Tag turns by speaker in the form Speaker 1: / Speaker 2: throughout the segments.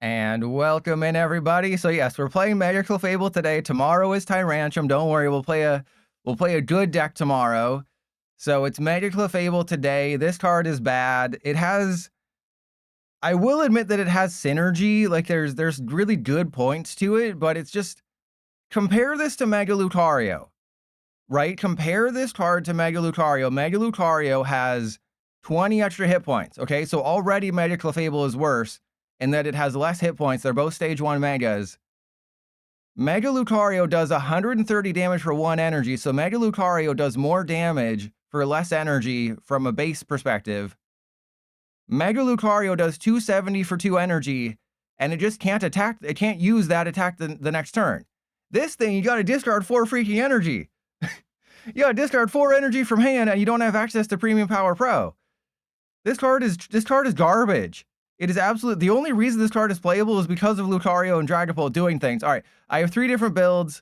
Speaker 1: And welcome in, everybody. So yes, we're playing Mega Clefable today. Tomorrow is Tyrantrum. Don't worry, we'll play a good deck tomorrow. So it's Mega Clefable today. This card is bad. It has, I will admit that it has synergy. Like there's really good points to it, but it's just, compare this to Mega Lucario, right? Compare this card to Mega Lucario. Mega Lucario has 20 extra hit points. Okay, so already Mega Clefable is worse in that it has less hit points. They're both stage 1 megas. Mega Lucario does 130 damage for 1 energy, so Mega Lucario does more damage for less energy from a base perspective. Mega Lucario does 270 for 2 energy, and it just can't attack. It can't use that attack the next turn. This thing, you gotta discard 4 freaking energy. You gotta discard 4 energy from hand, and you don't have access to Premium Power Pro. This card is garbage. It is absolutely, the only reason this card is playable is because of Lucario and Dragapult doing things. All right, I have 3 different builds.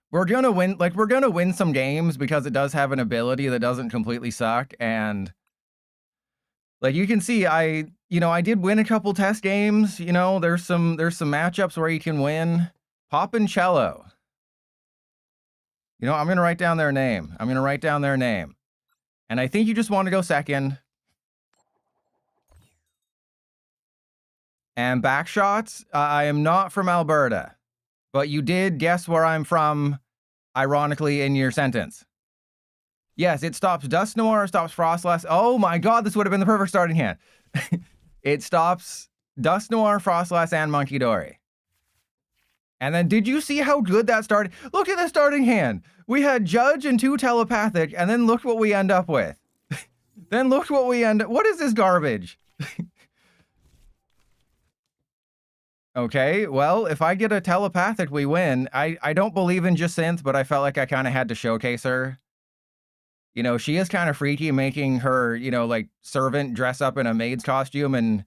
Speaker 1: We're gonna win some games because it does have an ability that doesn't completely suck. And like you can see, I did win a couple test games. There's some matchups where you can win. Pop and Cello. I'm gonna write down their name. And I think you just want to go second. And backshots, I am not from Alberta, but you did guess where I'm from, ironically, in your sentence. Yes, it stops Dust Noir, stops Frostlass. Oh my god, this would have been the perfect starting hand. It stops Dust Noir, Frostlass, and Monkey Dory. And then did you see how good that started? Look at the starting hand. We had Judge and 2 Telepathic, and then look what we end up with. What is this garbage? Okay, well, if I get a Telepathic, we win. I don't believe in Jacinthe, but I felt like I kind of had to showcase her. She is kind of freaky, making her, like, servant dress up in a maid's costume and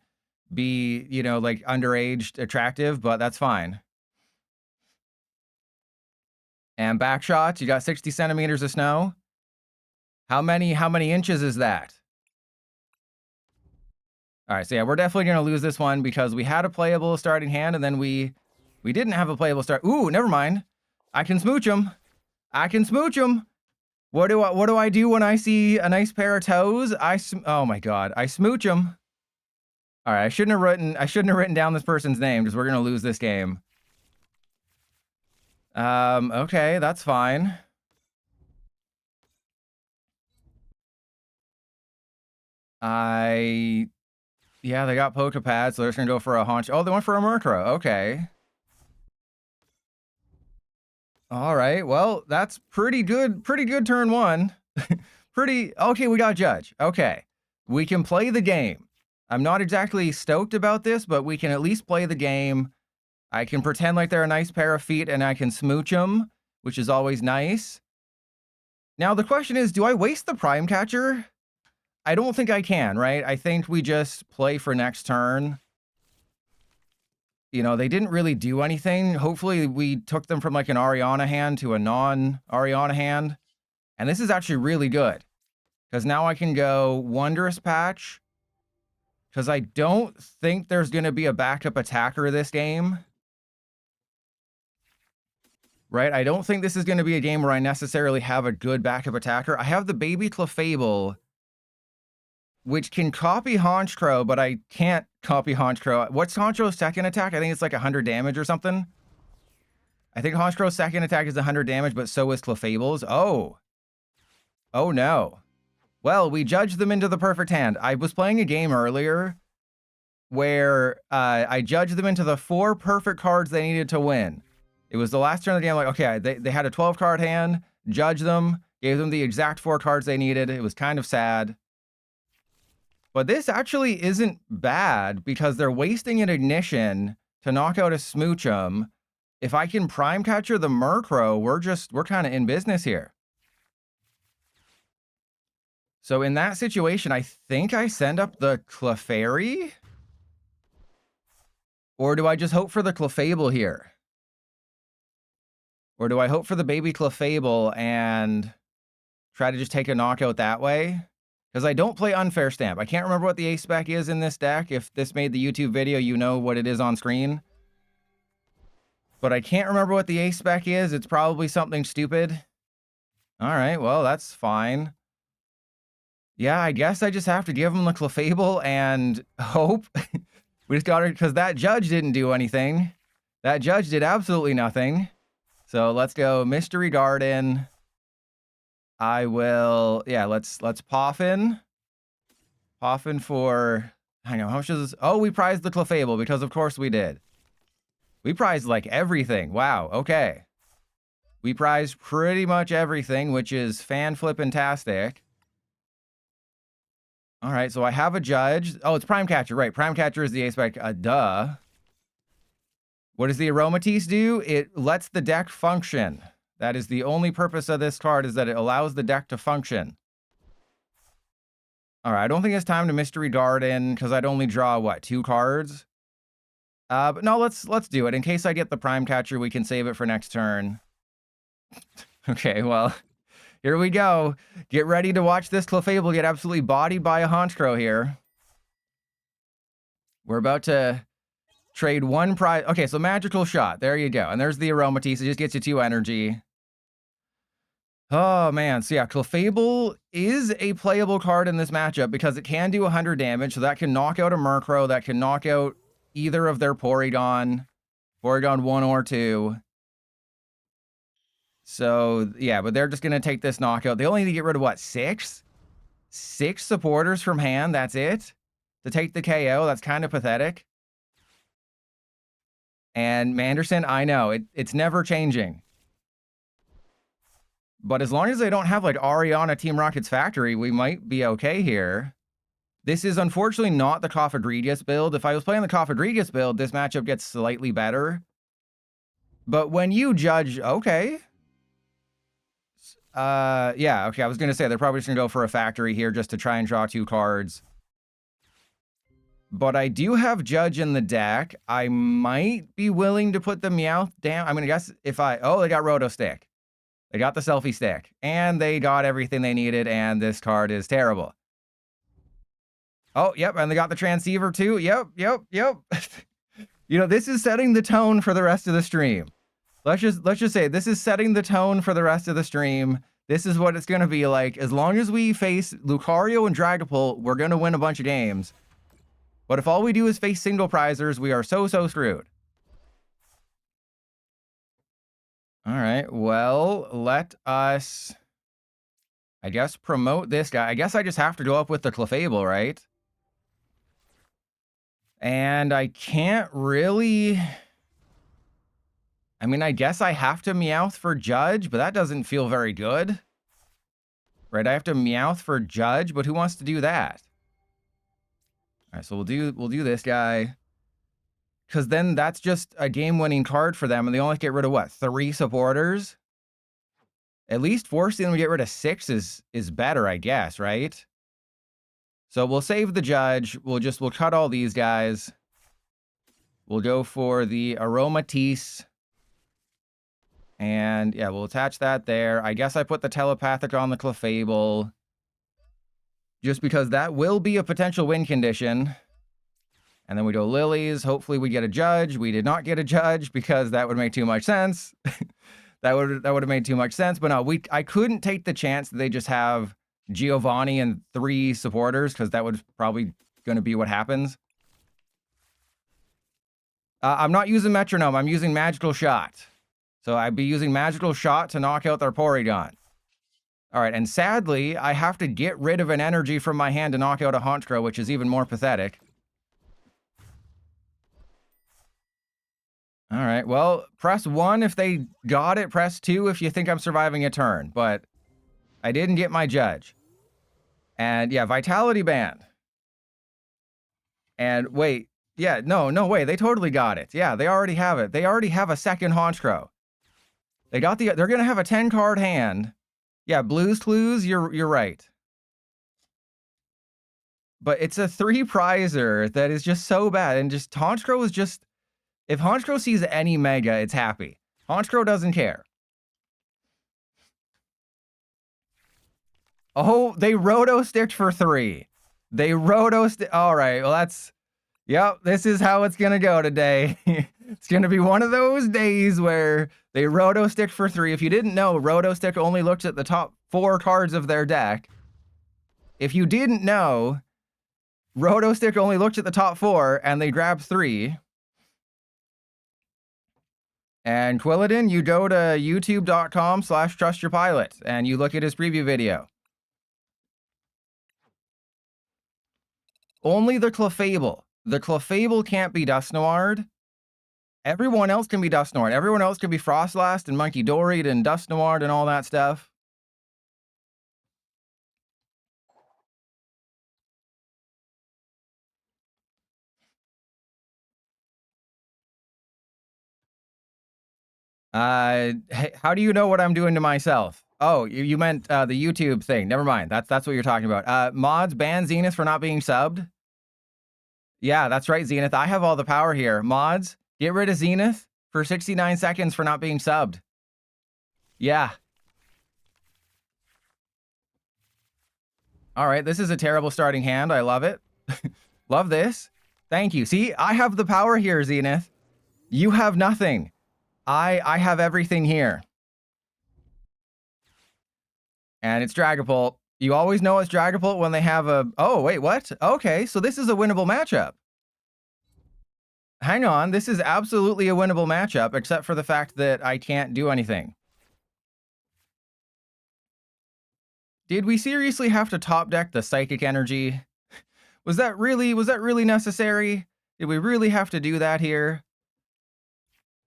Speaker 1: be, like, underage attractive, but that's fine. And backshots, you got 60 centimeters of snow. How many inches is that? All right, so yeah, we're definitely going to lose this one because we had a playable starting hand, and then we didn't have a playable start. Ooh, never mind. I can smooch him. What do I do when I see a nice pair of toes? Oh my god, I smooch him. All right, I shouldn't have written down this person's name because we're going to lose this game. Okay, that's fine. Yeah, they got Pokepads, so they're just gonna go for a Haunch. Oh, they went for a Murkrow. Okay. All right. Well, that's pretty good. Pretty good turn 1. Okay, we got Judge. Okay. We can play the game. I'm not exactly stoked about this, but we can at least play the game. I can pretend like they're a nice pair of feet and I can smooch them, which is always nice. Now, the question is, do I waste the Prime Catcher? I don't think I can, right? I think we just play for next turn. They didn't really do anything. Hopefully we took them from like an Ariana hand to a non-Ariana hand. And this is actually really good. Because now I can go Wondrous Patch. Because I don't think there's going to be a backup attacker this game. Right? I don't think this is going to be a game where I necessarily have a good backup attacker. I have the baby Clefable, which can copy Honchkrow, but I can't copy Honchkrow. What's Honchkrow's second attack? I think it's like 100 damage or something. I think Honchkrow's second attack is 100 damage, but so is Clefable's. Oh. Oh no. Well, we judged them into the perfect hand. I was playing a game earlier where I judged them into the 4 perfect cards they needed to win. It was the last turn of the game. Like, okay, they had a 12-card hand, judged them, gave them the exact 4 cards they needed. It was kind of sad. But this actually isn't bad because they're wasting an Ignition to knock out a Smoochum. If I can Prime Catcher the Murkrow, we're kind of in business here. So in that situation, I think I send up the Clefairy? Or do I just hope for the Clefable here? Or do I hope for the baby Clefable and try to just take a knockout that way? Because I don't play Unfair Stamp. I can't remember what the ace spec is in this deck. If this made the YouTube video, you know what it is on screen. But I can't remember what the ace spec is. It's probably something stupid. All right, well, that's fine. Yeah, I guess I just have to give him the Clefable and hope. We just got it because that judge didn't do anything. That judge did absolutely nothing. So let's go Mystery Garden. I will, yeah, let's Poffin. Poffin for, I know, how much is this? Oh, we prized the Clefable because of course we did. We prized like everything. Wow, okay. We prized pretty much everything, which is fan-flippin-tastic. All right, so I have a judge. Oh, it's Prime Catcher, right. Prime Catcher is the ace spec. Duh. What does the Aromatisse do? It lets the deck function. That is the only purpose of this card, is that it allows the deck to function. All right, I don't think it's time to Mystery Garden because I'd only draw, what, 2 cards? But no, let's do it. In case I get the Prime Catcher, we can save it for next turn. Okay, well, here we go. Get ready to watch this Clefable get absolutely bodied by a Honchkrow here. We're about to trade 1 prize. Okay, so Magical Shot. There you go. And there's the Aromatisse. It just gets you 2 energy. Oh, man. So, yeah, Clefable is a playable card in this matchup because it can do 100 damage. So that can knock out a Murkrow. That can knock out either of their Porygon. Porygon 1 or 2. So, yeah, but they're just going to take this knockout. They only need to get rid of, what, 6? 6 supporters from hand? That's it? To take the KO? That's kind of pathetic. And Manderson, I know, it's never changing. But as long as they don't have, like, Ariana Team Rocket's Factory, we might be okay here. This is unfortunately not the Coffagrigus build. If I was playing the Coffagrigus build, this matchup gets slightly better. But when you judge, okay. Yeah, okay, I was going to say, they're probably just going to go for a Factory here just to try and draw 2 cards. But I do have Judge in the deck. I might be willing to put the Meowth down. I mean, I guess if I... Oh, they got Roto Stick. They got the Selfie Stick. And they got everything they needed, and this card is terrible. Oh, yep, and they got the Transceiver too. Yep. You know, this is setting the tone for the rest of the stream. Let's just say this is setting the tone for the rest of the stream. This is what it's going to be like. As long as we face Lucario and Dragapult, we're going to win a bunch of games. But if all we do is face single prizers, we are so screwed. All right, well, let us, I guess, promote this guy. I guess I just have to go up with the Clefable, right? And I can't really... I mean, I guess I have to Meowth for Judge, but that doesn't feel very good. Right, I have to Meowth for Judge, but who wants to do that? All right, so we'll do this guy. Because then that's just a game-winning card for them, and they only get rid of, what, 3 supporters? At least forcing them to get rid of 6 is better, I guess, right? So we'll save the Judge. We'll cut all these guys. We'll go for the Aromatisse. And, yeah, we'll attach that there. I guess I put the Telepathic on the Clefable. Just because that will be a potential win condition. And then we go Lilies. Hopefully we get a Judge. We did not get a Judge because that would make too much sense. that would have made too much sense. But no, I couldn't take the chance that they just have Giovanni and 3 supporters because that would probably going to be what happens. I'm not using Metronome. I'm using Magical Shot. So I'd be using Magical Shot to knock out their Porygon. All right, and sadly, I have to get rid of an energy from my hand to knock out a Honchkrow, which is even more pathetic. All right, well, press 1 if they got it. Press 2 if you think I'm surviving a turn. But I didn't get my Judge. And, yeah, Vitality Band. And, wait. Yeah, no way. They totally got it. Yeah, they already have it. They already have a second Honchkrow. They're going to have a 10-card hand. Yeah, Blues Clues, you're right. But it's a 3-prizer that is just so bad. And just Honchkrow is just... If Honchkrow sees any Mega, it's happy. Honchkrow doesn't care. Oh, they roto-sticked for 3. They roto-stick. All right, well, that's... Yep, this is how it's going to go today. It's going to be one of those days where they roto-stick for 3. If you didn't know, roto-stick only looks at the top 4 cards of their deck. If you didn't know, roto-stick only looked at the top 4, and they grabbed 3. And Quilladin, you go to youtube.com/trustyourpilot, and you look at his preview video. Only the Clefable. The Clefable can't be Dusknoir'd. Everyone else can be Dusknoir'd. Everyone else can be Frostlassed and Monkey Doried and Dusknoir'd and all that stuff. Hey, how do you know what I'm doing to myself? Oh, you meant the YouTube thing. Never mind. That's what you're talking about. Mods ban Zenith for not being subbed. Yeah, that's right, Zenith. I have all the power here. Mods, get rid of Zenith for 69 seconds for not being subbed. Yeah. All right, this is a terrible starting hand. I love it. Love this. Thank you. See, I have the power here, Zenith. You have nothing. I have everything here. And it's Dragapult. You always know it's Dragapult when they have a... Oh, wait, what? Okay, so this is a winnable matchup. Hang on, this is absolutely a winnable matchup, except for the fact that I can't do anything. Did we seriously have to top deck the Psychic Energy? Was that really necessary? Did we really have to do that here?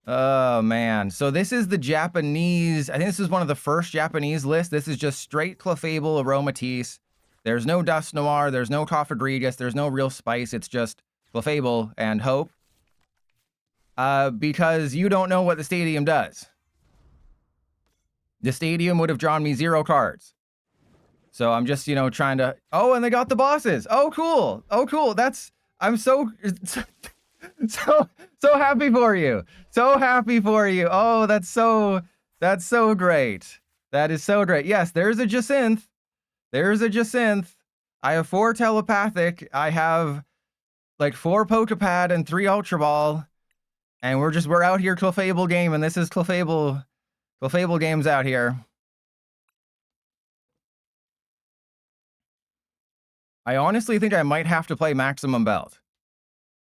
Speaker 1: Oh, man. So this is the Japanese... I think this is one of the first Japanese lists. This is just straight Clefable, Aromatisse. There's no Dusknoir. There's no Coffagrigus. There's no real spice. It's just Clefable and Hope. Because you don't know what the Stadium does. The Stadium would have drawn me 0 cards. So I'm just, trying to... Oh, and they got the bosses. Oh, cool. Oh, cool. I'm so happy for you. So happy for you. Oh, that's so great. That is so great. Yes, there's a Jacynth. There's a Jacynth. I have 4 Telepathic. I have like 4 Pokepad and 3 Ultra Ball. And we're out here Clefable game, and this is Clefable games out here. I honestly think I might have to play Maximum Belt.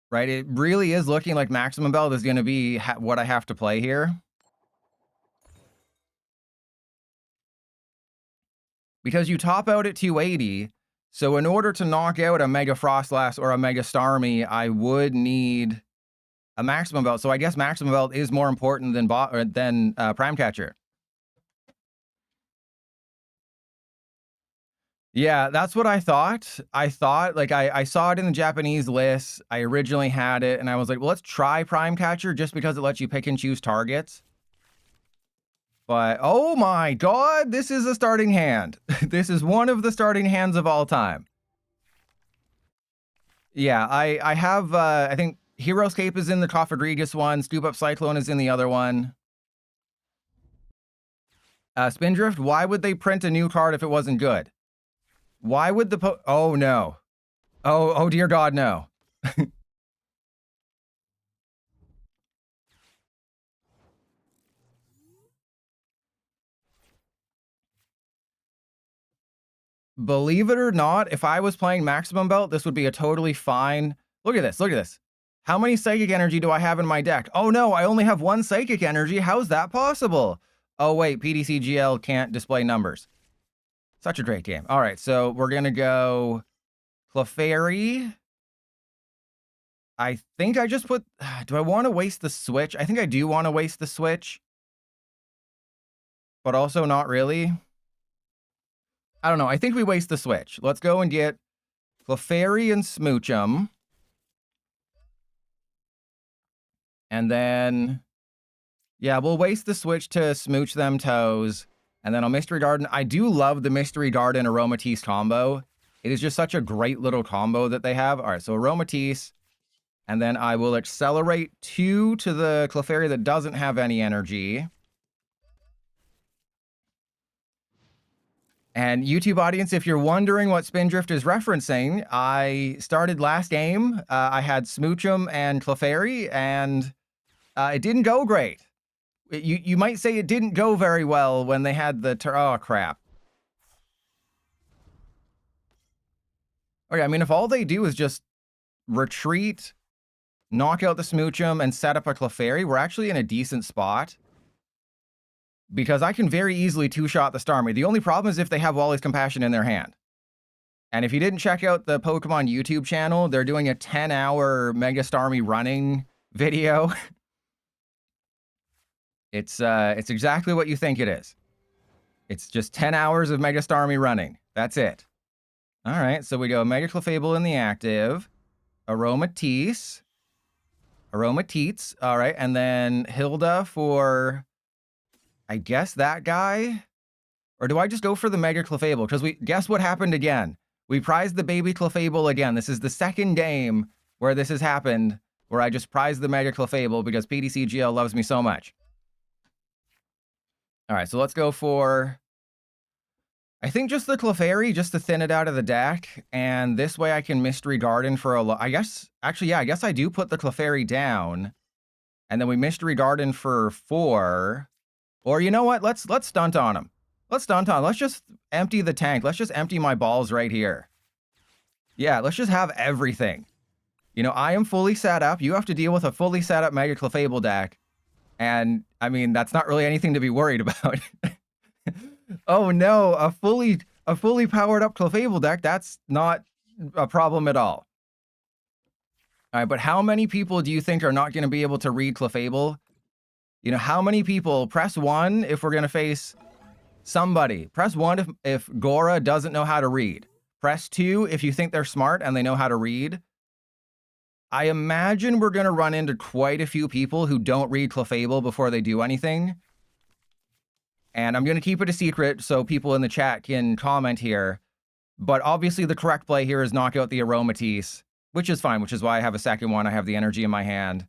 Speaker 1: Right? It really is looking like Maximum Belt is going to be what I have to play here. Because you top out at 280, so in order to knock out a Mega Frostlass or a Mega Starmie, I would need a Maximum Belt. So I guess Maximum Belt is more important than Prime Catcher. Yeah, that's what I thought. I thought, like, I saw it in the Japanese list. I originally had it, and I was like, well, let's try Prime Catcher just because it lets you pick and choose targets. But, oh my god, this is a starting hand. This is one of the starting hands of all time. Yeah, I have, I think Heroescape is in the Coffagrigus one. Scoop Up Cyclone is in the other one. Spindrift, why would they print a new card if it wasn't good? Why would the oh no. Oh dear god, no. Believe it or not, if I was playing Maximum Belt, this would be a totally fine... Look at this, look at this. How many Psychic Energy do I have in my deck? Oh no, I only have 1 Psychic Energy. How's that possible? Oh wait, PDCGL can't display numbers. Such a great game. All right, so we're going to go Clefairy. I think I just put... Do I want to waste the switch? I think I do want to waste the switch. But also not really. I don't know. I think we waste the switch. Let's go and get Clefairy and Smoochum. And then... Yeah, we'll waste the switch to Smooch them toes. And then I'll Mystery Garden. I do love the Mystery Garden Aromatisse combo. It is just such a great little combo that they have. All right, so Aromatisse. And then I will accelerate 2 to the Clefairy that doesn't have any energy. And YouTube audience, if you're wondering what Spindrift is referencing, I started last game. I had Smoochum and Clefairy, and it didn't go great. You might say it didn't go very well when they had the... Oh, crap. Okay, I mean, if all they do is just retreat, knock out the Smoochum, and set up a Clefairy, we're actually in a decent spot. Because I can very easily two-shot the Starmie. The only problem is if they have Wally's Compassion in their hand. And if you didn't check out the Pokemon YouTube channel, they're doing a 10-hour Mega Starmie running video. It's exactly what you think it is. It's just 10 hours of Mega Starmie running. That's it. All right, so we go Mega Clefable in the active. Aromatisse. Aromatisse. All right, and then Hilda for... I guess that guy? Or do I just go for the Mega Clefable? Because guess what happened again? We prized the baby Clefable again. This is the second game where this has happened, where I just prized the Mega Clefable because PDCGL loves me so much. All right, so let's go for... I think just the Clefairy, just to thin it out of the deck. And this way I can Mystery Garden for a... I guess... Actually, yeah, I guess I do put the Clefairy down. And then we Mystery Garden for 4... Or you know what? Let's stunt on him. Let's stunt on him. Let's just empty the tank. Let's just empty my balls right here. Yeah, let's just have everything. You know, I am fully set up. You have to deal with a fully set up Mega Clefable deck. And, I mean, that's not really anything to be worried about. Oh no, a fully powered up Clefable deck, that's not a problem at all. All right, but how many people do you think are not going to be able to read Clefable? You know, how many people? Press 1 if we're going to face somebody. Press 1 if Gora doesn't know how to read. Press 2 if you think they're smart and they know how to read. I imagine we're going to run into quite a few people who don't read Clefable before they do anything. And I'm going to keep it a secret so people in the chat can comment here. But obviously the correct play here is knock out the Aromatisse, which is fine, which is why I have a second one. I have the energy in my hand.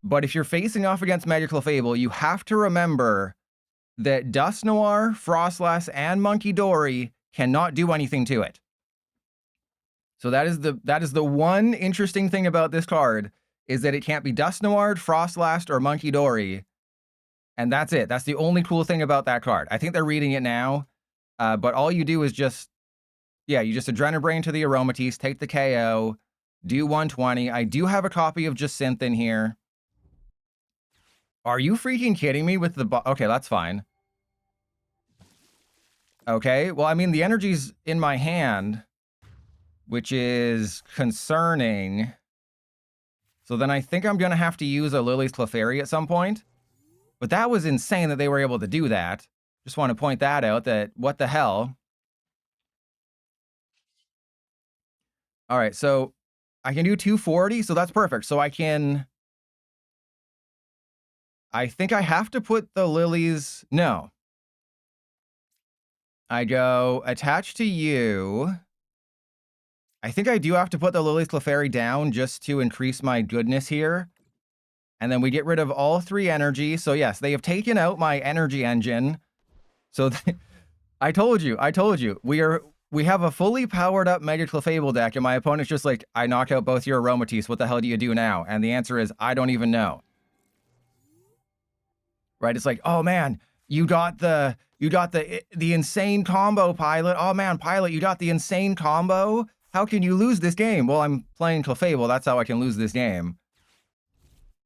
Speaker 1: But if you're facing off against Mega Clefable, you have to remember that Dusknoir, Frostlass, and Monkey Dory cannot do anything to it. So that is the one interesting thing about this card, is that it can't be Dusknoir, Frostlass, or Monkey Dory. And that's it. That's the only cool thing about that card. I think they're reading it now. But all you do is just... Yeah, you just Adrenabrain to the Aromatisse, take the KO, do 120. I do have a copy of Jacynth in here. Are you freaking kidding me with the... Okay, that's fine. Okay, well, I mean, the energy's in my hand, which is concerning. So then I think I'm going to have to use a Lily's Clefairy at some point. But that was insane that they were able to do that. Just want to point that out, that what the hell. All right, so I can do 240, so that's perfect. So I can... I think I have to put the Lilies... No. I go attach to you. I think I do have to put the Lily's Clefairy down just to increase my goodness here. And then we get rid of all 3 energy. So yes, they have taken out my energy engine. So I told you. We have a fully powered up Mega Clefable deck, and my opponent's just like, I knock out both your Aromatisse. What the hell do you do now? And the answer is, I don't even know. Right? It's like, oh man, you got the insane combo, Pilot. Oh man, Pilot, you got the insane combo. How can you lose this game? Well, I'm playing Clefable. That's how I can lose this game.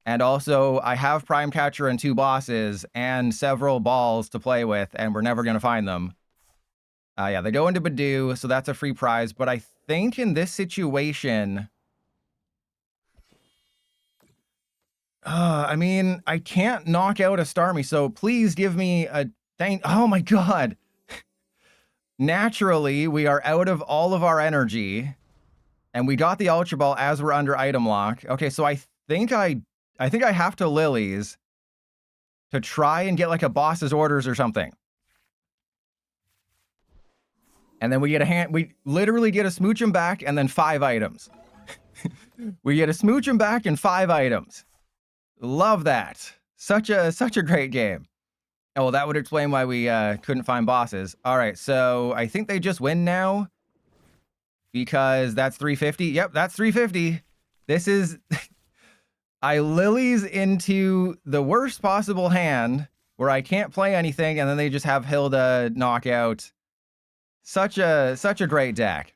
Speaker 1: And also, I have Prime Catcher and 2 bosses and several balls to play with, and we're never going to find them. Yeah, they go into Badoo, so that's a free prize. But I think in this situation... I mean, I can't knock out a Starmie, so please give me a... Oh my god! Naturally, we are out of all of our energy. And we got the Ultra Ball as we're under item lock. Okay, so I think I have to Lilies to try and get like a boss's orders or something. And then we get we literally get a Smoochum back and then 5 items. We get a Smoochum back and 5 items. Love that. Such a great game. Oh, well, that would explain why we couldn't find bosses. All right, so I think they just win now because that's 350. Yep, that's 350. This is... I lilies into the worst possible hand where I can't play anything, and then they just have Hilda knock out. Such a great deck.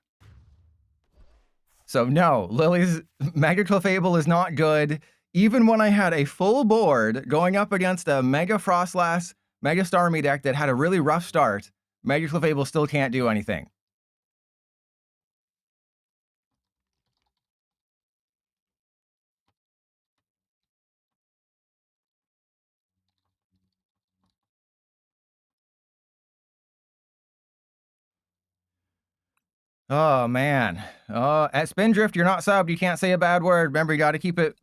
Speaker 1: So no, Lily's Mega Clefable is not good. Even when I had a full board going up against a Mega Frostlass, Mega Starmie deck that had a really rough start, Mega Clefable still can't do anything. Oh man. Oh, at Spindrift, you're not subbed. You can't say a bad word. Remember, you gotta keep it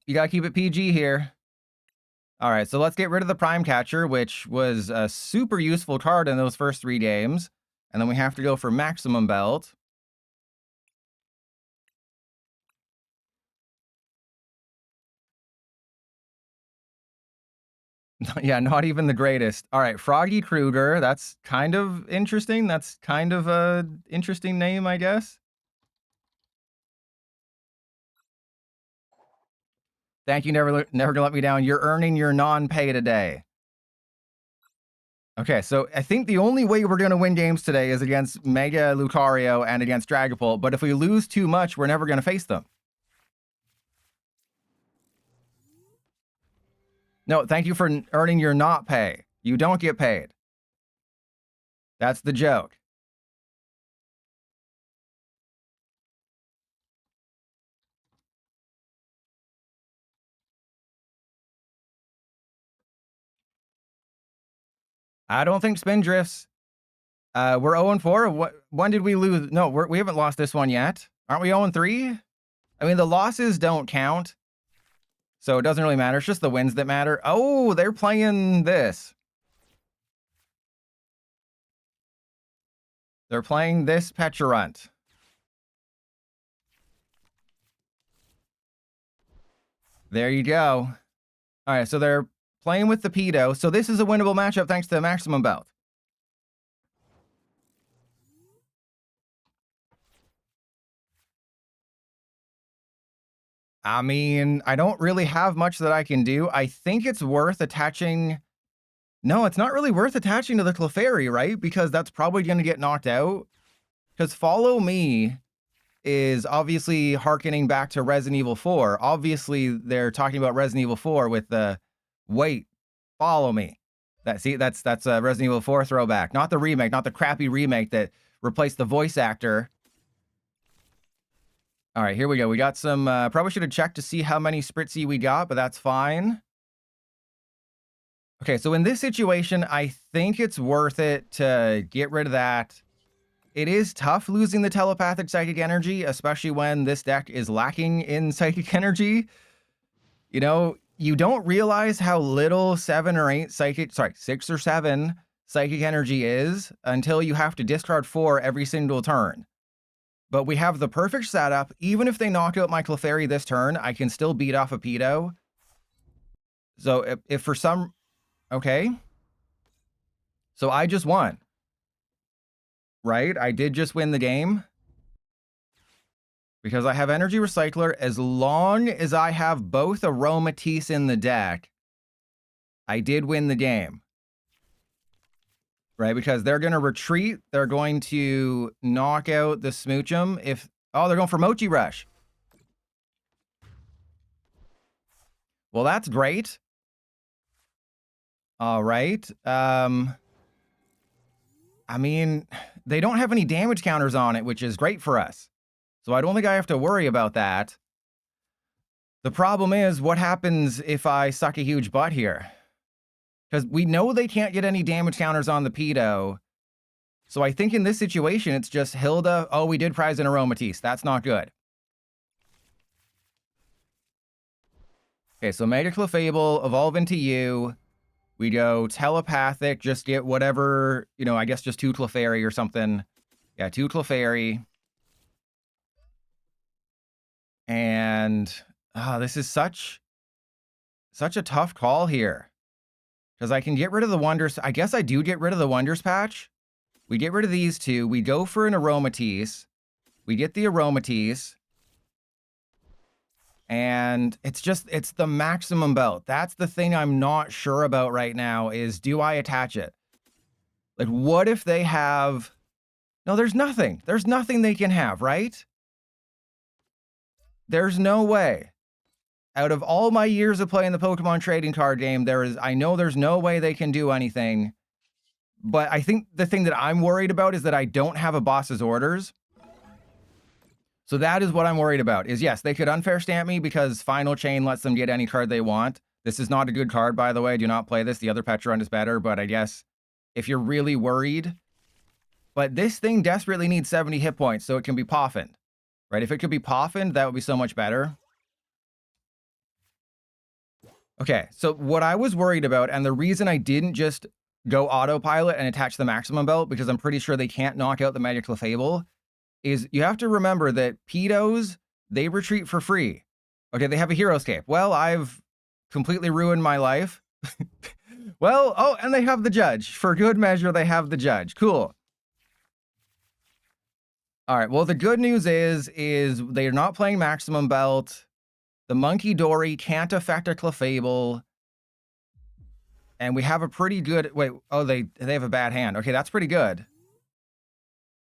Speaker 1: PG here. All right, so let's get rid of the Prime Catcher, which was a super useful card in those first 3 games. And then we have to go for Maximum Belt. Yeah, not even the greatest. All right, Froggy Kruger. That's kind of interesting. That's kind of a interesting name, I guess. Thank you, never gonna let me down. You're earning your non-pay today. Okay, so I think the only way we're gonna win games today is against Mega Lucario and against Dragapult. But if we lose too much, we're never gonna face them. No, thank you for earning your not pay. You don't get paid. That's the joke. I don't think Spindrifts. We're 0-4. When did we lose? No, we haven't lost this one yet. Aren't we 0-3? I mean, the losses don't count, so it doesn't really matter. It's just the wins that matter. Oh, they're playing this. They're playing this Petulant. There you go. All right, so they're playing with the Pedo. So this is a winnable matchup thanks to the Maximum Belt. I mean, I don't really have much that I can do. I think it's worth attaching... No, it's not really worth attaching to the Clefairy, right? Because that's probably going to get knocked out. Because Follow Me is obviously harkening back to Resident Evil 4. Obviously, they're talking about Resident Evil 4 with the, wait, follow me. That's a Resident Evil 4 throwback. Not the remake, not the crappy remake that replaced the voice actor. All right, here we go. We got some, probably should have checked to see how many Spritzy we got, but that's fine. Okay, so in this situation, I think it's worth it to get rid of that. It is tough losing the telepathic psychic energy, especially when this deck is lacking in psychic energy. You know, you don't realize how little 6 or 7 psychic energy is until you have to discard 4 every single turn. But we have the perfect setup. Even if they knock out my Clefairy this turn, I can still beat off a Pedo. So if for some... Okay. So I just won. Right? I did just win the game. Because I have Energy Recycler. As long as I have both Aromatisse in the deck, I did win the game. Right? Because they're going to retreat. They're going to knock out the Smoochum. Oh, they're going for Mochi Rush. Well, that's great. All right. I mean, they don't have any damage counters on it, which is great for us. So I don't think I have to worry about that. The problem is, what happens if I suck a huge butt here? Because we know they can't get any damage counters on the Pedo. So I think in this situation, it's just Hilda. Oh, we did prize an Aromatisse. That's not good. Okay, so Mega Clefable, evolve into you. We go Telepathic, just get whatever, you know, I guess just 2 Clefairy or something. Yeah, 2 Clefairy. And this is such a tough call here. Because I can get rid of the Wonders. I guess I do get rid of the Wonders patch. We get rid of these two. We go for an Aromatisse. We get the Aromatisse. And it's the maximum belt. That's the thing I'm not sure about right now is, do I attach it? Like, what if they have... No, there's nothing. There's nothing they can have, right? There's no way. Out of all my years of playing the Pokemon trading card game, I know there's no way they can do anything. But I think the thing that I'm worried about is that I don't have a boss's orders. So that is what I'm worried about, is yes, they could unfair stamp me because Final Chain lets them get any card they want. This is not a good card, by the way. Do not play this. The other Petron is better, but I guess if you're really worried. But this thing desperately needs 70 hit points, so it can be poffined. Right? If it could be poffined, that would be so much better. Okay, so what I was worried about, and the reason I didn't just go autopilot and attach the maximum belt, because I'm pretty sure they can't knock out the Magic Clefable, is you have to remember that pedos, they retreat for free. Okay, they have a hero escape. Well, I've completely ruined my life. Well, oh, and they have the judge. For good measure, they have the judge. Cool. All right, well, the good news is they're not playing maximum belt. The Monkey Dory can't affect a Clefable. And we have a pretty good... Wait, oh, they have a bad hand. Okay, that's pretty good.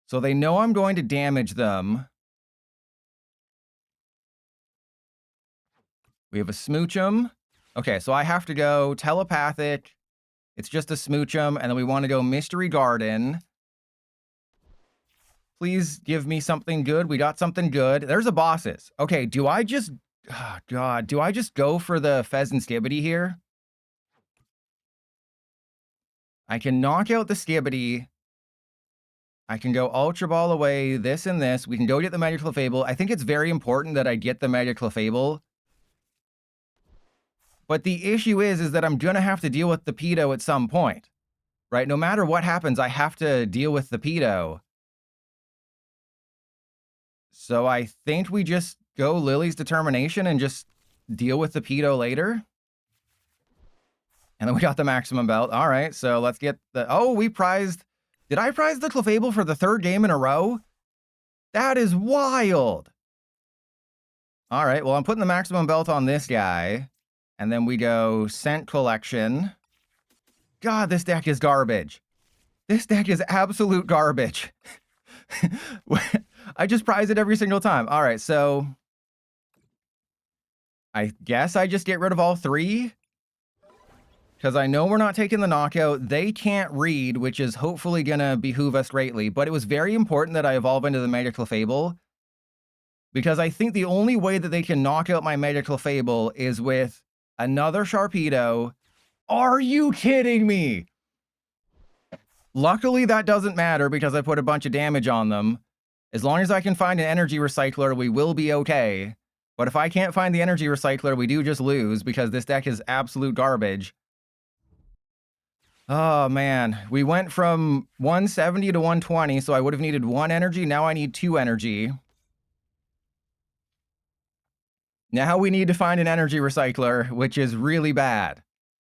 Speaker 1: So they know I'm going to damage them. We have a Smoochum. Okay, so I have to go Telepathic. It's just a Smoochum. And then we want to go Mystery Garden. Please give me something good. We got something good. There's a bosses. Okay, do I just... Oh, God. Do I just go for the Pheasant Skibidi here? I can knock out the Skibidi. I can go Ultra Ball away, this and this. We can go get the Magic Clefable. I think it's very important that I get the Magic Clefable. But the issue is that I'm going to have to deal with the pedo at some point. Right? No matter what happens, I have to deal with the pedo. So I think we just go Lily's Determination and just deal with the pedo later. And then we got the maximum belt. All right, so let's get the... Oh, we prized... Did I prize the Clefable for the third game in a row? That is wild. All right, well, I'm putting the maximum belt on this guy. And then we go Scent Collection. God, this deck is garbage. This deck is absolute garbage. I just prize it every single time. All right, so... I guess I just get rid of all three. Because I know we're not taking the knockout. They can't read, which is hopefully going to behoove us greatly. But it was very important that I evolve into the Magic Clefable. Because I think the only way that they can knock out my Magic Clefable is with another Sharpedo. Are you kidding me? Luckily, that doesn't matter because I put a bunch of damage on them. As long as I can find an Energy Recycler, we will be okay. But if I can't find the Energy Recycler, we do just lose because this deck is absolute garbage. Oh, man. We went from 170 to 120, so I would have needed 1 energy. Now I need 2 energy. Now we need to find an Energy Recycler, which is really bad.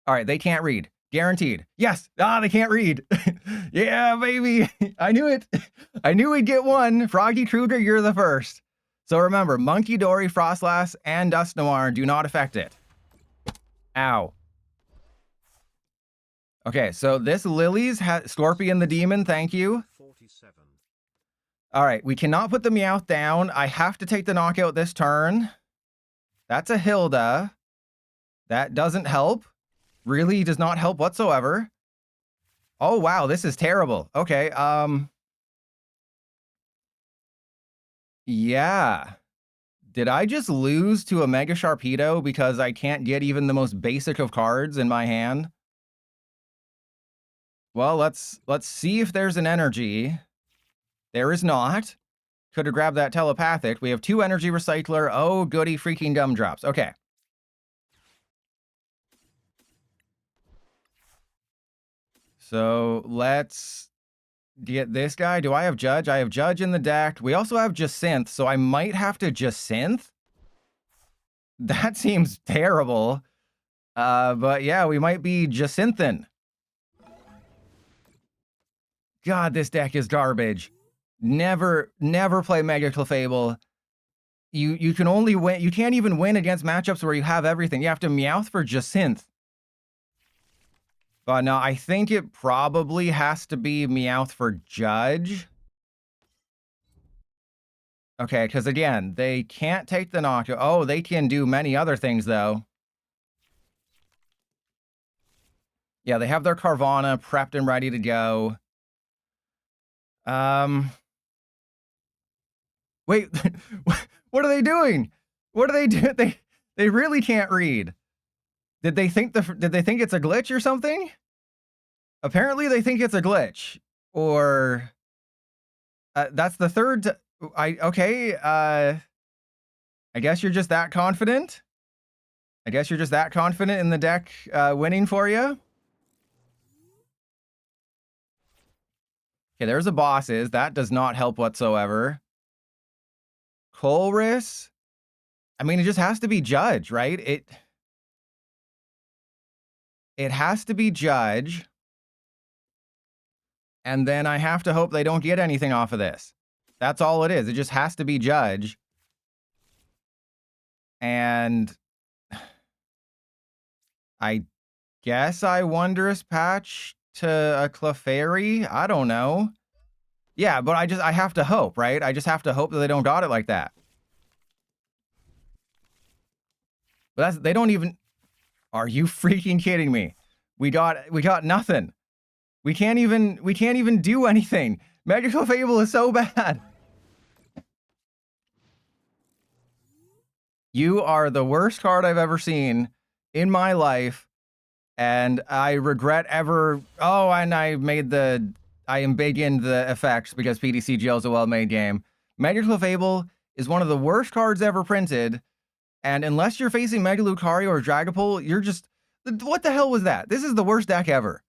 Speaker 1: All right, they can't read. Guaranteed. Yes! Ah, they can't read. Yeah, baby! I knew it! I knew we'd get one. Froggy Kruger, you're the first. So remember, Monkey Dory, Frostlass, and Dust Noir do not affect it. Ow. Okay, so this Lily's Scorpion the Demon, thank you. 47. All right, we cannot put the Meowth down. I have to take the knockout this turn. That's a Hilda. That doesn't help. Really does not help whatsoever. Oh, wow, this is terrible. Okay, yeah. Did I just lose to a Mega Sharpedo because I can't get even the most basic of cards in my hand? Well, let's see if there's an energy. There is not. Could have grabbed that Telepathic. We have 2 Energy Recycler. Oh, goody freaking Gumdrops. Okay. So let's get this guy. Do I have Judge? I have Judge in the deck. We also have Jacynth, so I might have to Jacynth. That seems terrible. But yeah, we might be Jacinthan. God, this deck is garbage. Never play Mega Clefable. You can only win. You can't even win against matchups where you have everything. You have to Meowth for Jacinthe. But no, I think it probably has to be Meowth for Judge. Okay, because again, they can't take the knockout. Oh, they can do many other things, though. Yeah, they have their Carvana prepped and ready to go. Wait, what are they doing? What are they doing? They really can't read. Did they think it's a glitch or something? Apparently, they think it's a glitch. Or that's the third. Okay. I guess you're just that confident. I guess you're just that confident in the deck winning for you. Okay, there's a bosses. That does not help whatsoever. Colress. I mean, it just has to be Judge, right? It has to be Judge. And then I have to hope they don't get anything off of this. That's all it is. It just has to be Judge. And I guess I Wondrous Patch to a Clefairy. I don't know. Yeah, but I have to hope, right? I just have to hope that they don't got it like that. But they don't even. Are you freaking kidding me? We got nothing. We can't even do anything. Mega Clefable is so bad. You are the worst card I've ever seen in my life, and I regret ever. Oh, and I am big in the effects because PTCGL is a well-made game. Mega Clefable is one of the worst cards ever printed, and unless you're facing Mega Lucario or Dragapult, you're just. What the hell was that? This is the worst deck ever.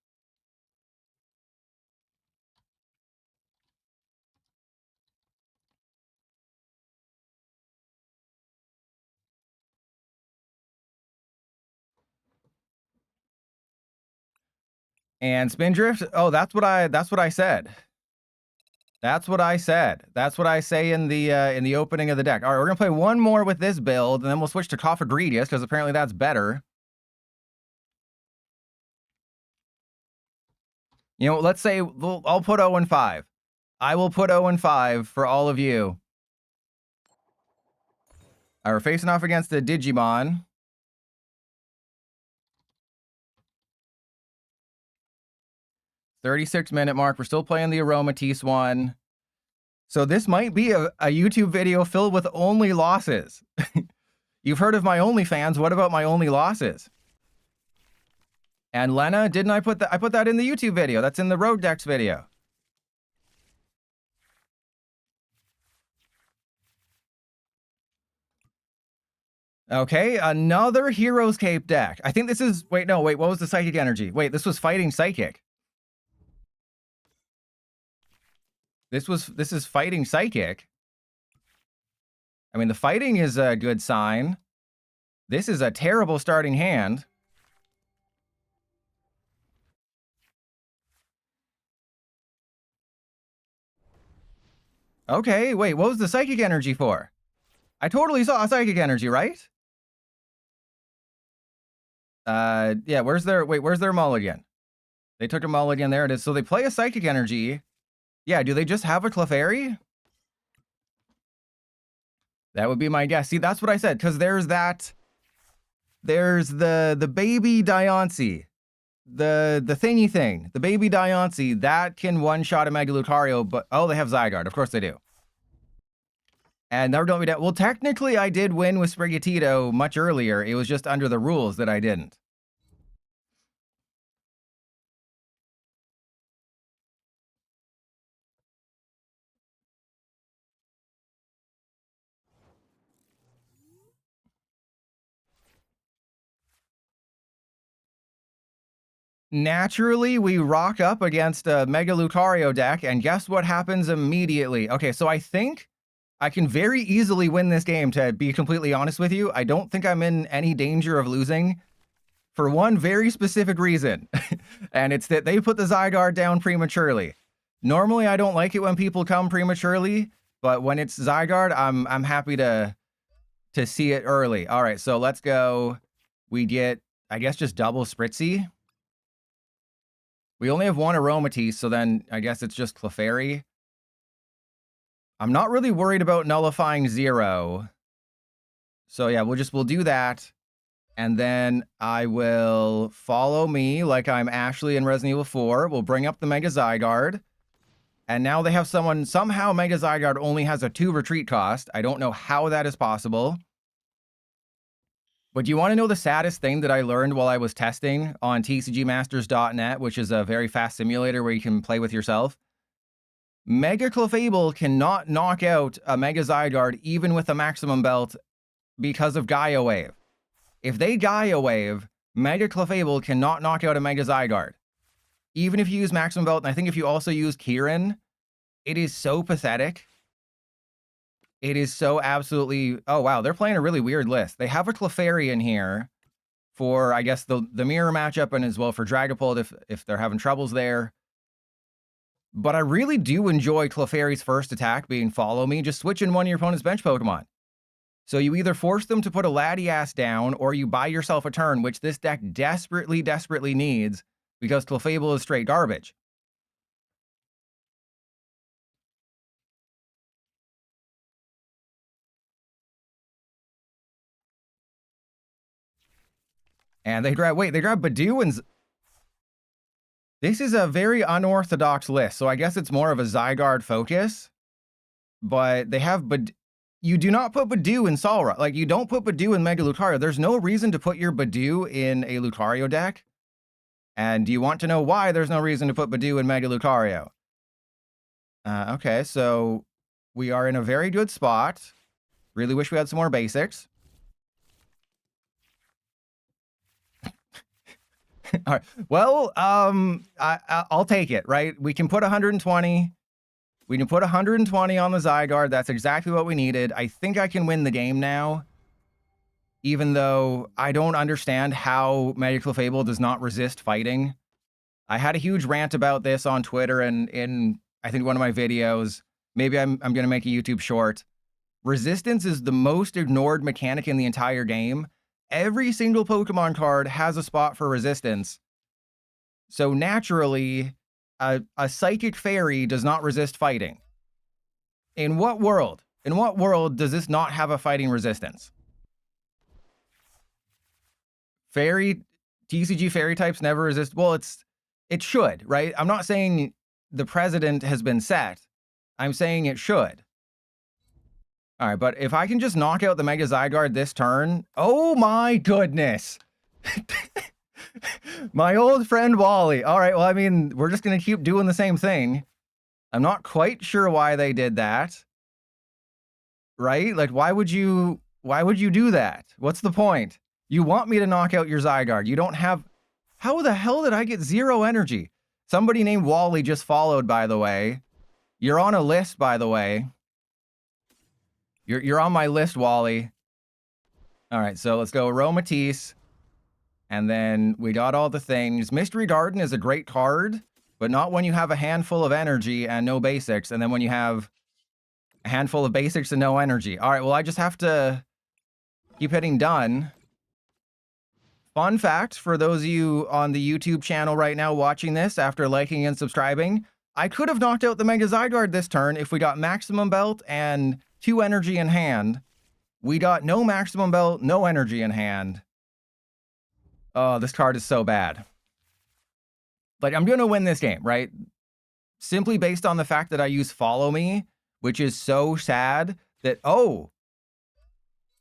Speaker 1: And Spindrift, oh, that's what I said. That's what I said. That's what I say in the opening of the deck. All right, we're gonna play one more with this build, and then we'll switch to Coffagrigus because apparently that's better. You know, let's say I'll put 0 and 5. I will put 0 and 5 for all of you. All right, we're facing off against the Digimon. $36-minute mark. We're still playing the Aromatisse one. So this might be a YouTube video filled with only losses. You've heard of my OnlyFans. What about my only losses? And Lena, didn't I put that? I put that in the YouTube video. That's in the Road Decks video. Okay, another Hero's Cape deck. I think this is. Wait, what was the Psychic Energy? Wait, this was Fighting Psychic. This is Fighting Psychic. I mean, the fighting is a good sign. This is a terrible starting hand. Okay, wait, what was the Psychic Energy for? I totally saw a Psychic Energy, right? Yeah, where's their mulligan? They took a mulligan, there it is. So they play a Psychic Energy. Yeah, do they just have a Clefairy? That would be my guess. See, that's what I said, because there's that. There's the baby Diancie. The thingy thing. The baby Diancie. That can one-shot a Mega Lucario, but oh, they have Zygarde. Of course they do. And they're going to be down. Well, technically, I did win with Sprigatito much earlier. It was just under the rules that I didn't. Naturally, we rock up against a Mega Lucario deck, and guess what happens immediately? Okay, so I think I can very easily win this game, to be completely honest with you. I don't think I'm in any danger of losing. for one very specific reason, and it's that they put the Zygarde down prematurely. Normally, I don't like it when people come prematurely, but when it's Zygarde, I'm happy to see it early. All right, so let's go. We get, I guess, just double Spritzy. We only have one Aromatisse, so then I guess it's just Clefairy. I'm not really worried about nullifying 0. So yeah, we'll do that. And then I will follow me like I'm Ashley in Resident Evil 4. We'll bring up the Mega Zygarde. And now they have somehow Mega Zygarde only has a 2 retreat cost. I don't know how that is possible. But do you want to know the saddest thing that I learned while I was testing on tcgmasters.net, which is a very fast simulator where you can play with yourself? Mega Clefable cannot knock out a Mega Zygarde even with a maximum belt because of Gaia Wave. If they Gaia Wave, Mega Clefable cannot knock out a Mega Zygarde. Even if you use maximum belt, and I think if you also use Kieran, it is so pathetic. It is so absolutely... Oh, wow, they're playing a really weird list. They have a Clefairy in here for, I guess, the mirror matchup, and as well for Dragapult if they're having troubles there. But I really do enjoy Clefairy's first attack being Follow Me. Just switch in one of your opponent's bench Pokemon. So you either force them to put a Latias down, or you buy yourself a turn, which this deck desperately, desperately needs, because Clefable is straight garbage. And they grab Badoo and... This is a very unorthodox list, so I guess it's more of a Zygarde focus. But they have you do not put Badoo in Solra. Like, you don't put Badoo in Mega Lucario. There's no reason to put your Badoo in a Lucario deck. And do you want to know why there's no reason to put Badoo in Mega Lucario? Okay, so we are in a very good spot. Really wish we had some more basics. All right. Well, I'll take it, right? We can put 120. We can put 120 on the Zygarde. That's exactly what we needed. I think I can win the game now. Even though I don't understand how Mega Clefable does not resist fighting. I had a huge rant about this on Twitter and in, I think, one of my videos. Maybe I'm going to make a YouTube short. Resistance is the most ignored mechanic in the entire game. Every single Pokemon card has a spot for resistance. So naturally, a Psychic Fairy does not resist fighting. In what world? In what world does this not have a fighting resistance? TCG Fairy types never resist. Well, it should, right? I'm not saying the precedent has been set. I'm saying it should. All right, but if I can just knock out the Mega Zygarde this turn... Oh my goodness! My old friend Wally. All right, well, I mean, we're just going to keep doing the same thing. I'm not quite sure why they did that. Right? Like, why would you do that? What's the point? You want me to knock out your Zygarde. You don't have... How the hell did I get 0 energy? Somebody named Wally just followed, by the way. You're on a list, by the way. You're on my list, Wally. All right, so let's go Aromatisse. And then we got all the things. Mystery Garden is a great card, but not when you have a handful of energy and no basics, and then when you have a handful of basics and no energy. All right, well, I just have to keep hitting done. Fun fact, for those of you on the YouTube channel right now watching this after liking and subscribing, I could have knocked out the Mega Zygarde this turn if we got Maximum Belt and 2 energy in hand. We got no Maximum Belt, no energy in hand. Oh, this card is so bad. Like, I'm going to win this game, right? Simply based on the fact that I use Follow Me, which is so sad that... Oh!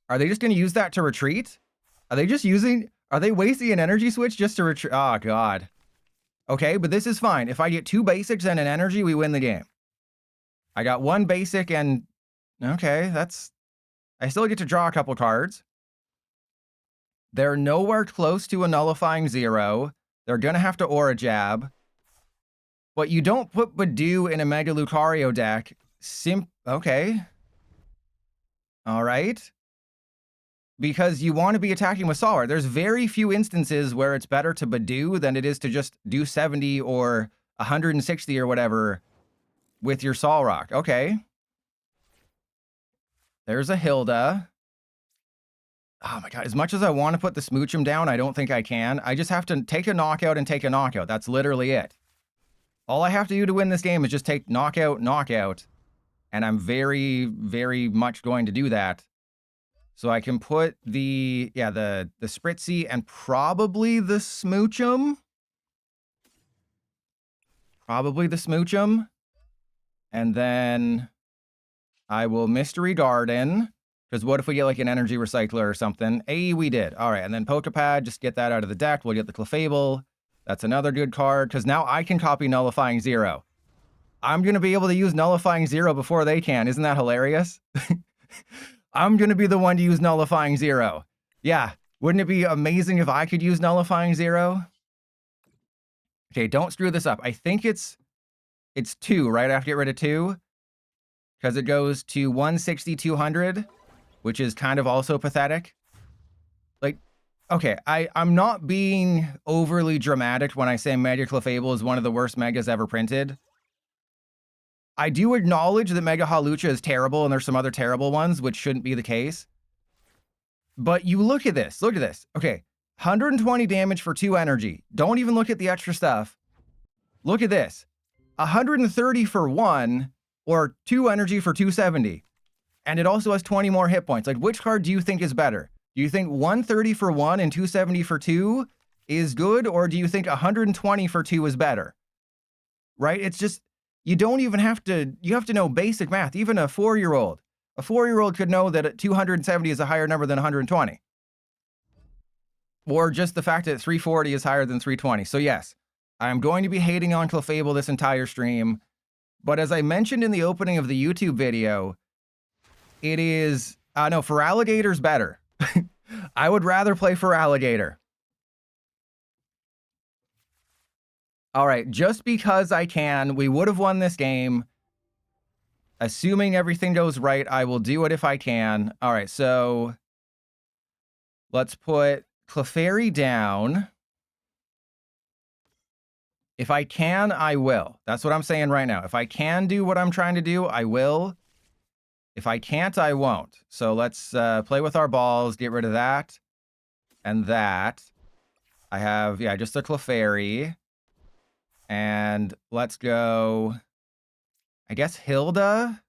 Speaker 1: Are they just going to use that to retreat? Are they just using... Are they wasting an energy switch just to retreat? Oh, God. Okay, but this is fine. If I get 2 basics and an energy, we win the game. I got 1 basic and... Okay, that's... I still get to draw a couple cards. They're nowhere close to a nullifying 0. They're going to have to Aura Jab. But you don't put Badoo in a Mega Lucario deck. Okay. All right. because you want to be attacking with Solrock. There's very few instances where it's better to Badoo than it is to just do 70 or 160 or whatever with your Solrock. Okay. There's a Hilda. Oh my god, as much as I want to put the Smoochum down, I don't think I can. I just have to take a knockout and take a knockout. That's literally it. All I have to do to win this game is just take knockout, knockout. And I'm very, very much going to do that. So I can put the Spritzy and probably the Smoochum. Probably the Smoochum. And then I will Mystery Garden. Because what if we get like an Energy Recycler or something? Hey, we did. All right, and then Pokepad, just get that out of the deck. We'll get the Clefable. That's another good card, because now I can copy Nullifying Zero. I'm going to be able to use Nullifying Zero before they can. Isn't that hilarious? I'm going to be the one to use Nullifying Zero. Yeah, wouldn't it be amazing if I could use Nullifying Zero? Okay, don't screw this up. I think it's 2, right? I have to get rid of 2. Because it goes to 160, 200. Which is kind of also pathetic. Like, okay, I'm not being overly dramatic when I say Mega Clefable is one of the worst Megas ever printed. I do acknowledge that Mega Hawlucha is terrible, and there's some other terrible ones, which shouldn't be the case. But you look at this. Look at this. Okay, 120 damage for 2 energy. Don't even look at the extra stuff. Look at this. 130 for 1, or 2 energy for 270. And it also has 20 more hit points. Like, which card do you think is better? Do you think 130 for 1 and 270 for 2 is good? Or do you think 120 for 2 is better? Right? It's just, you don't even have to, you have to know basic math. Even a 4-year-old. A 4-year-old could know that 270 is a higher number than 120. Or just the fact that 340 is higher than 320. So yes, I'm going to be hating on Clefable this entire stream. But as I mentioned in the opening of the YouTube video, it is, no, Feraligator's better. I would rather play Feraligator. All right, just because I can, we would have won this game. Assuming everything goes right, I will do it if I can. All right, so let's put Clefairy down. If I can, I will. That's what I'm saying right now. If I can do what I'm trying to do, I will. If I can't, I won't. So let's play with our balls, get rid of that and that. I have, yeah, just a Clefairy. And let's go, I guess, Hilda.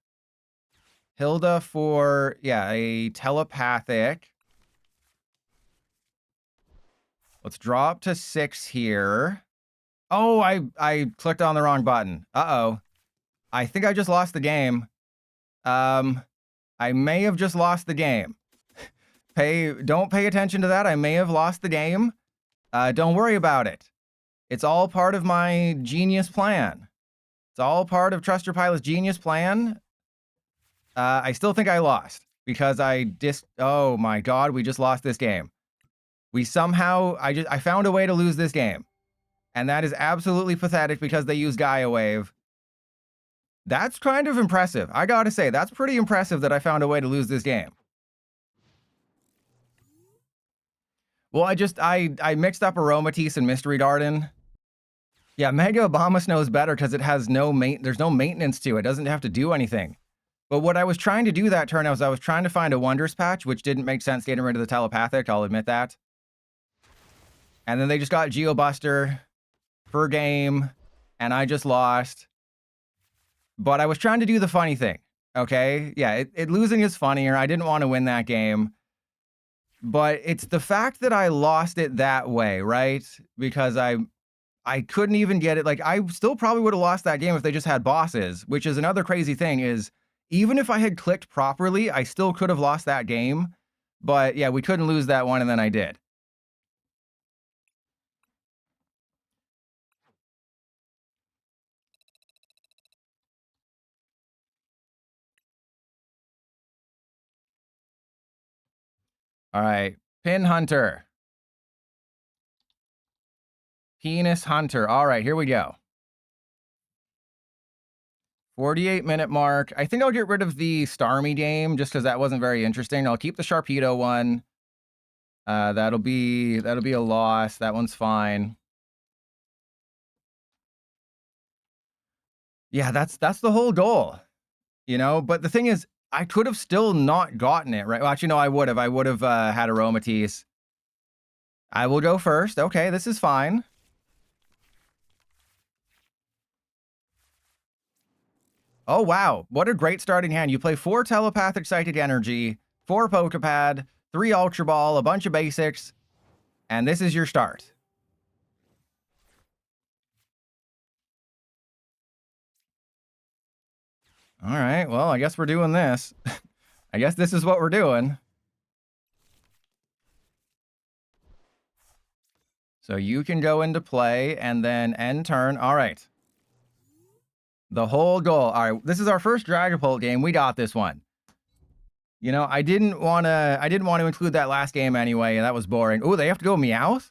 Speaker 1: Hilda for, yeah, a telepathic. Let's drop to 6 here. Oh, I clicked on the wrong button. Uh-oh. I think I just lost the game. I may have just lost the game. Don't pay attention to that. I may have lost the game. Don't worry about it. It's all part of my genius plan. It's all part of Trust Your Pilot's genius plan. I still think I lost because oh my god, we just lost this game. We somehow, I found a way to lose this game. And that is absolutely pathetic because they use Gaia Wave. That's kind of impressive. I gotta say, that's pretty impressive that I found a way to lose this game. Well, I mixed up Aromatisse and Mystery Garden. Yeah, Mega Abomasnow is better because it has there's no maintenance to it. It doesn't have to do anything. But what I was trying to do that turn was I was trying to find a Wondrous Patch, which didn't make sense getting rid of the Telepathic, I'll admit that. And then they just got Geobuster per game, and I just lost. But I was trying to do the funny thing, okay? Yeah, losing is funnier. I didn't want to win that game. But it's the fact that I lost it that way, right? Because I couldn't even get it. Like, I still probably would have lost that game if they just had bosses, which is another crazy thing is, even if I had clicked properly, I still could have lost that game. But yeah, we couldn't lose that one, and then I did. All right, Pin Hunter. Penis Hunter. All right, here we go. 48-minute mark. I think I'll get rid of the Starmie game just because that wasn't very interesting. I'll keep the Sharpedo one. That'll be a loss. That one's fine. Yeah, that's the whole goal, you know? But the thing is, I could have still not gotten it, right? Well, actually, no, I would have. I would have had Aromatisse. I will go first. Okay, this is fine. Oh, wow. What a great starting hand. You play 4 Telepathic Psychic Energy, 4 Pokepad, 3 Ultra Ball, a bunch of basics, and this is your start. All right, well, I guess we're doing this. I guess this is what we're doing. So you can go into play and then end turn. All right. The whole goal. All right, this is our first Dragapult game. We got this one. You know, I didn't want to include that last game anyway, and that was boring. Oh, they have to go Meowth?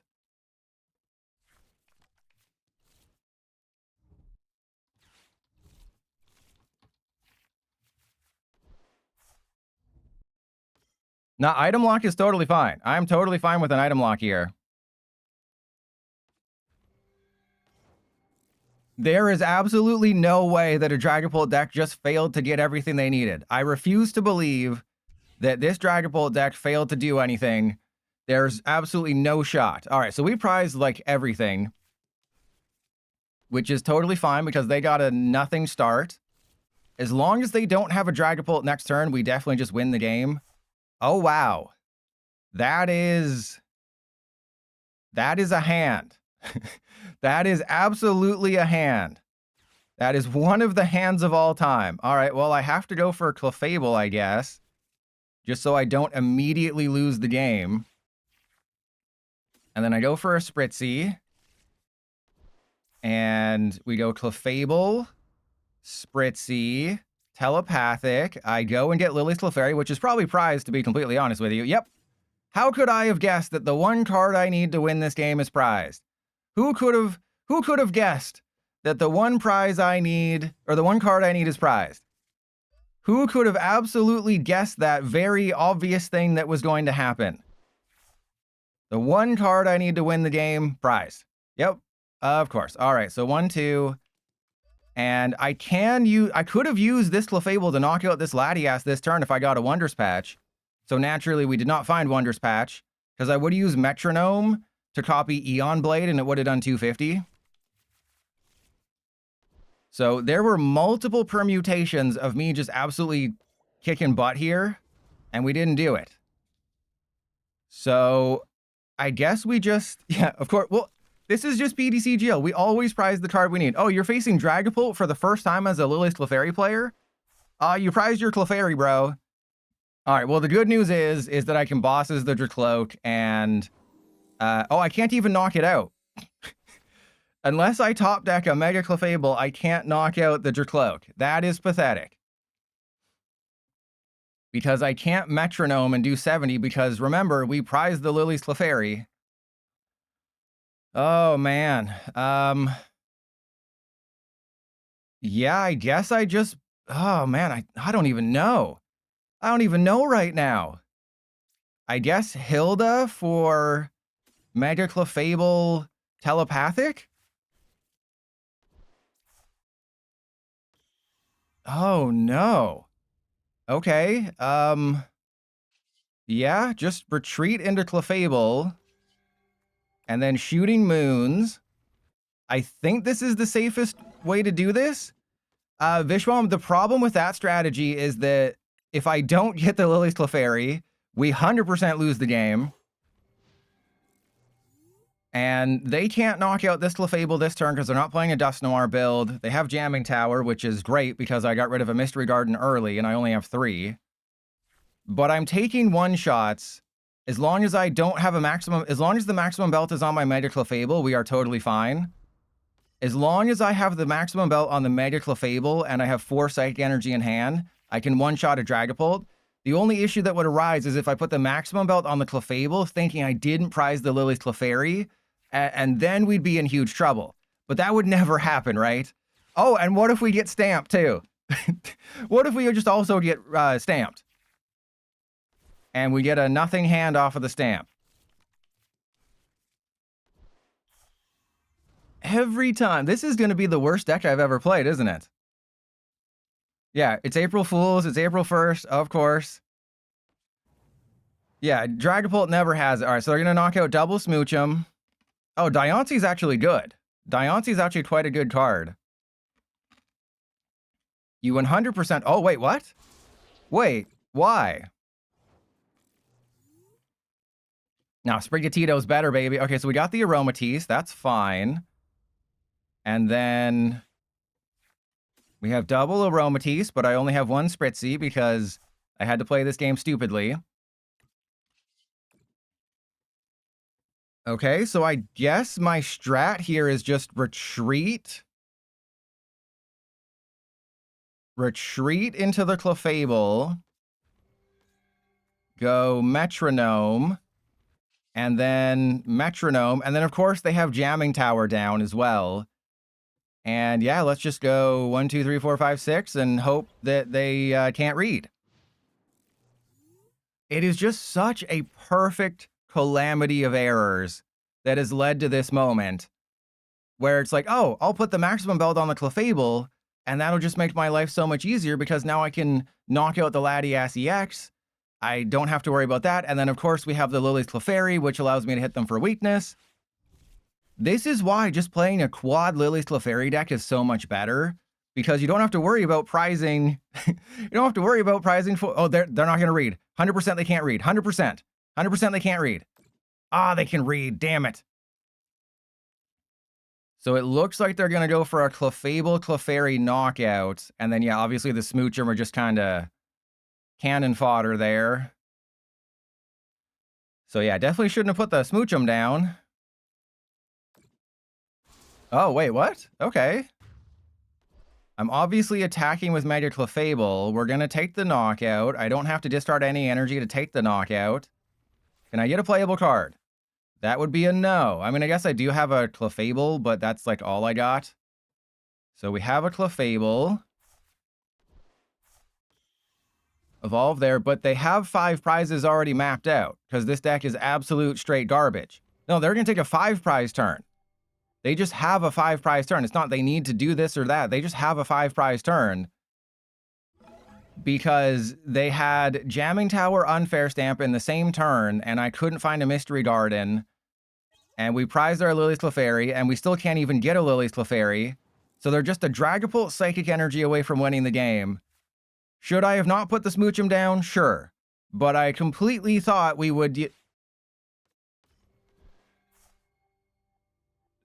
Speaker 1: No, item lock is totally fine. I'm totally fine with an item lock here. There is absolutely no way that a Dragapult deck just failed to get everything they needed. I refuse to believe that this Dragapult deck failed to do anything. There's absolutely no shot. All right, so we prized like everything, which is totally fine because they got a nothing start. As long as they don't have a Dragapult next turn, we definitely just win the game. Oh, wow. That is a hand. That is absolutely a hand. That is one of the hands of all time. All right, well, I have to go for a Clefable, I guess, just so I don't immediately lose the game. And then I go for a Spritzy. And we go Clefable, Spritzy, Telepathic. I go and get Lily's Clefairy, which is probably prized, to be completely honest with you. Yep. How could I have guessed that the one card I need to win this game is prized? Who could have guessed that the one prize I need, or the one card I need is prized? Who could have absolutely guessed that very obvious thing that was going to happen? The one card I need to win the game, prized. Yep, of course. All right, so 1, 2. And I could have used this Clefable to knock out this Latias this turn if I got a Wondrous Patch. So naturally, we did not find Wondrous Patch, because I would have used Metronome to copy Eon Blade, and it would have done 250. So there were multiple permutations of me just absolutely kicking butt here, and we didn't do it. So I guess we just, yeah, of course, well, this is just PDCGL. We always prize the card we need. Oh, you're facing Dragapult for the first time as a Lily's Clefairy player? You prized your Clefairy, bro. All right, well, the good news is that I can bosses the Dracloak, and oh, I can't even knock it out. Unless I top deck a Mega Clefable, I can't knock out the Dracloak. That is pathetic. Because I can't Metronome and do 70, because remember, we prized the Lily's Clefairy. Oh, man. Yeah, I guess I just... Oh, man, I don't even know. I don't even know right now. I guess Hilda for Mega Clefable Telepathic? Oh, no. Okay, yeah, just retreat into Clefable, and then Shooting Moons. I think this is the safest way to do this. Vishwam, the problem with that strategy is that if I don't get the Lily's Clefairy, we 100% lose the game. And they can't knock out this Clefable this turn because they're not playing a Dust Noir build. They have Jamming Tower, which is great because I got rid of a Mystery Garden early and I only have 3. But I'm taking one-shots. As long as I don't have a maximum... As long as the maximum belt is on my Mega Clefable, we are totally fine. As long as I have the maximum belt on the Mega Clefable and I have 4 Psychic Energy in hand, I can one-shot a Dragapult. The only issue that would arise is if I put the maximum belt on the Clefable, thinking I didn't prize the Lily's Clefairy, and then we'd be in huge trouble. But that would never happen, right? Oh, and what if we get stamped, too? What if we just also get stamped? And we get a nothing hand off of the stamp. Every time. This is going to be the worst deck I've ever played, isn't it? Yeah, it's April Fool's. It's April 1st, of course. Yeah, Dragapult never has it. All right, so they're going to knock out double Smoochum. Oh, Diance's actually good. Diance's actually quite a good card. You 100%. Oh, wait, what? Wait, why? Now, Sprigatito's better, baby. Okay, so we got the Aromatisse. That's fine. And then we have double Aromatisse, but I only have one Spritzy because I had to play this game stupidly. Okay, so I guess my strat here is just retreat. Retreat into the Clefable. Go Metronome. And then Metronome. And then, of course, they have Jamming Tower down as well. And yeah, let's just go 1, 2, 3, 4, 5, 6 and hope that they can't read. It is just such a perfect calamity of errors that has led to this moment where it's like, oh, I'll put the maximum belt on the Clefable and that'll just make my life so much easier because now I can knock out the Latias EX. I don't have to worry about that. And then, of course, we have the Lily's Clefairy, which allows me to hit them for weakness. This is why just playing a quad Lily's Clefairy deck is so much better, because you don't have to worry about prizing. You don't have to worry about prizing for. Oh, they're not going to read. 100% they can't read. 100%. 100% they can't read. Ah, they can read. Damn it. So it looks like they're going to go for a Clefable Clefairy knockout. And then, yeah, obviously the Smoochum are just kind of cannon fodder there. So, yeah, definitely shouldn't have put the Smoochum down. Oh, wait, what? Okay. I'm obviously attacking with Mega Clefable. We're going to take the knockout. I don't have to discard any energy to take the knockout. Can I get a playable card? That would be a no. I mean, I guess I do have a Clefable, but that's like all I got. So we have a Clefable. Evolve there, but they have 5 prizes already mapped out because this deck is absolute straight garbage. No, they're going to take a 5 prize turn. They just have a 5 prize turn. It's not they need to do this or that. They just have a 5 prize turn because they had Jamming Tower Unfair Stamp in the same turn, and I couldn't find a Mystery Garden. And we prized our Lily's Clefairy, and we still can't even get a Lily's Clefairy. So they're just a Dragapult Psychic Energy away from winning the game. Should I have not put the Smoochum down? Sure. But I completely thought we would...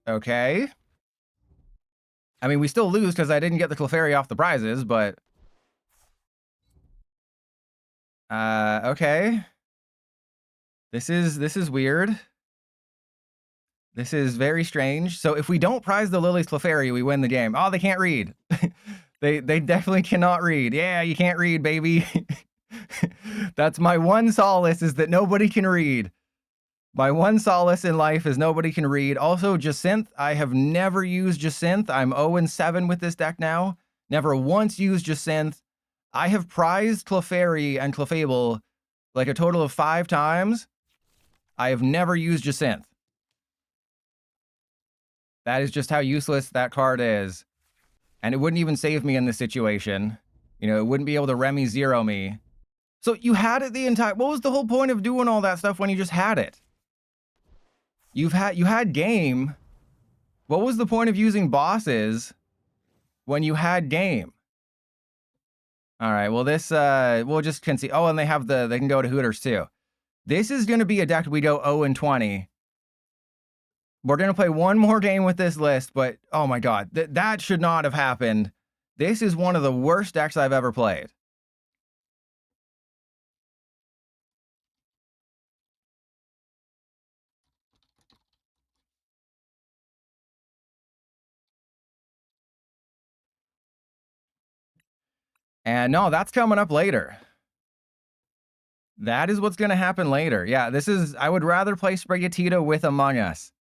Speaker 1: Okay. I mean, we still lose because I didn't get the Clefairy off the prizes, but... okay. This is weird. This is very strange. So if we don't prize the Lily's Clefairy, we win the game. Oh, they can't read. They definitely cannot read. Yeah, you can't read, baby. That's my one solace, is that nobody can read. My one solace in life is nobody can read. Also, Jacynth. I have never used Jacynth. I'm 0-7 with this deck now. Never once used Jacynth. I have prized Clefairy and Clefable like a total of 5 times. I have never used Jacynth. That is just how useless that card is. And it wouldn't even save me in this situation. You know, it wouldn't be able to Remy 0 me. So you had it the entire... What was the whole point of doing all that stuff when you just had it? You had game. What was the point of using bosses when you had game? All right, well, this... we'll just concede. Oh, and they have the... They can go to Hooters, too. This is going to be a deck we go 0-20. We're going to play one more game with this list, but oh my god, that should not have happened. This is one of the worst decks I've ever played. And no, that's coming up later. That is what's going to happen later. Yeah, this is... I would rather play Sprigatito with Among Us.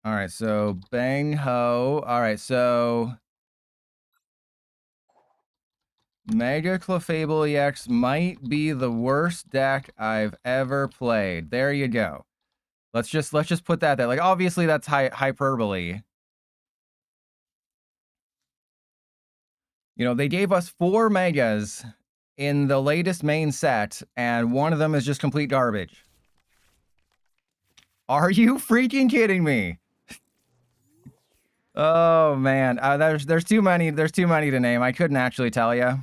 Speaker 1: All right, so Bang Ho. All right, so Mega Clefable EX might be the worst deck I've ever played. There you go. Let's just put that there. Like, obviously that's hyperbole. You know, they gave us 4 megas in the latest main set, and one of them is just complete garbage. Are you freaking kidding me? Oh man, there's too many. There's too many to name. I couldn't actually tell you.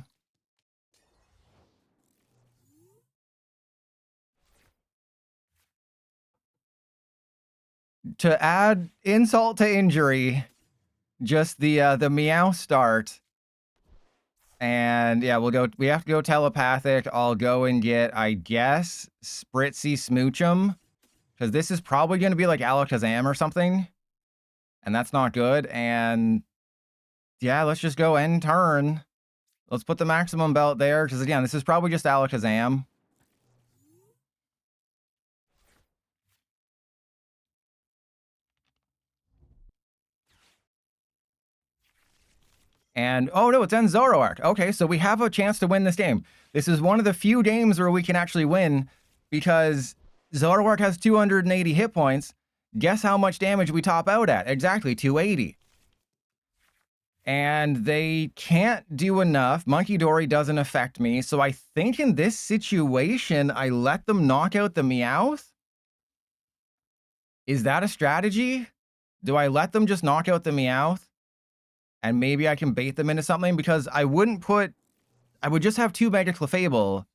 Speaker 1: To add insult to injury, just the meow start. And yeah, we have to go telepathic. I'll go and get, I guess, Spritzy Smoochum. Because this is probably going to be like Alakazam or something. And that's not good. And yeah, let's just go end turn. Let's put the maximum belt there. Because again, this is probably just Alakazam. And, oh no, it's End Zoroark. Okay, so we have a chance to win this game. This is one of the few games where we can actually win because Zoroark has 280 hit points. Guess how much damage we top out at? Exactly, 280. And they can't do enough. Monkey Dory doesn't affect me. So I think in this situation, I let them knock out the Meowth? Is that a strategy? Do I let them just knock out the Meowth? And maybe I can bait them into something? Because I would just have 2 Mega Clefable.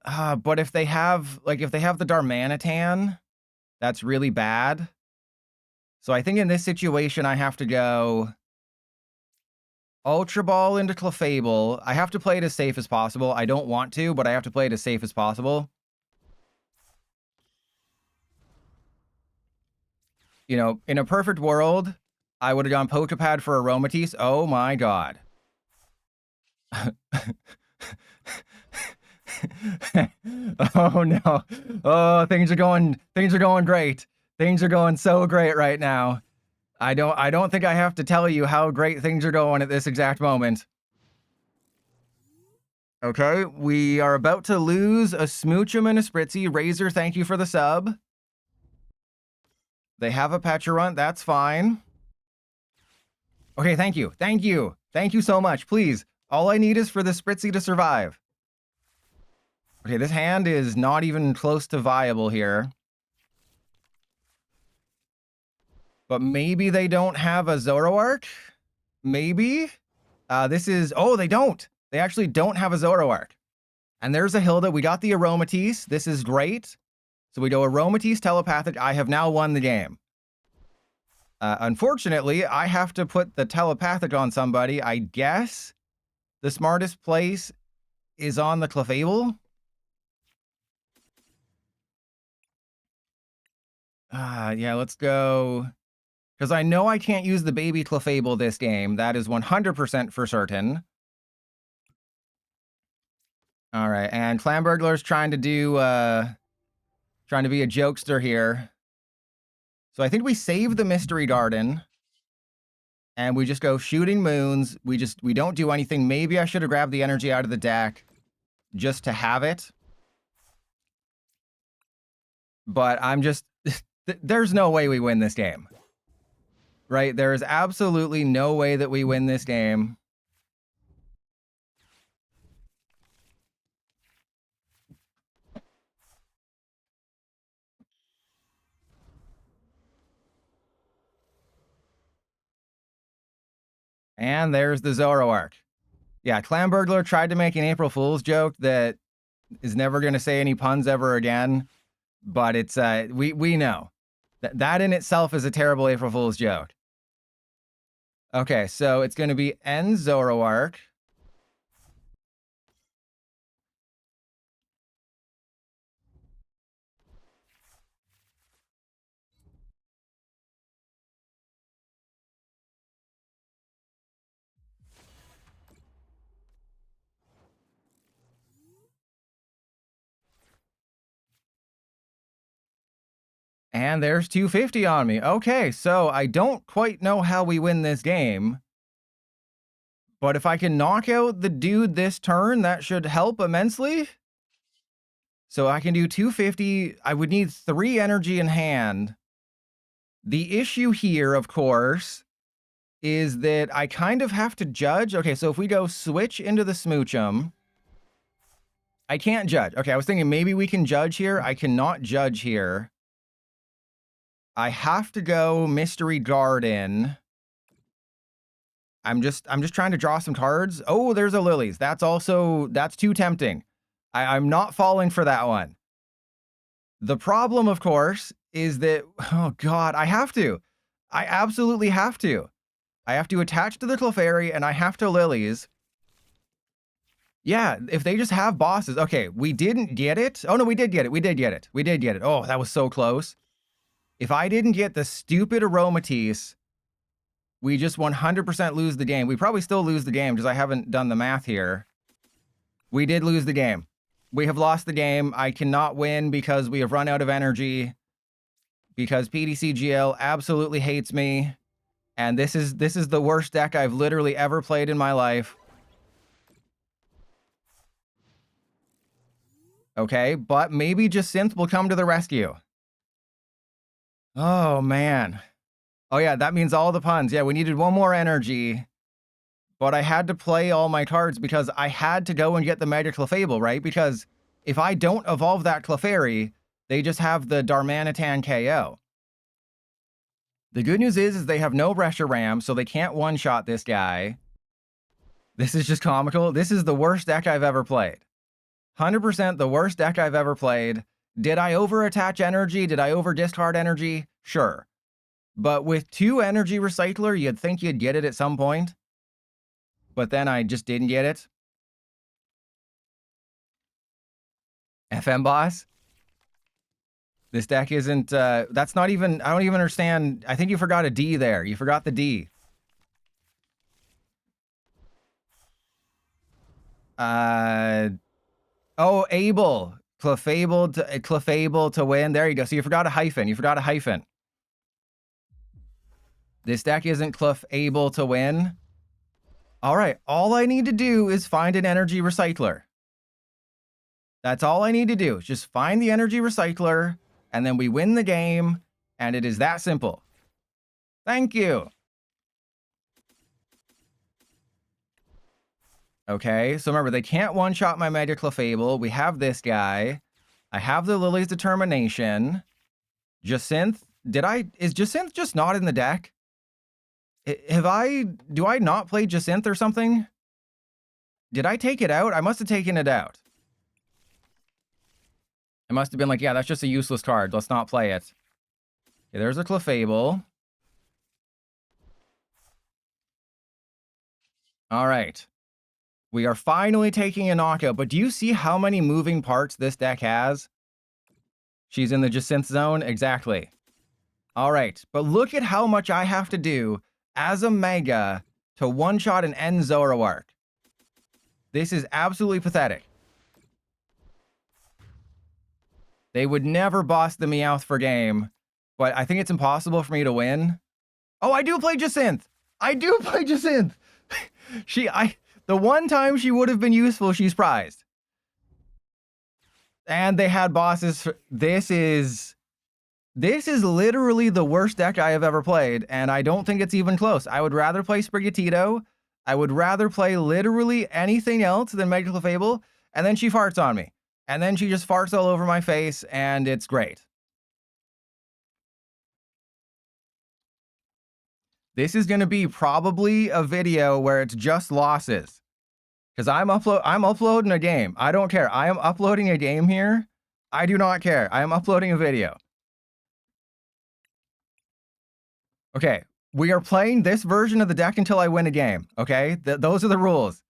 Speaker 1: But if they have the Darmanitan, that's really bad. So I think in this situation, I have to go Ultra Ball into Clefable. I have to play it as safe as possible. I don't want to, but I have to play it as safe as possible. You know, in a perfect world, I would have gone Pokepad for Aromatisse. Oh my god. Oh no. Oh, things are going great. Things are going so great right now. I don't think I have to tell you how great things are going at this exact moment. Okay, we are about to lose a Smoochum and a Spritzy. Razor, thank you for the sub. They have a Pecharunt, that's fine. Okay, thank you. Thank you. Thank you so much. Please. All I need is for the Spritzy to survive. Okay, this hand is not even close to viable here. But maybe they don't have a Zoroark? Maybe? This is... Oh, they don't! They actually don't have a Zoroark. And there's a Hilda. We got the Aromatisse. This is great. So we go Aromatisse, Telepathic. I have now won the game. Unfortunately, I have to put the Telepathic on somebody. I guess the smartest place is on the Clefable. Yeah, let's go. Because I know I can't use the baby Clefable this game. That is 100% for certain. All right, and Clamburglar's trying to do, trying to be a jokester here. So I think we save the Mystery Garden. And we just go Shooting Moons. We don't do anything. Maybe I should have grabbed the energy out of the deck just to have it. But I'm just... There's no way we win this game. Right? There is absolutely no way that we win this game. And there's the Zoroark. Yeah, Clamburglar tried to make an April Fool's joke that is never going to say any puns ever again. But it's, we know. That in itself is a terrible April Fool's joke. Okay, so it's going to be End Zoroark. And there's 250 on me. Okay, so I don't quite know how we win this game. But if I can knock out the dude this turn, that should help immensely. So I can do 250. I would need 3 energy in hand. The issue here, of course, is that I kind of have to judge. Okay, so if we go switch into the Smoochum, I can't judge. Okay, I was thinking maybe we can judge here. I cannot judge here. I have to go Mystery Garden. I'm just trying to draw some cards. Oh, there's a Lilies. That's too tempting. I'm not falling for that one. The problem, of course, is that, oh God, I have to. I absolutely have to. I have to attach to the Clefairy and I have to Lilies. Yeah, if they just have bosses. Okay, we didn't get it. Oh no, we did get it. We did get it. We did get it. Oh, that was so close. If I didn't get the stupid Aromatisse, we just 100% lose the game. We probably still lose the game because I haven't done the math here. We did lose the game. We have lost the game. I cannot win because we have run out of energy. Because PDCGL absolutely hates me. And this is the worst deck I've literally ever played in my life. Okay, but maybe Jacinth will come to the rescue. Oh, man. Oh, yeah, that means all the puns. Yeah, we needed one more energy. But I had to play all my cards because I had to go and get the Mega Clefable, right? Because if I don't evolve that Clefairy, they just have the Darmanitan KO. The good news is they have no Reshiram, so they can't one-shot this guy. This is just comical. This is the worst deck I've ever played. 100% the worst deck I've ever played. Did I over-attach energy? Did I over-discard energy? Sure. But with 2 Energy Recycler, you'd think you'd get it at some point. But then I just didn't get it. FM Boss? This deck isn't, that's not even, I don't even understand. I think you forgot a D there. You forgot the D. Oh, Able. Clefable to win. There you go. So you forgot a hyphen. You forgot a hyphen. This deck isn't Clefable to win. All right. All I need to do is find an Energy Recycler. That's all I need to do. Just find the Energy Recycler, and then we win the game, and it is that simple. Thank you. Okay, so remember, they can't one-shot my Mega Clefable. We have this guy. I have the Lily's Determination. Jacinth. Is Jacinth just not in the deck? Do I not play Jacinth or something? Did I take it out? I must have taken it out. It must have been like, yeah, that's just a useless card. Let's not play it. Okay, there's a Clefable. All right. We are finally taking a knockout, but do you see how many moving parts this deck has? She's in the Jacinth zone? Exactly. All right, but look at how much I have to do as a Mega to one-shot and end Zoroark. This is absolutely pathetic. They would never boss the Meowth for game, but I think it's impossible for me to win. Oh, I do play Jacinth! I do play Jacinth! The one time she would have been useful, she's prized. And they had bosses. This is literally the worst deck I have ever played, and I don't think it's even close. I would rather play Sprigatito. I would rather play literally anything else than Mega Clefable, and then she farts on me. And then she just farts all over my face, and it's great. This is going to be probably a video where it's just losses. Because I'm uploading a game. I don't care. I am uploading a game here. I do not care. I am uploading a video. Okay. We are playing this version of the deck until I win a game. Okay? Those are the rules.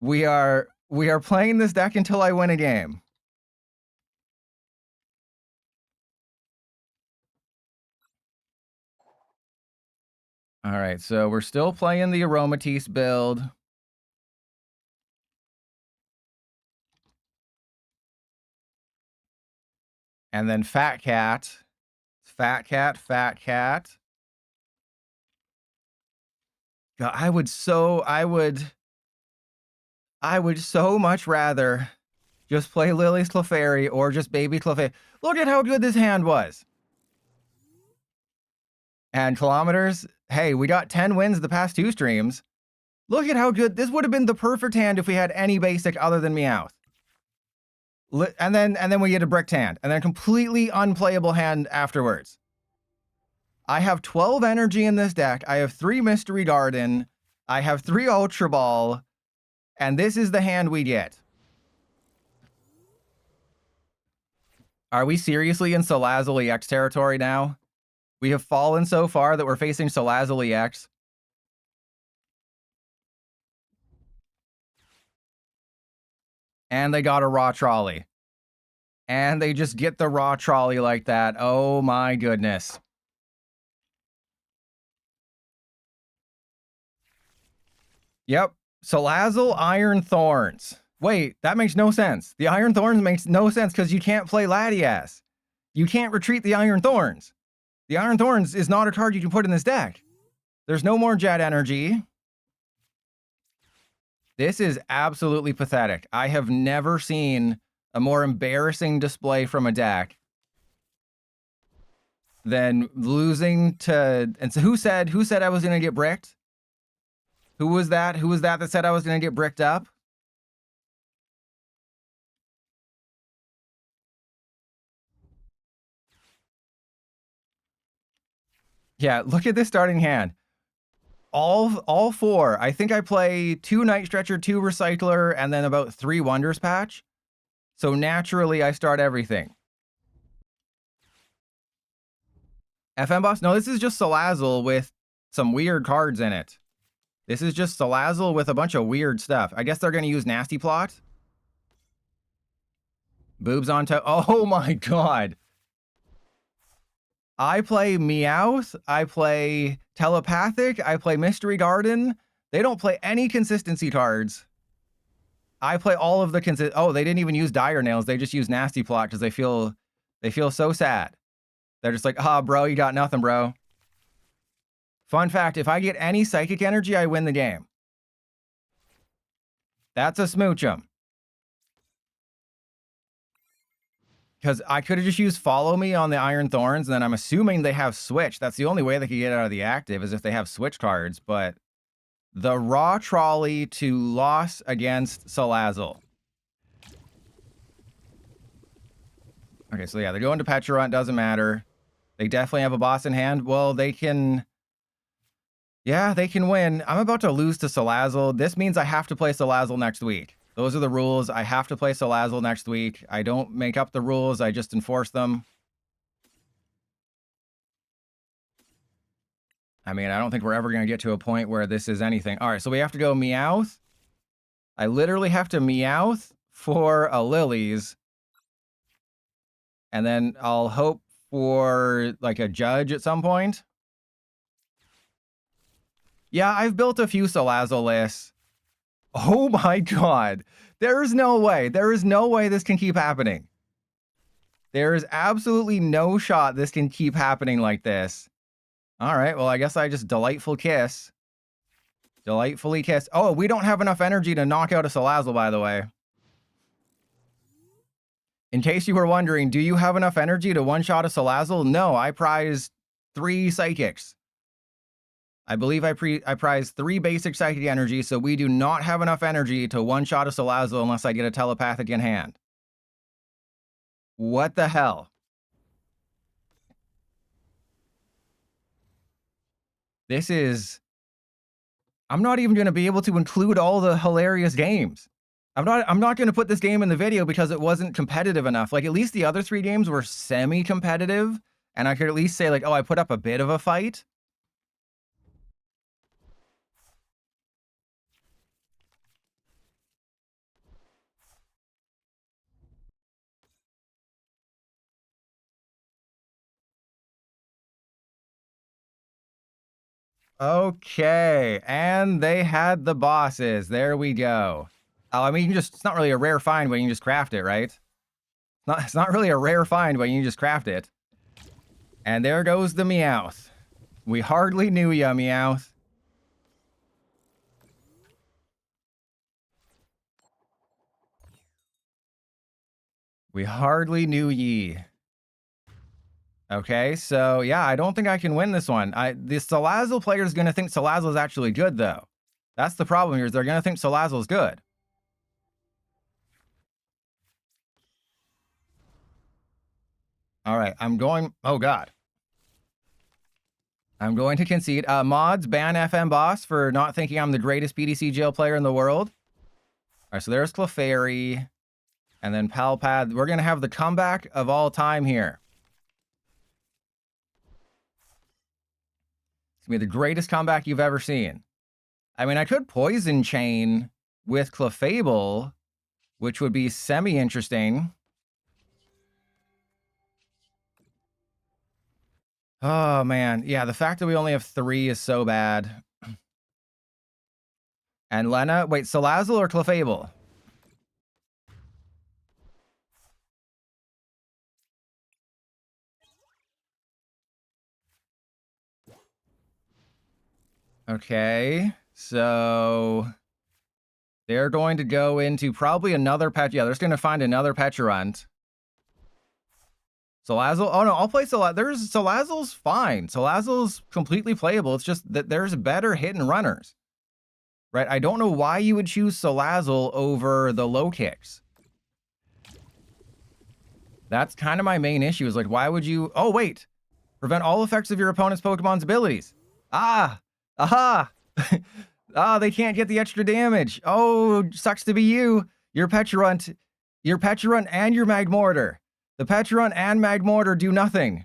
Speaker 1: We are playing this deck until I win a game. All right. So we're still playing the Aromatisse build. And then Fat Cat. Fat Cat, Fat Cat. God, I would so much rather just play Lily's Clefairy or just Baby Clefairy. Look at how good this hand was. And kilometers, hey, we got 10 wins the past 2 streams. Look at how good, this would have been the perfect hand if we had any basic other than Meowth. And then we get a bricked hand, and then a completely unplayable hand afterwards. I have 12 energy in this deck. I have 3 Mystery Garden. I have 3 Ultra Ball. And this is the hand we get. Are we seriously in Salazzle EX territory now? We have fallen so far that we're facing Salazzle EX. And they got a raw trolley. And they just get the raw trolley like that. Oh my goodness. Yep. Salazzle Iron Thorns. Wait, that makes no sense. The Iron Thorns makes no sense because you can't play Latias. You can't retreat the Iron Thorns. The Iron Thorns is not a card you can put in this deck. There's no more Jet Energy. This is absolutely pathetic. I have never seen a more embarrassing display from a deck than losing to... And so who said I was going to get bricked? Who was that? Who was that said I was going to get bricked up? Yeah, look at this starting hand. All 4. I think I play 2 Night Stretcher, 2 Recycler, and then about 3 Wonders Patch. So naturally, I start everything. FM Boss? No, this is just Salazzle with some weird cards in it. This is just Salazzle with a bunch of weird stuff. I guess they're going to use Nasty Plot. Boobs on toe. Oh my god. I play Meowth. I play Telepathic. I play Mystery Garden. They don't play any consistency cards. I play all of the oh, they didn't even use Dire Nails. They just use Nasty Plot because they feel so sad. They're just like, ah, bro, you got nothing, bro. Fun fact, if I get any Psychic Energy, I win the game. That's a smooch'em. Because I could have just used Follow Me on the Iron Thorns, and then I'm assuming they have Switch. That's the only way they could get out of the active is if they have Switch cards, but the raw trolley to loss against Salazzle. Okay, so yeah, they're going to Petrarunt, doesn't matter. They definitely have a boss in hand. Well, they can... Yeah, they can win. I'm about to lose to Salazzle. This means I have to play Salazzle next week. Those are the rules. I have to play Salazzle next week. I don't make up the rules. I just enforce them. I mean, I don't think we're ever going to get to a point where this is anything. All right, so we have to go Meowth. I literally have to Meowth for a Lily's. And then I'll hope for, like, a Judge at some point. Yeah, I've built a few Salazzle lists. Oh my god. There is no way. There is no way this can keep happening. There is absolutely no shot this can keep happening like this. All right, well, I guess I just Delightful Kiss. Delightfully Kiss. Oh, we don't have enough energy to knock out a Salazzle, by the way. In case you were wondering, do you have enough energy to one-shot a Salazzle? No, I prize 3 Psychics. I believe I prize 3 basic Psychic Energy, so we do not have enough energy to one-shot a Salazzle unless I get a Telepathic in hand. What the hell? This is... I'm not even going to be able to include all the hilarious games. I'm not going to put this game in the video because it wasn't competitive enough. Like, at least the other 3 games were semi-competitive, and I could at least say, like, oh, I put up a bit of a fight. Okay, and they had the bosses. There we go. Oh, I mean, it's not really a rare find when you just craft it, right? It's not really a rare find when you just craft it. And there goes the Meowth. We hardly knew ya, Meowth. We hardly knew ye. Okay, so yeah, I don't think I can win this one. The Salazzle player is going to think Salazzle is actually good, though. That's the problem here, is they're going to think Salazzle is good. All right, I'm going... Oh, God. I'm going to concede. Mods, ban FM Boss for not thinking I'm the greatest PDC jail player in the world. All right, so there's Clefairy. And then Palpad. We're going to have the comeback of all time here. It's going to be the greatest comeback you've ever seen. I mean, I could Poison Chain with Clefable, which would be semi-interesting. Oh, man. Yeah, the fact that we only have 3 is so bad. And Lena... Wait, Salazzle or Clefable? Okay, so... They're going to go into probably another pet. Yeah, they're just going to find another Pecharunt. Salazzle. Oh, no, I'll play Salazzle. Salazzle's fine. Salazzle's completely playable. It's just that there's better hit and runners. Right? I don't know why you would choose Salazzle over the low kicks. That's kind of my main issue, is like, why would you... Oh, wait. Prevent all effects of your opponent's Pokemon's abilities. Ah! Aha! Ah, they can't get the extra damage. Oh, sucks to be you. Your Pecharunt and your Magmortar. The Pecharunt and Magmortar do nothing.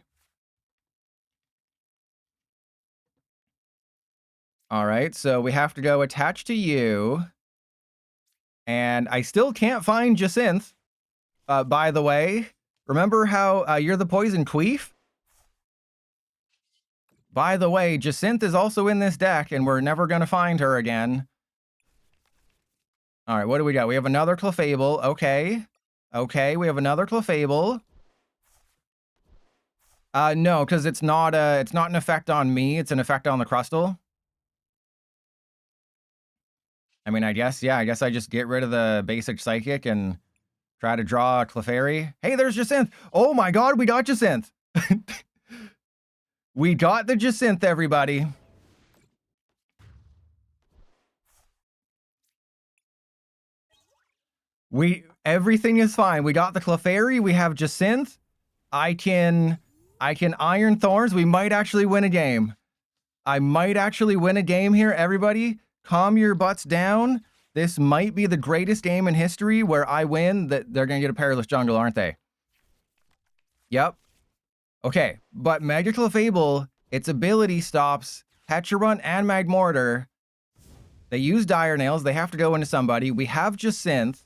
Speaker 1: All right, so we have to go attach to you. And I still can't find Jacynth, by the way. Remember how you're the Poison Queef? By the way, Jacynth is also in this deck, and we're never going to find her again. All right, what do we got? We have another Clefable. Okay. Okay, we have another Clefable. No, because it's not an effect on me. It's an effect on the Crustal. I mean, I guess I just get rid of the basic Psychic and try to draw a Clefairy. Hey, there's Jacynth. Oh my God, we got Jacynth. We got the Jacynth, everybody. Everything is fine. We got the Clefairy. We have Jacynth. I can Iron Thorns. We might actually win a game. I might actually win a game here. Everybody, calm your butts down. This might be the greatest game in history where I win. That they're going to get a Perilous Jungle, aren't they? Yep. Okay, but Mega Clefable, its ability stops Pecharunt and Magmortar. They use Dire Nails. They have to go into somebody. We have Jacynth.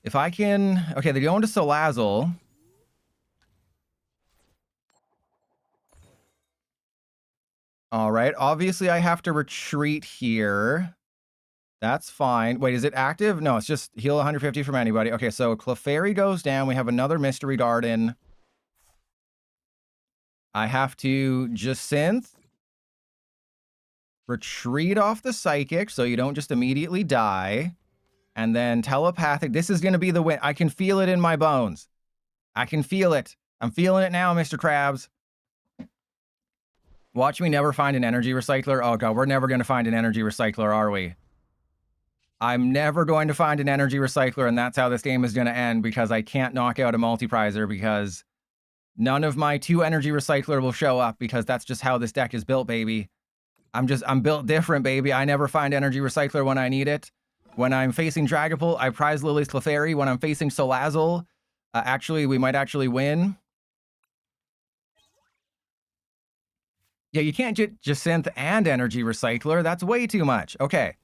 Speaker 1: If I can... Okay, they go into Salazzle. All right, obviously I have to retreat here. That's fine. Wait, is it active? No, it's just heal 150 from anybody. Okay, so Clefairy goes down. We have another Mystery Dart in. I have to Jacynth. Retreat off the Psychic so you don't just immediately die. And then Telepathic. This is going to be the win. I can feel it in my bones. I can feel it. I'm feeling it now, Mr. Krabs. Watch me never find an Energy Recycler. Oh, God, we're never going to find an Energy Recycler, are we? I'm never going to find an Energy Recycler, and that's how this game is going to end, because I can't knock out a Multiprizer, because none of my 2 Energy Recycler will show up, because that's just how this deck is built, baby. I'm built different, baby. I never find Energy Recycler when I need it. When I'm facing Dragapult, I prize Lily's Clefairy. When I'm facing Salazzle, actually, we might actually win. Yeah, you can't get Jacynth and Energy Recycler. That's way too much. Okay.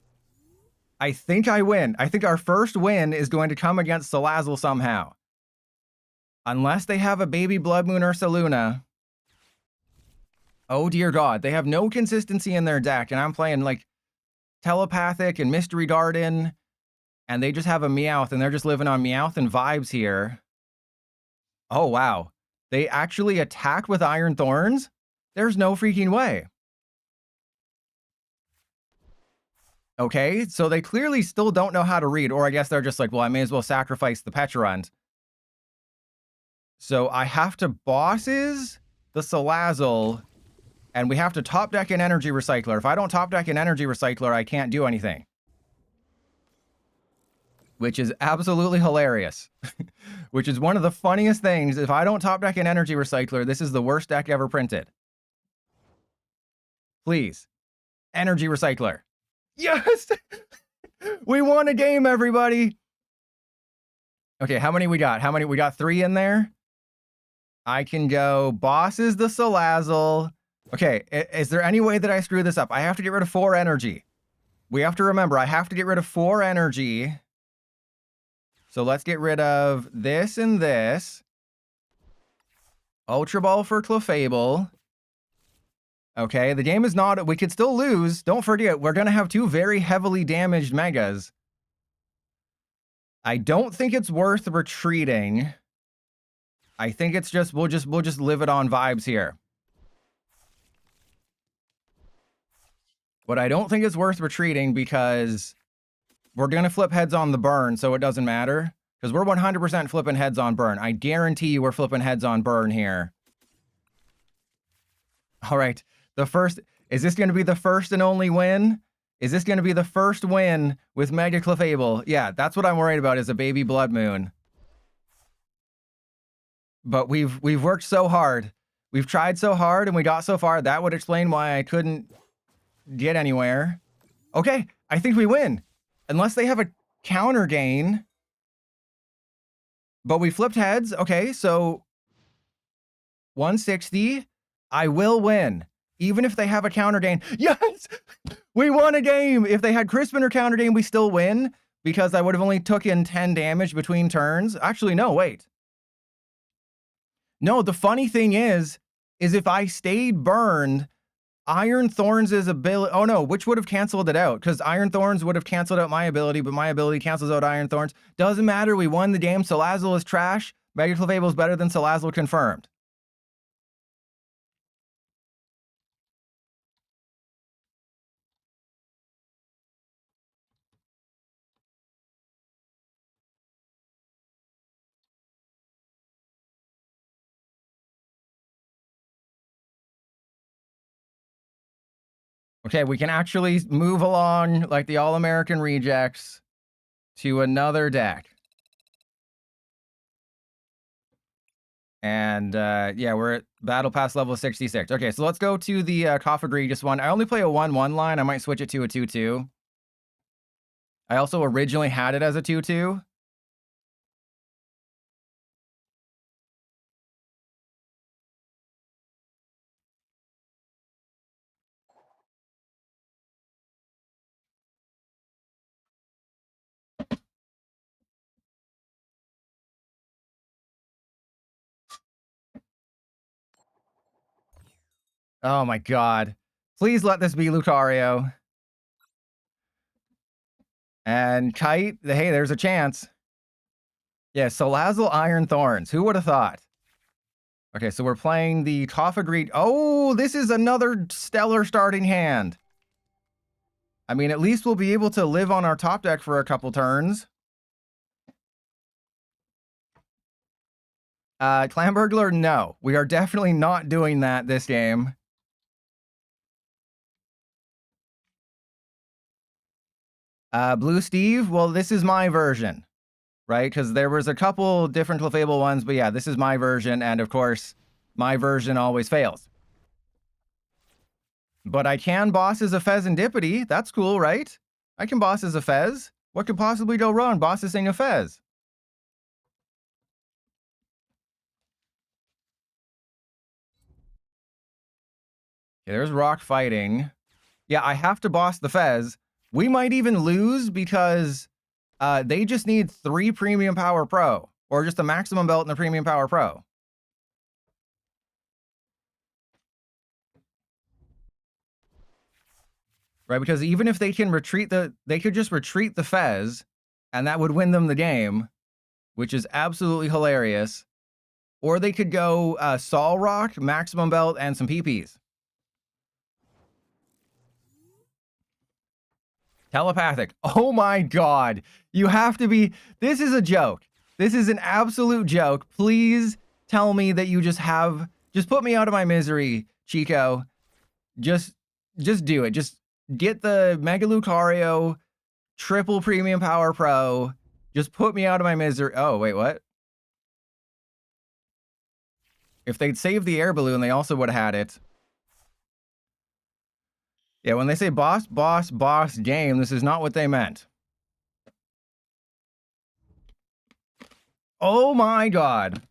Speaker 1: I think I win. I think our first win is going to come against Salazzle somehow. Unless they have a baby Blood Moon Ursaluna. Oh, dear God. They have no consistency in their deck, and I'm playing, like, Telepathic and Mystery Darden, and they just have a Meowth, and they're just living on Meowth and vibes here. Oh, wow. They actually attack with Iron Thorns? There's no freaking way. Okay, so they clearly still don't know how to read, or I guess they're just like, well, I may as well sacrifice the Pecharunt. So I have to bosses the Salazzle, and we have to top deck an Energy Recycler. If I don't top deck an Energy Recycler, I can't do anything. Which is absolutely hilarious. Which is one of the funniest things. If I don't top deck an Energy Recycler, this is the worst deck ever printed. Please. Energy Recycler. Yes! We won a game, everybody! Okay, how many we got? How many? We got 3 in there? I can go bosses the Salazzle. Okay, is there any way that I screw this up? I have to get rid of 4 energy. We have to remember, I have to get rid of 4 energy. So let's get rid of this and this. Ultra Ball for Clefable. Okay, the game is not... We could still lose. Don't forget, we're going to have 2 very heavily damaged Megas. I don't think it's worth retreating. I think it's just... We'll just live it on vibes here. But I don't think it's worth retreating because we're going to flip heads on the burn, so it doesn't matter. Because we're 100% flipping heads on burn. I guarantee you we're flipping heads on burn here. All right. The first... Is this going to be the first and only win? Is this going to be the first win with Mega Clefable? Yeah, that's what I'm worried about, is a baby Blood Moon. But we've worked so hard. We've tried so hard and we got so far. That would explain why I couldn't get anywhere. Okay, I think we win. Unless they have a counter gain. But we flipped heads. Okay, so 160. I will win. Even if they have a counter gain. Yes! We won a game! If they had Crispin or counter gain, we still win. Because I would have only took in 10 damage between turns. Actually, no, wait. No, the funny thing is if I stayed burned, Iron Thorns' ability... Oh, no, which would have canceled it out? Because Iron Thorns would have canceled out my ability, but my ability cancels out Iron Thorns. Doesn't matter, we won the game. Salazzle is trash. Mega Clefable is better than Salazzle, confirmed. Okay, we can actually move along like the All-American Rejects to another deck. And yeah, we're at Battle Pass level 66. Okay, so let's go to the Coffagrigus one. I only play a 1-1 line. I might switch it to a 2-2. I also originally had it as a 2-2. Oh my god. Please let this be Lucario. And Kite, hey, there's a chance. Yeah, Salazzle Iron Thorns. Who would have thought? Okay, so we're playing the Coffagrigus. Oh, this is another stellar starting hand. I mean, at least we'll be able to live on our top deck for a couple turns. Clan Burglar, no. We are definitely not doing that this game. Blue Steve, well, this is my version, right? Because there was a couple different Clefable ones, but yeah, this is my version, and of course, my version always fails. But I can boss as a Fezandipity. That's cool, right? I can boss as a Fez. What could possibly go wrong bossing a Fez? Okay, there's Rock Fighting. Yeah, I have to boss the Fez. We might even lose because they just need 3 Premium Power Pro. Or just a Maximum Belt and a Premium Power Pro. Right, because even if they can retreat they could just retreat the Fez, and that would win them the game, which is absolutely hilarious. Or they could go Sol Rock, Maximum Belt, and some PPs. Telepathic. Oh my god. You have to be... This is a joke. This is an absolute joke. Please tell me that you just have... Just put me out of my misery, Chico. Just do it. Just get the Mega Lucario Triple Premium Power Pro. Just put me out of my misery. Oh, wait, what? If they'd saved the air balloon, they also would have had it. Yeah, when they say boss, boss, boss game, this is not what they meant. Oh my god.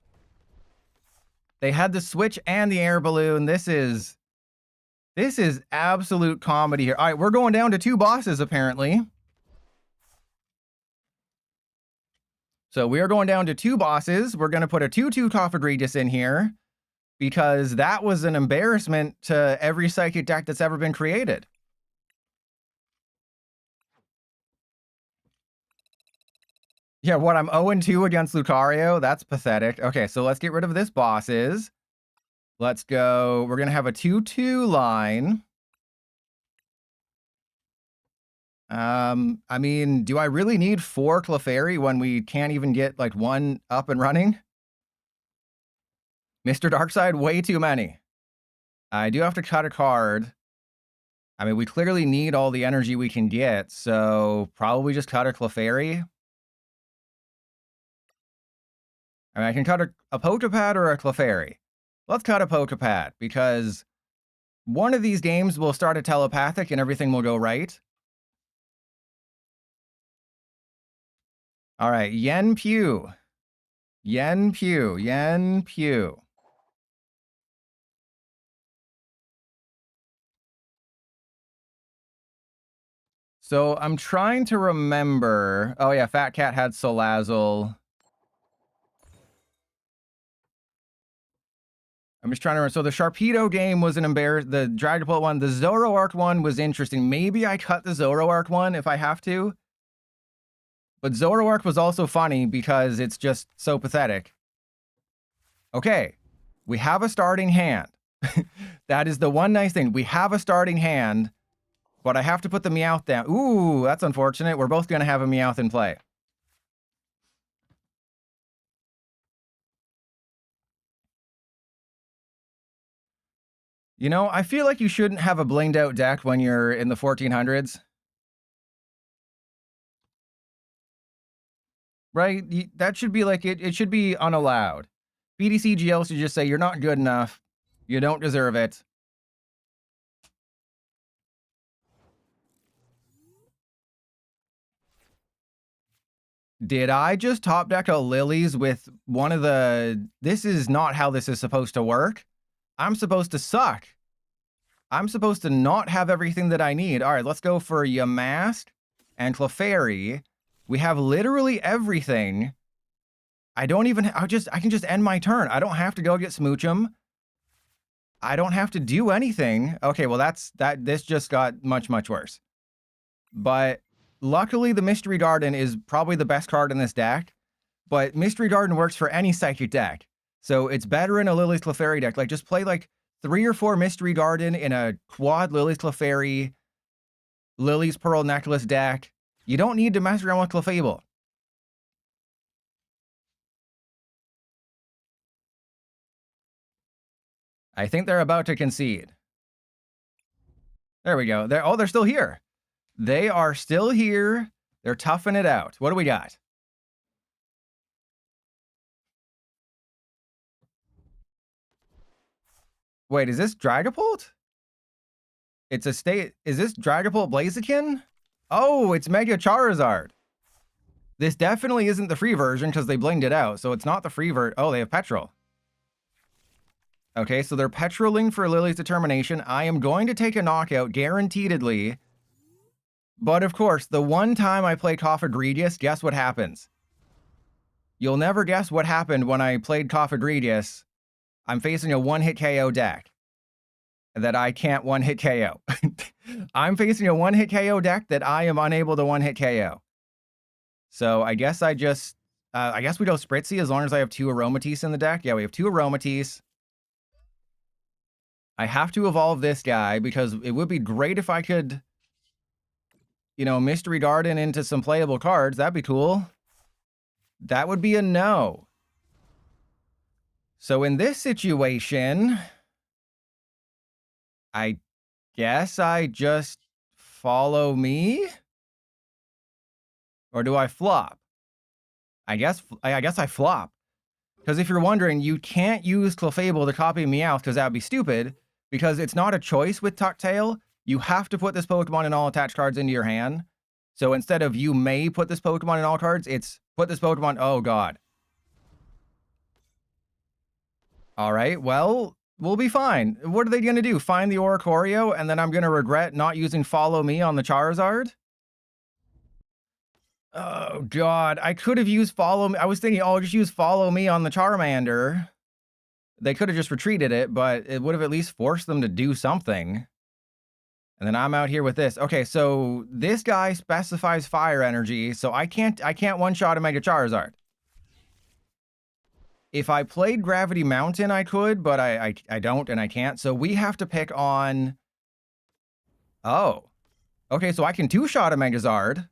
Speaker 1: They had the switch and the air balloon. This is absolute comedy here. All right, we're going down to 2 bosses, apparently. So we are going down to 2 bosses. We're going to put a 2/2 Coffagrigus in here because that was an embarrassment to every psychic deck that's ever been created. Yeah, what, I'm 0-2 against Lucario? That's pathetic. Okay, so let's get rid of this bosses. Let's go. We're going to have a 2/2 line. I mean, do I really need 4 Clefairy when we can't even get like 1 up and running? Mr. Darkseid, way too many. I do have to cut a card. I mean, we clearly need all the energy we can get, so probably just cut a Clefairy. I mean, I can cut a Potapad or a Clefairy. Let's cut a Potapad, because one of these games will start a telepathic and everything will go right. All right, Yen Pew. Yen Pew, Yen Pew. So I'm trying to remember. Oh yeah, Fat Cat had Salazzle. I'm just trying to remember. So the Sharpedo game was an the Dragapult one. The Zoroark one was interesting. Maybe I cut the Zoroark one if I have to. But Zoroark was also funny because it's just so pathetic. Okay, we have a starting hand. That is the one nice thing. We have a starting hand, but I have to put the Meowth down. Ooh, that's unfortunate. We're both going to have a Meowth in play. You know, I feel like you shouldn't have a blinged out deck when you're in the 1400s. Right? That should be like, it should be unallowed. BDCGL should just say, you're not good enough. You don't deserve it. Did I just top deck a Lilies with one of the... This is not how this is supposed to work. I'm supposed to suck. I'm supposed to not have everything that I need. All right, let's go for Yamask and Clefairy. We have literally everything. I don't even... I can just end my turn. I don't have to go get Smoochum. I don't have to do anything. Okay, well, this just got much, much worse. But luckily, the Mystery Garden is probably the best card in this deck. But Mystery Garden works for any Psychic deck. So it's better in a Lily's Clefairy deck. Like, just play like 3 or 4 Mystery Garden in a quad Lily's Clefairy, Lily's Pearl Necklace deck. You don't need to mess around with Clefable. I think they're about to concede. There we go. They're still here. They are still here. They're toughing it out. What do we got? Wait, is this Dragapult? It's a state. Is this Dragapult Blaziken? Oh, it's Mega Charizard. This definitely isn't the free version because they blinged it out. So it's not the free version. Oh, they have Petrol. Okay, so they're Petroling for Lily's Determination. I am going to take a knockout, guaranteedly. But of course, the one time I play Coffagrigus, guess what happens? You'll never guess what happened when I played Coffagrigus. I'm facing a one-hit KO deck that I can't one-hit KO. I'm facing a one-hit KO deck that I am unable to one-hit KO. So I guess I just... I guess we go Spritzee as long as I have 2 Aromatisse in the deck. Yeah, we have 2 Aromatisse. I have to evolve this guy because it would be great if I could... you know, Mystery Garden into some playable cards. That'd be cool. That would be a no. So in this situation, I guess I just follow me? Or do I flop? I guess I flop. Because if you're wondering, you can't use Clefable to copy Meowth because that would be stupid. Because it's not a choice with Tucktail. You have to put this Pokemon and all attached cards into your hand. So instead of you may put this Pokemon in all cards, it's put this Pokemon. Oh, God. All right, well, we'll be fine. What are they going to do? Find the Oricorio, and then I'm going to regret not using Follow Me on the Charizard? Oh, God. I could have used Follow Me. I was thinking, oh, I'll just use Follow Me on the Charmander. They could have just retreated it, but it would have at least forced them to do something. And then I'm out here with this. Okay, so this guy specifies Fire Energy, so I can't one-shot a Mega Charizard. If I played Gravity Mountain, I could, but I don't and I can't. So we have to pick on... Oh. Okay, so I can two-shot a Megazard.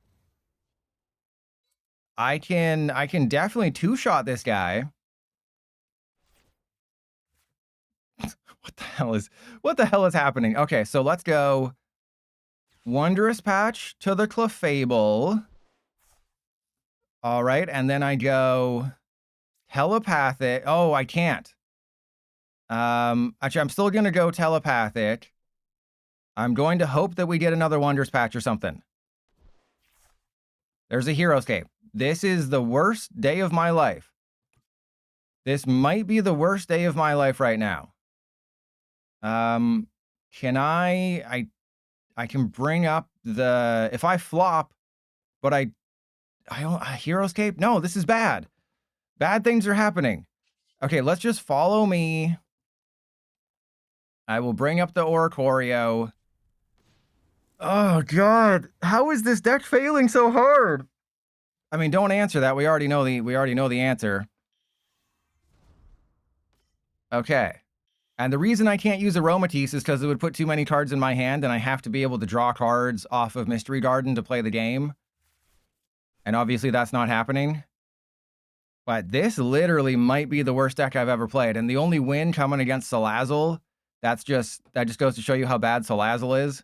Speaker 1: I can definitely two-shot this guy. What the hell is happening? Okay, so let's go Wondrous Patch to the Clefable. All right, and then I go Telepathic. Oh, I can't. Actually, I'm still going to go Telepathic. I'm going to hope that we get another Wondrous Patch or something. There's a Heroescape. This is the worst day of my life. This might be the worst day of my life right now. Can I can bring up the... If I flop, but I don't... Heroescape? No, this is bad. Bad things are happening. Okay, let's just follow me. I will bring up the Oricorio. Oh, God. How is this deck failing so hard? I mean, don't answer that. We already know the answer. Okay. And the reason I can't use Aromatisse is because it would put too many cards in my hand, and I have to be able to draw cards off of Mystery Garden to play the game. And obviously that's not happening. But this literally might be the worst deck I've ever played. And the only win coming against Salazzle, that just goes to show you how bad Salazzle is.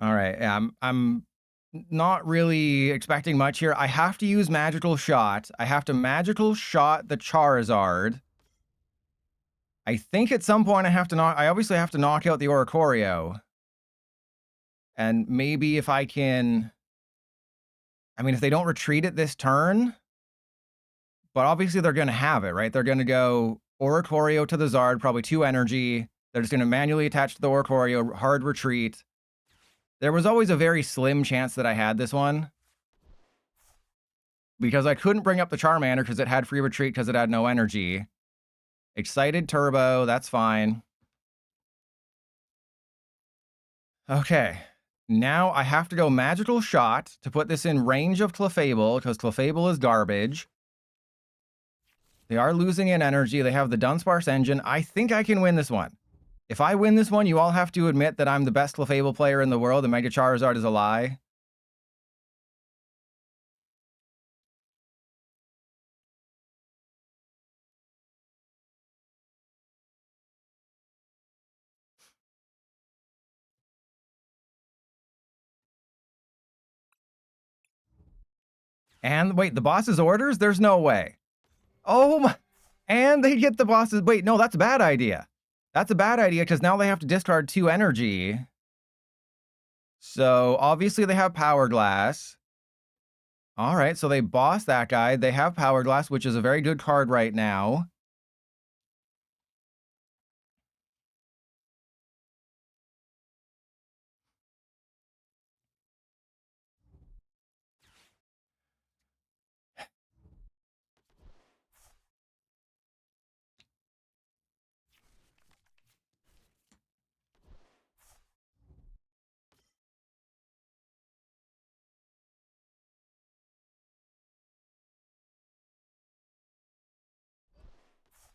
Speaker 1: All right, yeah, I'm not really expecting much here. I have to use Magical Shot. I have to Magical Shot the Charizard. I think at some point I obviously have to knock out the Oricorio. And maybe if I can... I mean, if they don't retreat it this turn... But obviously they're going to have it, right? They're going to go Oricorio to the Zard, probably 2 energy. They're just going to manually attach to the Oricorio, hard retreat. There was always a very slim chance that I had this one. Because I couldn't bring up the Charmander because it had free retreat because it had no energy. Excited Turbo, that's fine. Okay. Now I have to go Magical Shot to put this in range of Clefable because Clefable is garbage. They are losing in energy. They have the Dunsparce engine. I think I can win this one. If I win this one, you all have to admit that I'm the best Clefable player in the world and Mega Charizard is a lie. And wait, the boss's orders? There's no way. Oh my... And they get the boss's... Wait, no, that's a bad idea. That's a bad idea because now they have to discard 2 energy. So obviously they have Power Glass. All right, so they boss that guy. They have Power Glass, which is a very good card right now.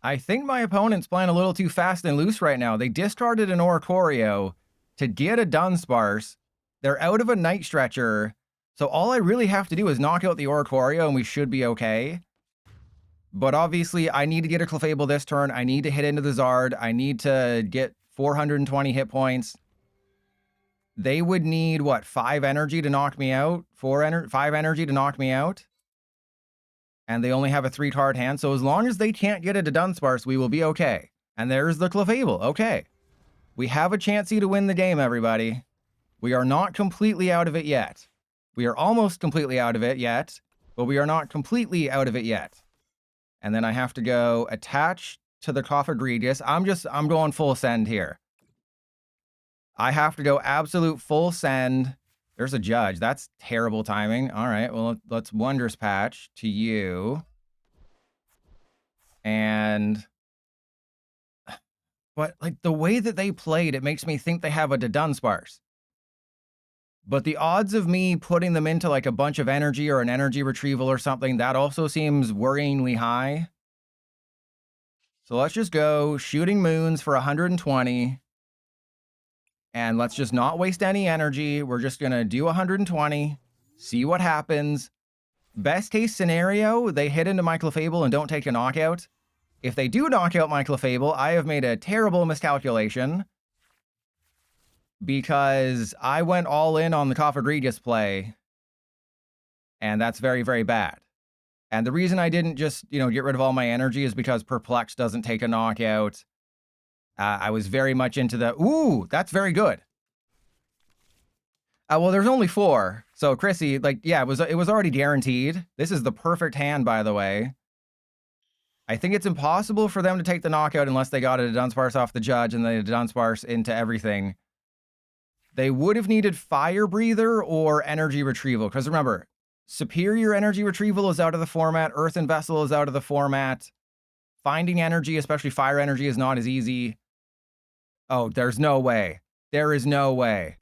Speaker 1: I think my opponent's playing a little too fast and loose right now. They discarded an Oricorio to get a Dunsparce. They're out of a Night Stretcher. So all I really have to do is knock out the Oricorio and we should be okay. But obviously, I need to get a Clefable this turn. I need to hit into the Zard. I need to get 420 hit points. They would need, what, 5 energy to knock me out? 5 energy to knock me out? And they only have a 3-card hand. So as long as they can't get it to Dunsparce, we will be okay. And there's the Clefable. Okay. We have a chance to win the game, everybody. We are not completely out of it yet. We are almost completely out of it yet, but we are not completely out of it yet. And then I have to go attach to the Coffagrigus. I'm going full send here. I have to go absolute full send. There's a judge. That's terrible timing. All right, well, let's Wondrous Patch to you. And... But, like, the way that they played, it makes me think they have a Dunsparce. But the odds of me putting them into, like, a bunch of energy or an energy retrieval or something, that also seems worryingly high. So let's just go Shooting Moons for 120. And let's just not waste any energy. We're just going to do 120, see what happens. Best case scenario, they hit into my Clefable and don't take a knockout. If they do knock out my Clefable, I have made a terrible miscalculation because I went all in on the Coffagrigus play, and that's very, very bad. And the reason I didn't just, get rid of all my energy is because Perplex doesn't take a knockout. I was very much into the, ooh, that's very good. Well, there's only 4. So, Chrissy, it was already guaranteed. This is the perfect hand, by the way. I think it's impossible for them to take the knockout unless they got a Dunsparce off the judge and they had a Dunsparce into everything. They would have needed Fire Breather or Energy Retrieval. Because remember, Superior Energy Retrieval is out of the format. Earthen Vessel is out of the format. Finding energy, especially fire energy, is not as easy. Oh, there's no way. There is no way.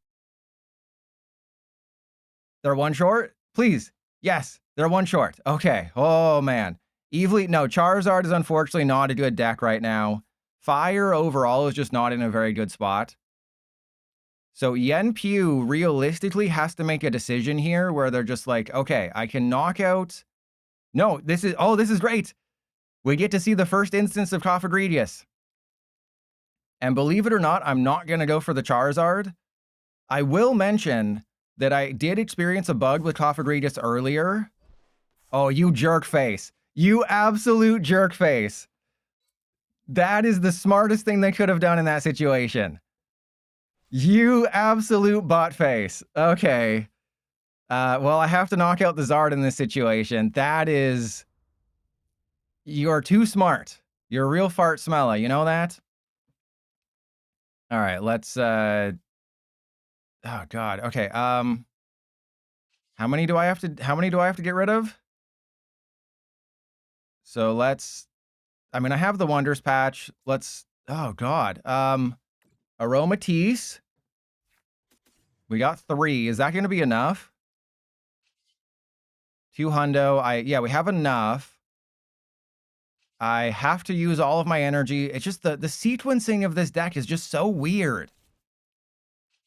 Speaker 1: They're 1 short? Please. Yes, they're 1 short. Okay. Oh, man. Eevee, no, Charizard is unfortunately not a good deck right now. Fire overall is just not in a very good spot. So Yenpyu realistically has to make a decision here where they're just like, okay, I can knock out... No, this is great. We get to see the first instance of Coffagrigus. And believe it or not, I'm not going to go for the Charizard. I will mention that I did experience a bug with Coffagrigus earlier. Oh, you jerk face. You absolute jerk face. That is the smartest thing they could have done in that situation. You absolute butt face. Okay. Well, I have to knock out the Zard in this situation. That is... You're too smart. You're a real fart smeller. You know that? All right, let's... Oh, God. Okay, How many do I have to get rid of? So let's... I mean, I have the Wondrous Patch. Let's... Oh, God. Aromatisse. We got 3. Is that going to be enough? 2 hundo. Yeah, we have enough. I have to use all of my energy. It's just the sequencing of this deck is just so weird.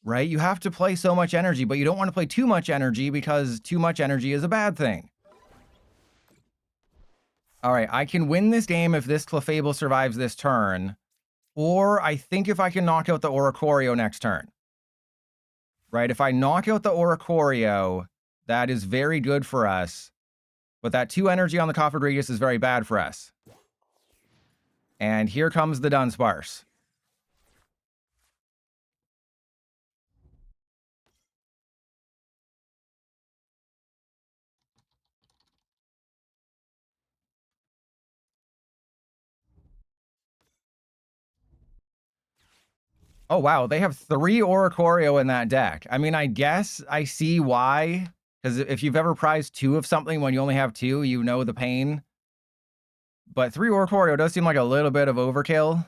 Speaker 1: Right? You have to play so much energy, but you don't want to play too much energy because too much energy is a bad thing. All right, I can win this game if this Clefable survives this turn. Or I think if I can knock out the Oricorio next turn. Right? If I knock out the Oricorio, that is very good for us. But that 2 energy on the Coffagrigus is very bad for us. And here comes the Dunsparce. Oh, wow. They have 3 Oricorio in that deck. I mean, I guess I see why. Because if you've ever prized 2 of something when you only have 2, you know the pain. But 3 Oricorio does seem like a little bit of overkill.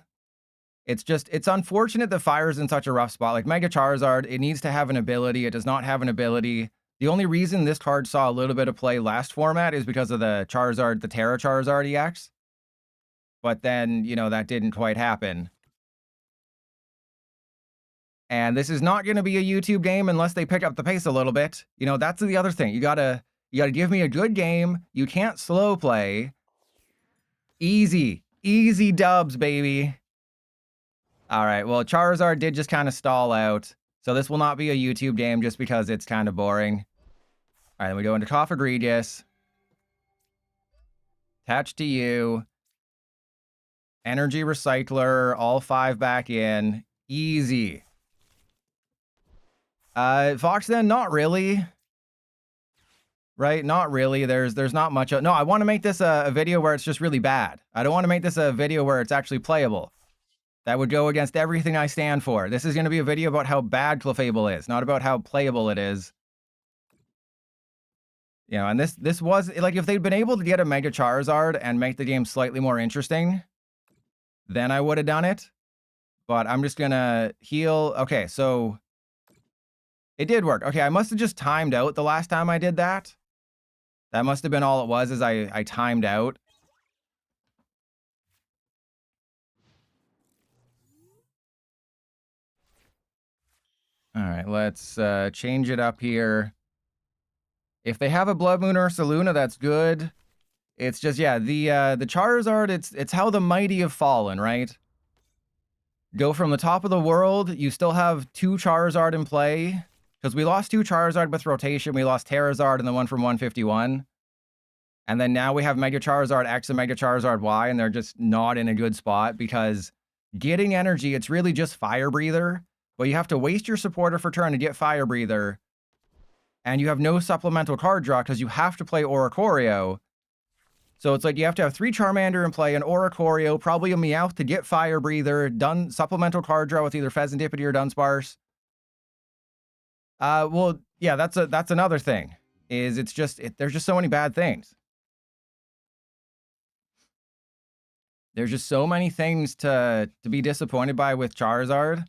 Speaker 1: It's unfortunate that Fire's in such a rough spot. Like Mega Charizard, it needs to have an ability. It does not have an ability. The only reason this card saw a little bit of play last format is because of the Charizard, the Terra Charizard EX. But then, you know, that didn't quite happen. And this is not going to be a YouTube game unless they pick up the pace a little bit. You know, that's the other thing. You gotta give me a good game. You can't slow play. Easy dubs, baby. All right, well, Charizard did just kind of stall out. So this will not be a YouTube game just because it's kind of boring. All right, then we go into Coffagrigus. Attach to you. Energy Recycler, all 5 back in. Easy. Fox then, not really. Right? Not really. There's not much. No, I want to make this a video where it's just really bad. I don't want to make this a video where it's actually playable. That would go against everything I stand for. This is going to be a video about how bad Clefable is, not about how playable it is. You know, and this was, like, if they'd been able to get a Mega Charizard and make the game slightly more interesting, then I would have done it. But I'm just going to heal. Okay, so it did work. Okay, I must have just timed out the last time I did that. That must have been all it was, is I timed out. All right, let's change it up here. If they have a Blood Moon or Saluna, that's good. It's just, yeah, the Charizard, it's how the mighty have fallen, right? Go from the top of the world, you still have 2 Charizard in play. Because we lost 2 Charizard with rotation. We lost Terrazard and the one from 151. And then now we have Mega Charizard X and Mega Charizard Y, and they're just not in a good spot because getting energy, it's really just Fire Breather. But you have to waste your supporter for turn to get Fire Breather. And you have no supplemental card draw because you have to play Oricorio. So it's like you have to have 3 Charmander in play, an Oricorio, probably a Meowth to get Fire Breather, done supplemental card draw with either Pheasantipity or Dunsparce. Well, yeah, that's another thing. Is it's just there's just so many bad things. There's just so many things to be disappointed by with Charizard.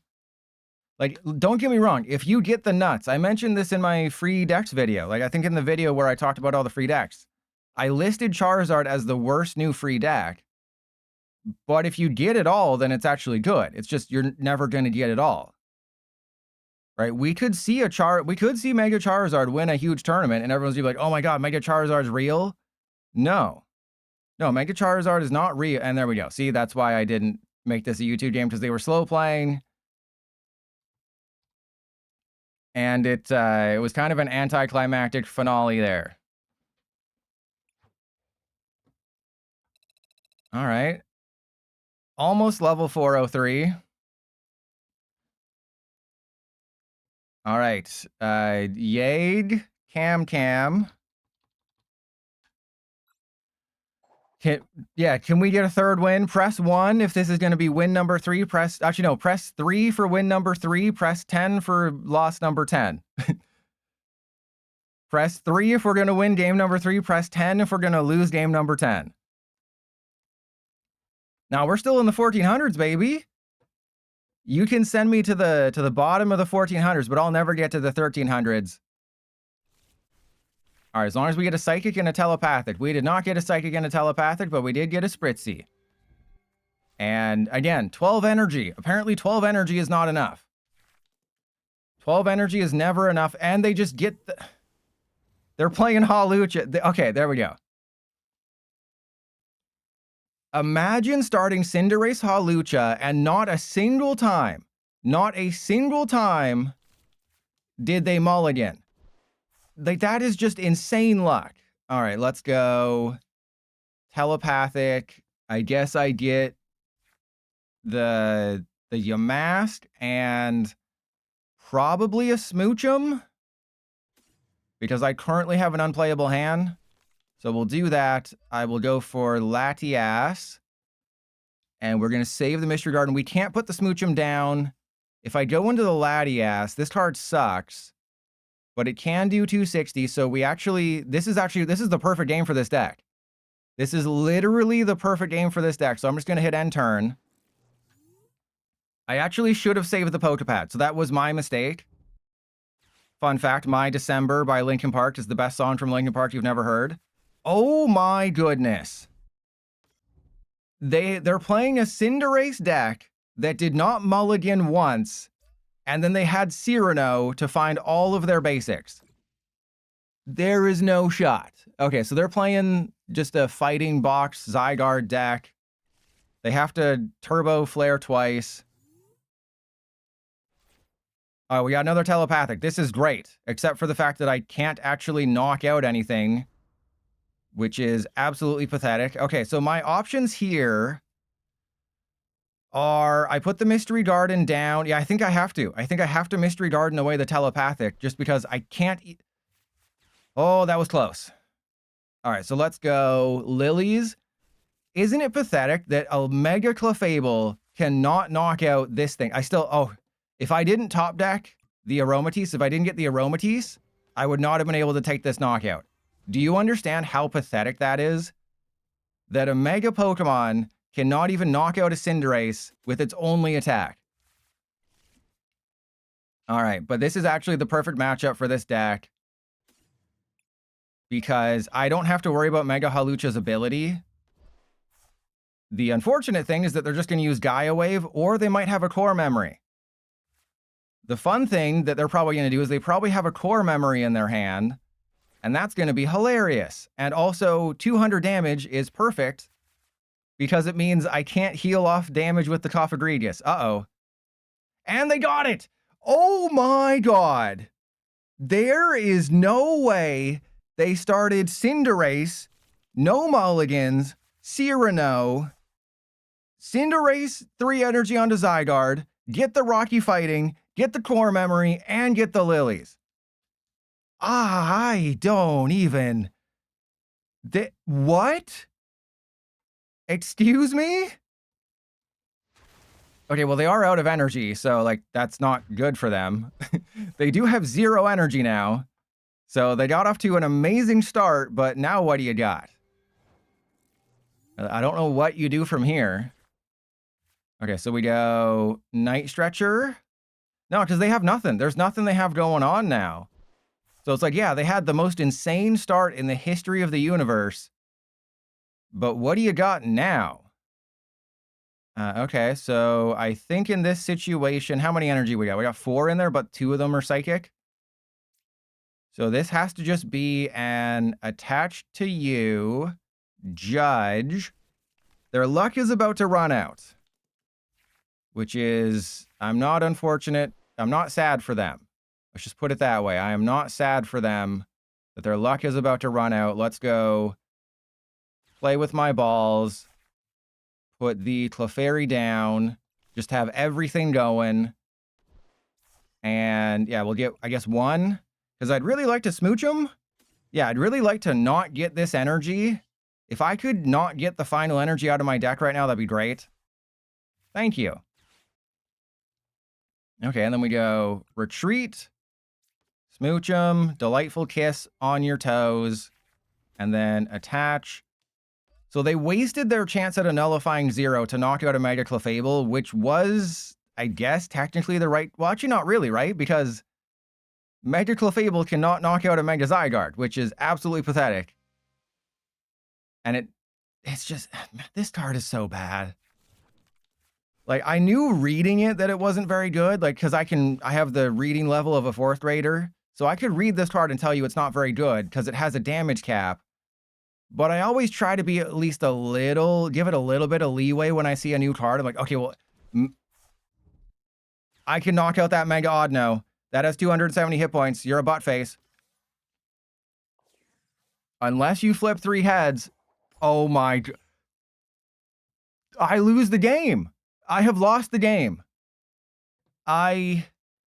Speaker 1: Like, don't get me wrong, if you get the nuts, I mentioned this in my free decks video. Like, I think in the video where I talked about all the free decks, I listed Charizard as the worst new free deck. But if you get it all, then it's actually good. It's just you're never going to get it all. Right? We could see Mega Charizard win a huge tournament and everyone's gonna be like, "Oh my god, Mega Charizard's real?" No. No, Mega Charizard is not real. And there we go. See, that's why I didn't make this a YouTube game, because they were slow playing. And it was kind of an anticlimactic finale there. All right. Almost level 403. All right. Yag, Cam. Can we get a third win? Press 1 if this is going to be win number 3. Press 3 for win number 3. Press 10 for loss number 10. Press 3 if we're going to win game number 3. Press 10 if we're going to lose game number 10. Now, we're still in the 1400s, baby. You can send me to the bottom of the 1400s, but I'll never get to the 1300s. All right, as long as we get a Psychic and a Telepathic. We did not get a Psychic and a Telepathic, but we did get a Spritzy. And again, 12 energy. Apparently 12 energy is not enough. 12 energy is never enough, and they just get they're playing Hawlucha. Okay, there we go. Imagine starting Cinderace Hawlucha and not a single time did they mulligan. Like, that is just insane luck. All right, let's go. Telepathic. I guess I get the Yamask and probably a Smoochum, because I currently have an unplayable hand. So we'll do that. I will go for Latias. And we're going to save the Mystery Garden. We can't put the Smoochum down. If I go into the Latias, this card sucks. But it can do 260, so this is the perfect game for this deck. This is literally the perfect game for this deck, so I'm just going to hit end turn. I actually should have saved the Pokepad, so that was my mistake. Fun fact, My December by Linkin Park is the best song from Linkin Park you've never heard. Oh my goodness. they're playing a Cinderace deck that did not mulligan once, and then they had Cyrano to find all of their basics. There is no shot. Okay, so they're playing just a fighting box Zygarde deck. They have to Turbo Flare twice. Oh, we got another telepathic. This is great, except for the fact that I can't actually knock out anything, which is absolutely pathetic. Okay, so my options here are I put the Mystery Garden down. Yeah, I think I have to. I think I have to Mystery Garden away the telepathic just because I can't eat. Oh, that was close. All right, so let's go Lilies. Isn't it pathetic that a Mega Clefable cannot knock out this thing? If I didn't top deck the Aromatisse, if I didn't get the Aromatisse, I would not have been able to take this knockout. Do you understand how pathetic that is? That a Mega Pokemon cannot even knock out a Cinderace with its only attack. All right, but this is actually the perfect matchup for this deck because I don't have to worry about Mega Halucha's ability. The unfortunate thing is that they're just going to use Gaia Wave, or they might have a core memory. The fun thing that they're probably going to do is they probably have a core memory in their hand, and that's going to be hilarious. And also, 200 damage is perfect because it means I can't heal off damage with the Coffagrigus. Uh-oh. And they got it! Oh my god! There is no way they started Cinderace, no mulligans, Cyrano, Cinderace 3 energy onto Zygarde, get the Rocky Fighting, get the core memory, and get the Lilies. I don't even... What? Excuse me? Okay, well, they are out of energy, so, like, that's not good for them. They do have 0 energy now. So they got off to an amazing start, but now what do you got? I don't know what you do from here. Okay, so we go Night Stretcher. No, because they have nothing. There's nothing they have going on now. So it's like, yeah, they had the most insane start in the history of the universe. But what do you got now? Okay, so I think in this situation, how many energy we got? We got 4 in there, but 2 of them are psychic. So this has to just be an attached to you, Judge. Their luck is about to run out. Which is, I'm not unfortunate. I'm not sad for them. Let's just put it that way. I am not sad for them that their luck is about to run out. Let's go play with my balls. Put the Clefairy down. Just have everything going. And yeah, we'll get, I guess, 1. Because I'd really like to smooch them. Yeah, I'd really like to not get this energy. If I could not get the final energy out of my deck right now, that'd be great. Thank you. Okay, and then we go Retreat, Smooch them, Delightful Kiss on your toes, and then Attach. So they wasted their chance at a Nullifying 0 to knock out a Mega Clefable, which was, I guess, technically the right... Well, actually not really, right? Because Mega Clefable cannot knock out a Mega Zygarde, which is absolutely pathetic. And it's just... This card is so bad. Like, I knew reading it that it wasn't very good, like, because I have the reading level of a 4th grader, so I could read this card and tell you it's not very good, because it has a damage cap. But I always try to be at least a little, give it a little bit of leeway when I see a new card. I'm like, okay, well, I can knock out that Mega Oddno. That has 270 hit points. You're a butt face. Unless you flip 3 heads. Oh my... I lose the game. I have lost the game. Okay,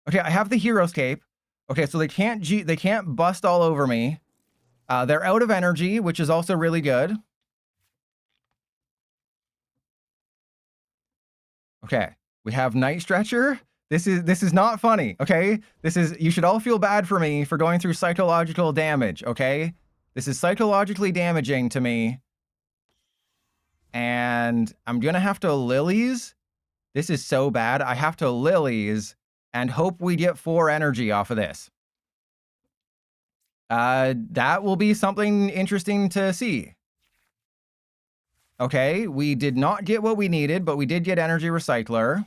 Speaker 1: I have the Hero's Cape. Okay, so they can't bust all over me. They're out of energy, which is also really good. Okay, we have Night Stretcher. This is not funny, okay? You should all feel bad for me for going through psychological damage, okay? This is psychologically damaging to me. And I'm gonna have to Lilies. This is so bad. I have to Lilies and hope we get 4 energy off of this. That will be something interesting to see. Okay, we did not get what we needed, but we did get Energy Recycler.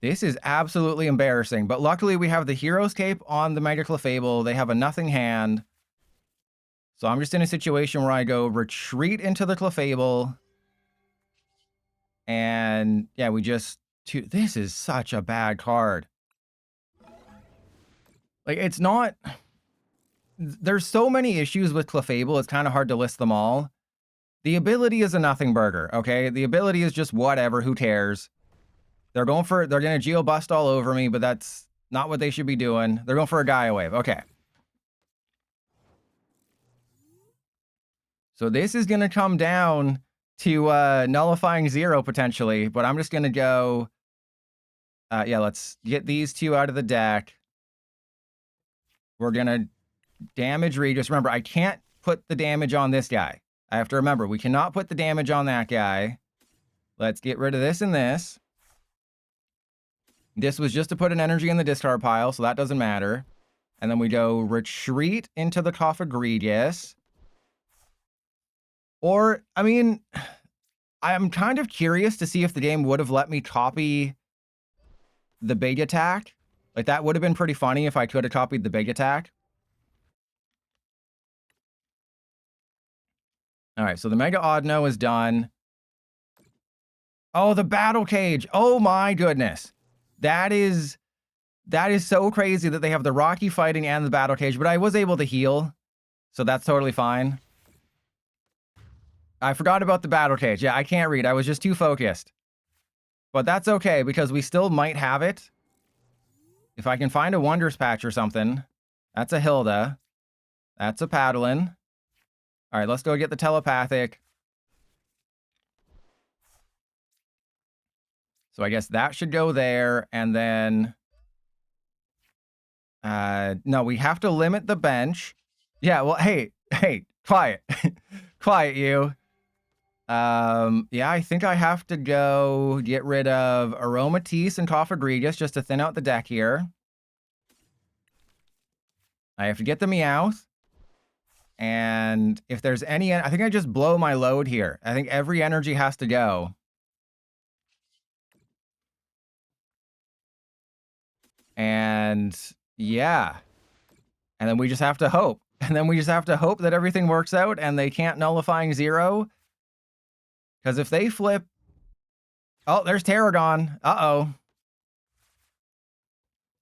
Speaker 1: This is absolutely embarrassing, but luckily we have the Hero's Cape on the Mega Clefable. They have a nothing hand. So I'm just in a situation where I go retreat into the Clefable. And yeah, we just... This is such a bad card. Like, it's not... There's so many issues with Clefable, it's kind of hard to list them all. The ability is a nothing burger, okay? The ability is just whatever, who cares? They're going to Geo Bust all over me, but that's not what they should be doing. They're going for a Gaia Wave, okay. So this is going to come down to nullifying 0 potentially, but I'm just going to go... yeah, let's get these two out of the deck. We're going to damage Regis. Remember, I can't put the damage on this guy. I have to remember, we cannot put the damage on that guy. Let's get rid of this and this. This was just to put an energy in the discard pile, so that doesn't matter. And then we go retreat into the Coffagrigus. Or, I mean, I'm kind of curious to see if the game would have let me copy the big attack. Like, that would have been pretty funny if I could have copied the big attack. All right, so the Mega Oddno is done. Oh, the Battle Cage. Oh my goodness. That is so crazy that they have the Rocky fighting and the Battle Cage, but I was able to heal, so that's totally fine. I forgot about the Battle Cage. Yeah, I can't read. I was just too focused. But that's okay, because we still might have it. If I can find a Wonders Patch or something. That's a Hilda. That's a Paddlin. All right, let's go get the Telepathic. So I guess that should go there, and then... no, we have to limit the bench. Yeah, well, hey, quiet. Quiet, you. Yeah, I think I have to go get rid of Aromatisse and Coffagrigus just to thin out the deck here. I have to get the Meowth. And if there's any... I think I just blow my load here. I think every energy has to go. And yeah. And then we just have to hope. And then we just have to hope that everything works out and they can't nullifying 0. Because if they flip... Oh, there's Tarragon. Uh-oh.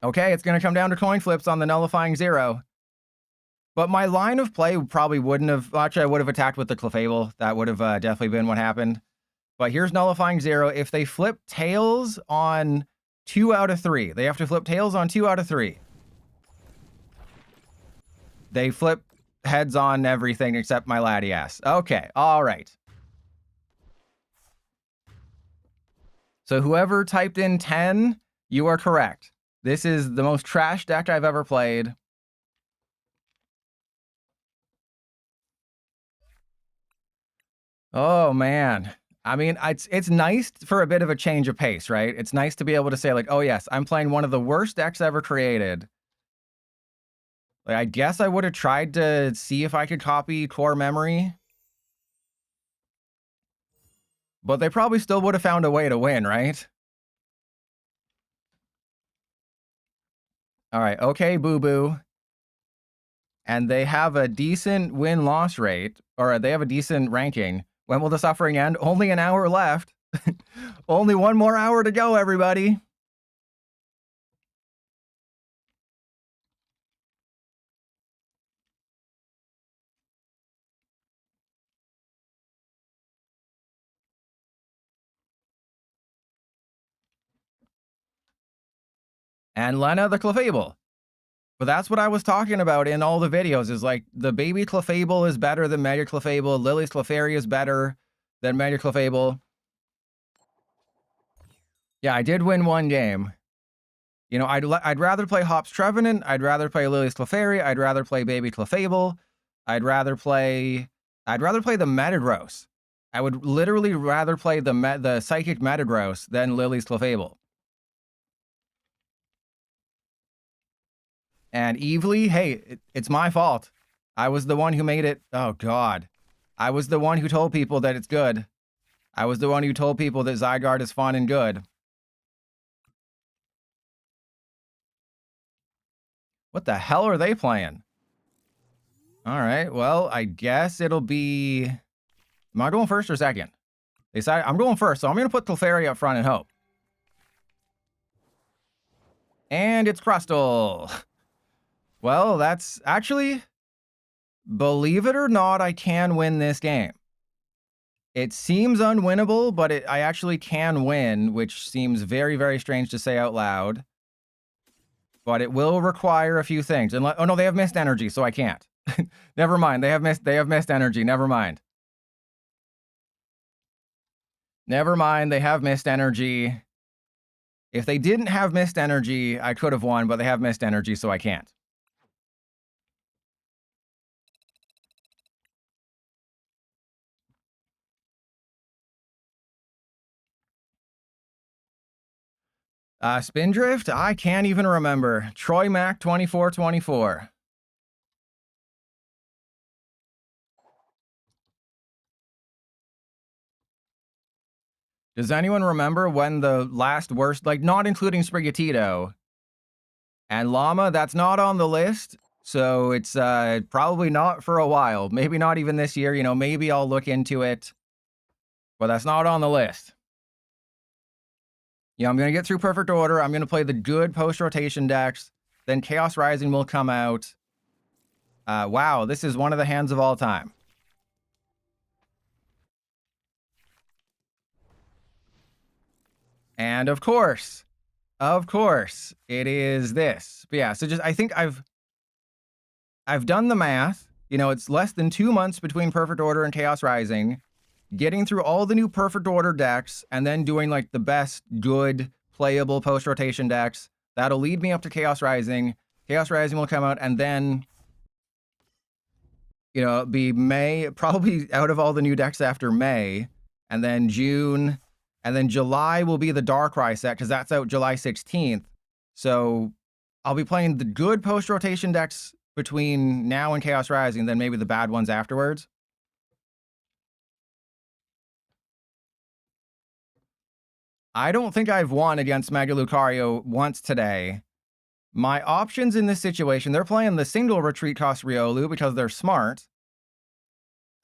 Speaker 1: Okay, it's going to come down to coin flips on the nullifying 0. But my line of play probably wouldn't have... Actually, I would have attacked with the Clefable. That would have definitely been what happened. But here's nullifying 0. If they flip tails on 2 out of 3. They have to flip tails on 2 out of 3. They flip heads on everything except my Latias. Okay, all right. So whoever typed in 10, you are correct. This is the most trash deck I've ever played. Oh, man. I mean, it's nice for a bit of a change of pace, right? It's nice to be able to say, like, oh, yes, I'm playing one of the worst decks ever created. Like, I guess I would have tried to see if I could copy Core Memory. But they probably still would have found a way to win, right? All right, okay, boo-boo. And they have a decent win-loss rate, or they have a decent ranking. When will the suffering end? Only an hour left. Only one more hour to go, everybody. And Lena the Clefable. But that's what I was talking about in all the videos, is like the baby Clefable is better than Mega Clefable. Lily's Clefairy is better than Mega Clefable. Yeah, I did win one game. You know, I'd rather play Hops Trevenant. I'd rather play Lily's Clefairy. I'd rather play baby Clefable. I'd rather play the Metagross. I would literally rather play the Psychic Metagross than Lily's Clefable. And Evely, hey, it's my fault. I was the one who made it. Oh, God. I was the one who told people that it's good. I was the one who told people that Zygarde is fun and good. What the hell are they playing? All right, well, I guess it'll be... Am I going first or second? They decided I'm going first, so I'm going to put Clefairy up front and hope. And it's Crustle. Well, that's actually... Believe it or not, I can win this game. It seems unwinnable, but I actually can win, which seems very, very strange to say out loud. But it will require a few things. Unless, oh no, they have missed energy, so I can't. Never mind. They have missed energy. Never mind. Never mind. They have missed energy. If they didn't have missed energy, I could have won, but they have missed energy, so I can't. Spindrift? I can't even remember. Troy Mac 2424. Does anyone remember when the last worst, like not including Sprigatito and Llama, that's not on the list, so it's probably not for a while. Maybe not even this year, you know, maybe I'll look into it, but that's not on the list. Yeah, I'm going to get through Perfect Order. I'm going to play the good post-rotation decks. Then Chaos Rising will come out. Wow, this is one of the hands of all time. And of course, it is this. But yeah, so just I think I've done the math. You know, it's less than 2 months between Perfect Order and Chaos Rising. Getting through all the new Perfect Order decks and then doing like the best, good, playable post-rotation decks. That'll lead me up to Chaos Rising. Chaos Rising will come out and then, you know, be May, probably out of all the new decks after May, and then June, and then July will be the Darkrai set because that's out July 16th. So I'll be playing the good post-rotation decks between now and Chaos Rising, and then maybe the bad ones afterwards. I don't think I've won against Mega Lucario once today. My options in this situation, they're playing the single retreat cost Riolu because they're smart.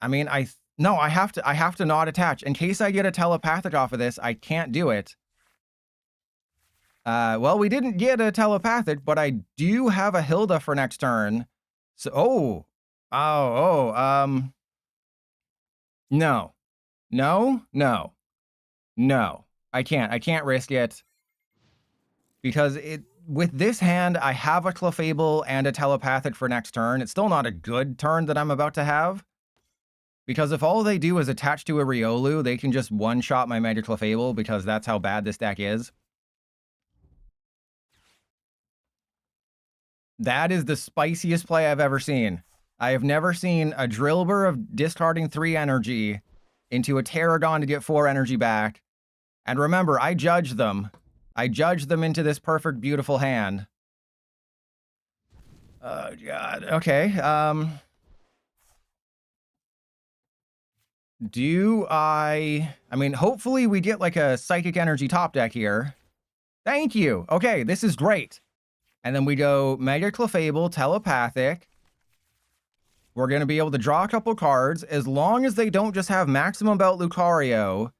Speaker 1: I mean, I have to not attach. In case I get a telepathic off of this, I can't do it. Well, we didn't get a telepathic, but I do have a Hilda for next turn. So, no. I can't risk it. Because with this hand, I have a Clefable and a telepathic for next turn. It's still not a good turn that I'm about to have. Because if all they do is attach to a Riolu, they can just one-shot my Mega Clefable because that's how bad this deck is. That is the spiciest play I've ever seen. I have never seen a Drillbur of discarding 3 energy into a Terragon to get 4 energy back. And remember, I judge them. I judge them into this perfect, beautiful hand. Oh, God. Okay. I mean, hopefully we get like a Psychic Energy top deck here. Thank you. Okay, this is great. And then we go Mega Clefable, Telepathic. We're going to be able to draw a couple cards as long as they don't just have Maximum Belt Lucario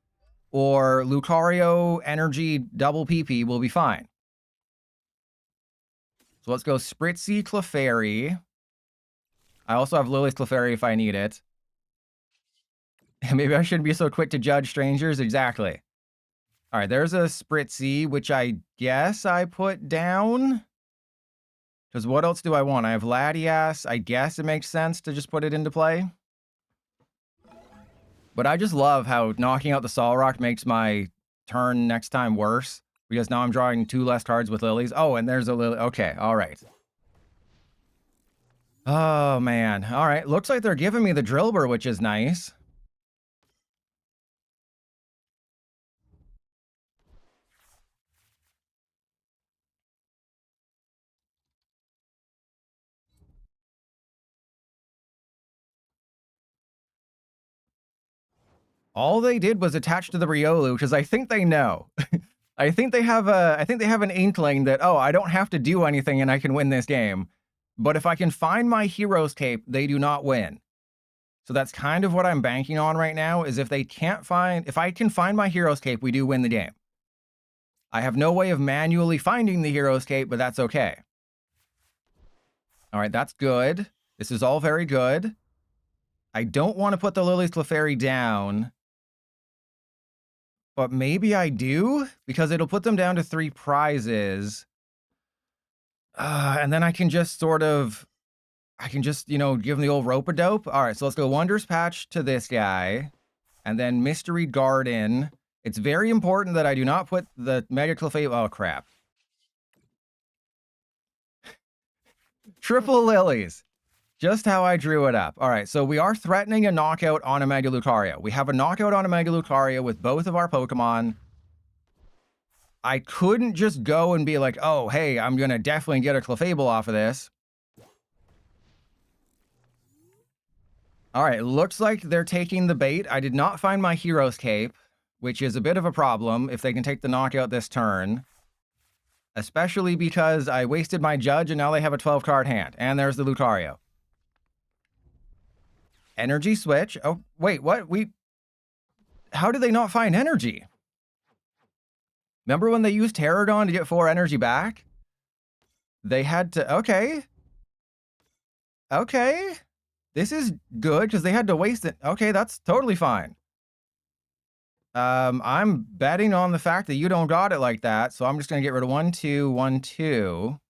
Speaker 1: or Lucario Energy double PP, we'll be fine. So let's go Spritzy Clefairy. I also have Lily's Clefairy if I need it. Maybe I shouldn't be so quick to judge strangers. Exactly. All right, there's a Spritzy, which I guess I put down. Because what else do I want? I have Latias. I guess it makes sense to just put it into play. But I just love how knocking out the Solrock makes my turn next time worse. Because now I'm drawing 2 less cards with Lilies. Oh, and there's a Lily. Okay, all right. Oh, man. All right, looks like they're giving me the Drillbur, which is nice. All they did was attach to the Riolu, because I think they know. I think they have an inkling that, oh, I don't have to do anything and I can win this game. But if I can find my Hero's Cape, they do not win. So that's kind of what I'm banking on right now, is if I can find my Hero's Cape, we do win the game. I have no way of manually finding the Hero's Cape, but that's okay. All right, that's good. This is all very good. I don't want to put the Lily's Clefairy down, but maybe I do, because it'll put them down to 3 prizes. And then I can just give them the old rope-a-dope. All right, so let's go Wonders Patch to this guy, and then Mystery Garden. It's very important that I do not put the Mega Clefable. Oh, crap. Triple Lilies. Just how I drew it up. All right, so we are threatening a knockout on a Mega Lucario. We have a knockout on a Mega Lucario with both of our Pokemon. I couldn't just go and be like, oh, hey, I'm going to definitely get a Clefable off of this. All right, looks like they're taking the bait. I did not find my Hero's Cape, which is a bit of a problem if they can take the knockout this turn. Especially because I wasted my Judge and now they have a 12-card hand. And there's the Lucario. Energy switch. Oh, wait, what? How did they not find energy? Remember when they used Terradon to get 4 energy back? They had to... Okay. Okay. This is good, because they had to waste it. Okay, that's totally fine. I'm betting on the fact that you don't got it like that, so I'm just going to get rid of 1, 2, 1, 2.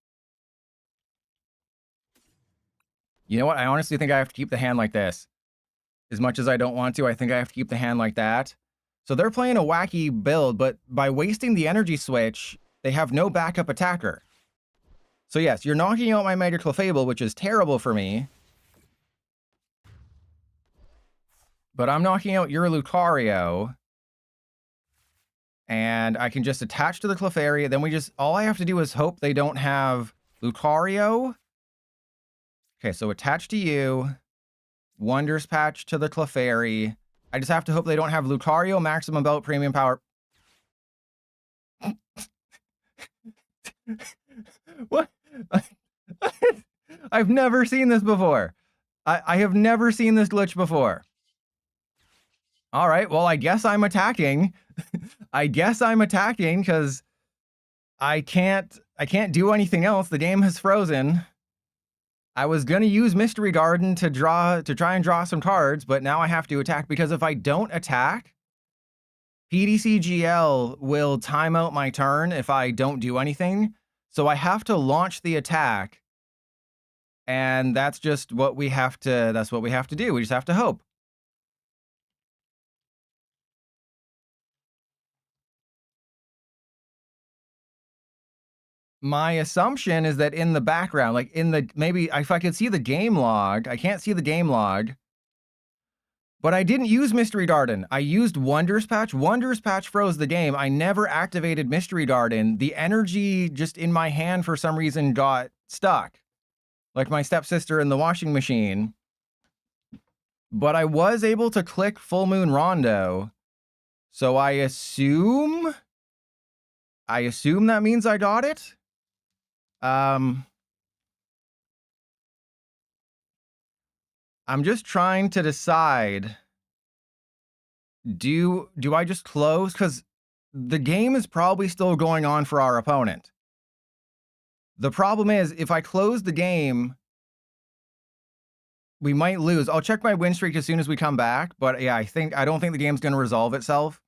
Speaker 1: You know what? I honestly think I have to keep the hand like this. As much as I don't want to, I think I have to keep the hand like that. So they're playing a wacky build, but by wasting the energy switch, they have no backup attacker. So yes, you're knocking out my Mega Clefable, which is terrible for me. But I'm knocking out your Lucario. And I can just attach to the Clefairy. Then all I have to do is hope they don't have Lucario. Okay, so attach to you. Wonders Patch to the Clefairy. I just have to hope they don't have Lucario, Maximum Belt, Premium Power. What? I've never seen this before. I have never seen this glitch before. All right, well, I guess I'm attacking. I guess I'm attacking because I can't do anything else. The game has frozen. I was going to use Mystery Garden to try and draw some cards, but now I have to attack, because if I don't attack, PDCGL will time out my turn if I don't do anything. So I have to launch the attack. And that's just what we have to do. We just have to hope. My assumption is that in the background, like maybe if I could see the game log, I can't see the game log. But I didn't use Mystery Garden. I used Wonders Patch. Wonders Patch froze the game. I never activated Mystery Garden. The energy just in my hand for some reason got stuck. Like my stepsister in the washing machine. But I was able to click Full Moon Rondo. So I assume that means I got it. I'm just trying to decide, do I just close? Because the game is probably still going on for our opponent. The problem is, if I close the game, we might lose. I'll check my win streak as soon as we come back, but yeah, I don't think the game's going to resolve itself.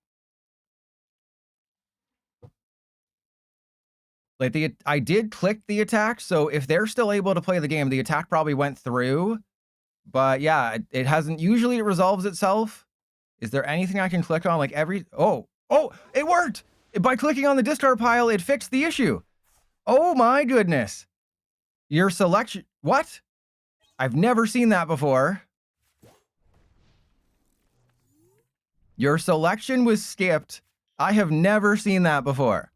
Speaker 1: Like I did click the attack, so if they're still able to play the game, the attack probably went through. But yeah, it hasn't. Usually it resolves itself. Is there anything I can click on? Like oh, it worked! By clicking on the discard pile, it fixed the issue. Oh my goodness. Your selection, what? I've never seen that before. Your selection was skipped. I have never seen that before.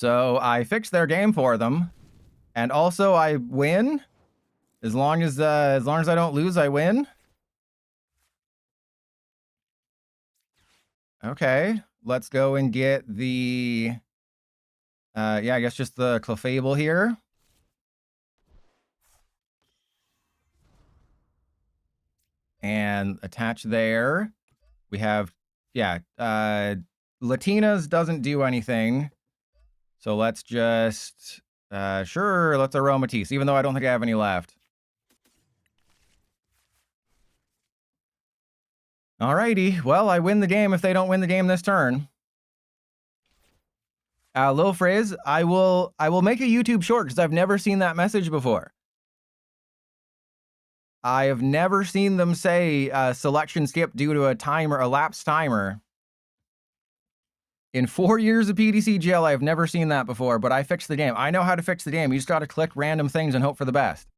Speaker 1: So I fixed their game for them. And also I win. As long as I don't lose, I win. Okay. Let's go and get the yeah, I guess just the Clefable here. And attach there. We have, yeah, Latina's doesn't do anything. So let's just, sure, let's Aromatisse, even though I don't think I have any left. Alrighty, well, I win the game if they don't win the game this turn. Lil Frizz, I will make a YouTube short because I've never seen that message before. I have never seen them say selection skip due to a lapsed timer. In 4 years of PDC jail, I've never seen that before, but I fixed the game. I know how to fix the game. You just got to click random things and hope for the best.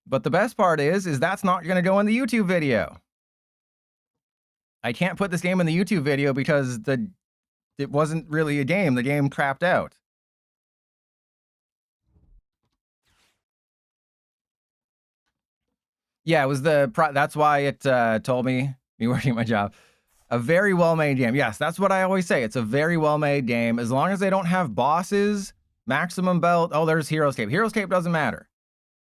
Speaker 1: But the best part is that's not going to go in the YouTube video. I can't put this game in the YouTube video because it wasn't really a game. The game crapped out. Yeah, it was that's why it told me working my job. A very well-made game. Yes, that's what I always say. It's a very well-made game. As long as they don't have bosses, maximum belt. Oh, there's Hero's Cape. Hero's Cape doesn't matter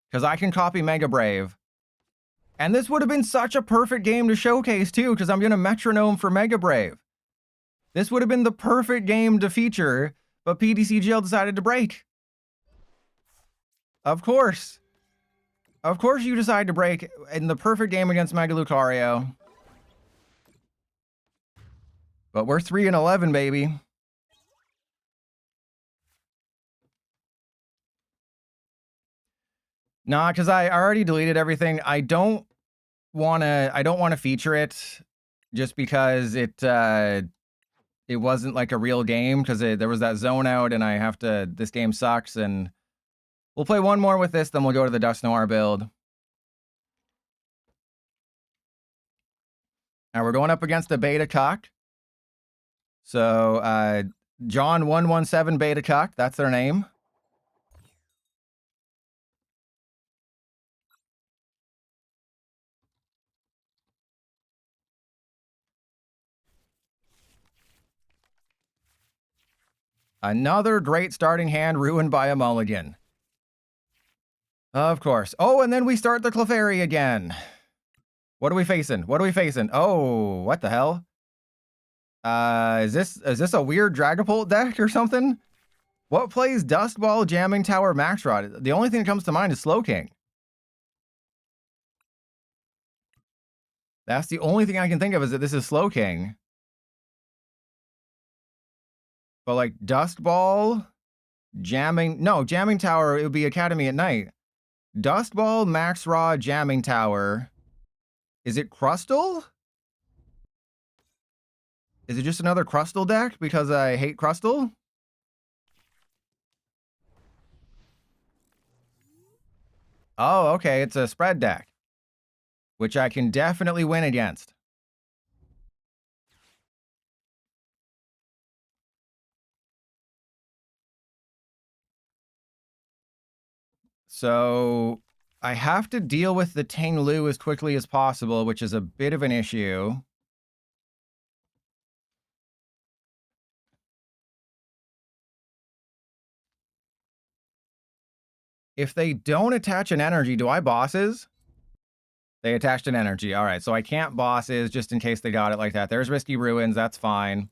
Speaker 1: because I can copy Mega Brave. And this would have been such a perfect game to showcase too because I'm going to metronome for Mega Brave. This would have been the perfect game to feature, but PDCGL decided to break. Of course. Of course you decide to break in the perfect game against Mega Lucario. But we're 3-11, baby. Nah, because I already deleted everything. I don't want to feature it just because it wasn't like a real game because there was that zone out and this game sucks and we'll play one more with this, then we'll go to the Dust Noir build. Now we're going up against a Beta Cuck. So, John 117 Beta Cuck, that's their name. Another great starting hand ruined by a mulligan. Of course. Oh, and then we start the Clefairy again. What are we facing? What are we facing? Oh, what the hell? Is this a weird Dragapult deck or something? What plays Dust Ball, Jamming Tower, Max Rod? The only thing that comes to mind is Slowking. That's the only thing I can think of is that this is Slowking. But like Dust Ball, Jamming Tower, it would be Academy at Night. Dust Ball, Max Rod, Jamming Tower. Is it Crustle? Is it just another Crustle deck because I hate Crustle? Oh, okay, it's a spread deck, which I can definitely win against. So I have to deal with the Ting-Lu as quickly as possible, which is a bit of an issue. If they don't attach an energy, do I bosses? They attached an energy. All right, so I can't bosses just in case they got it like that. There's Risky Ruins. That's fine.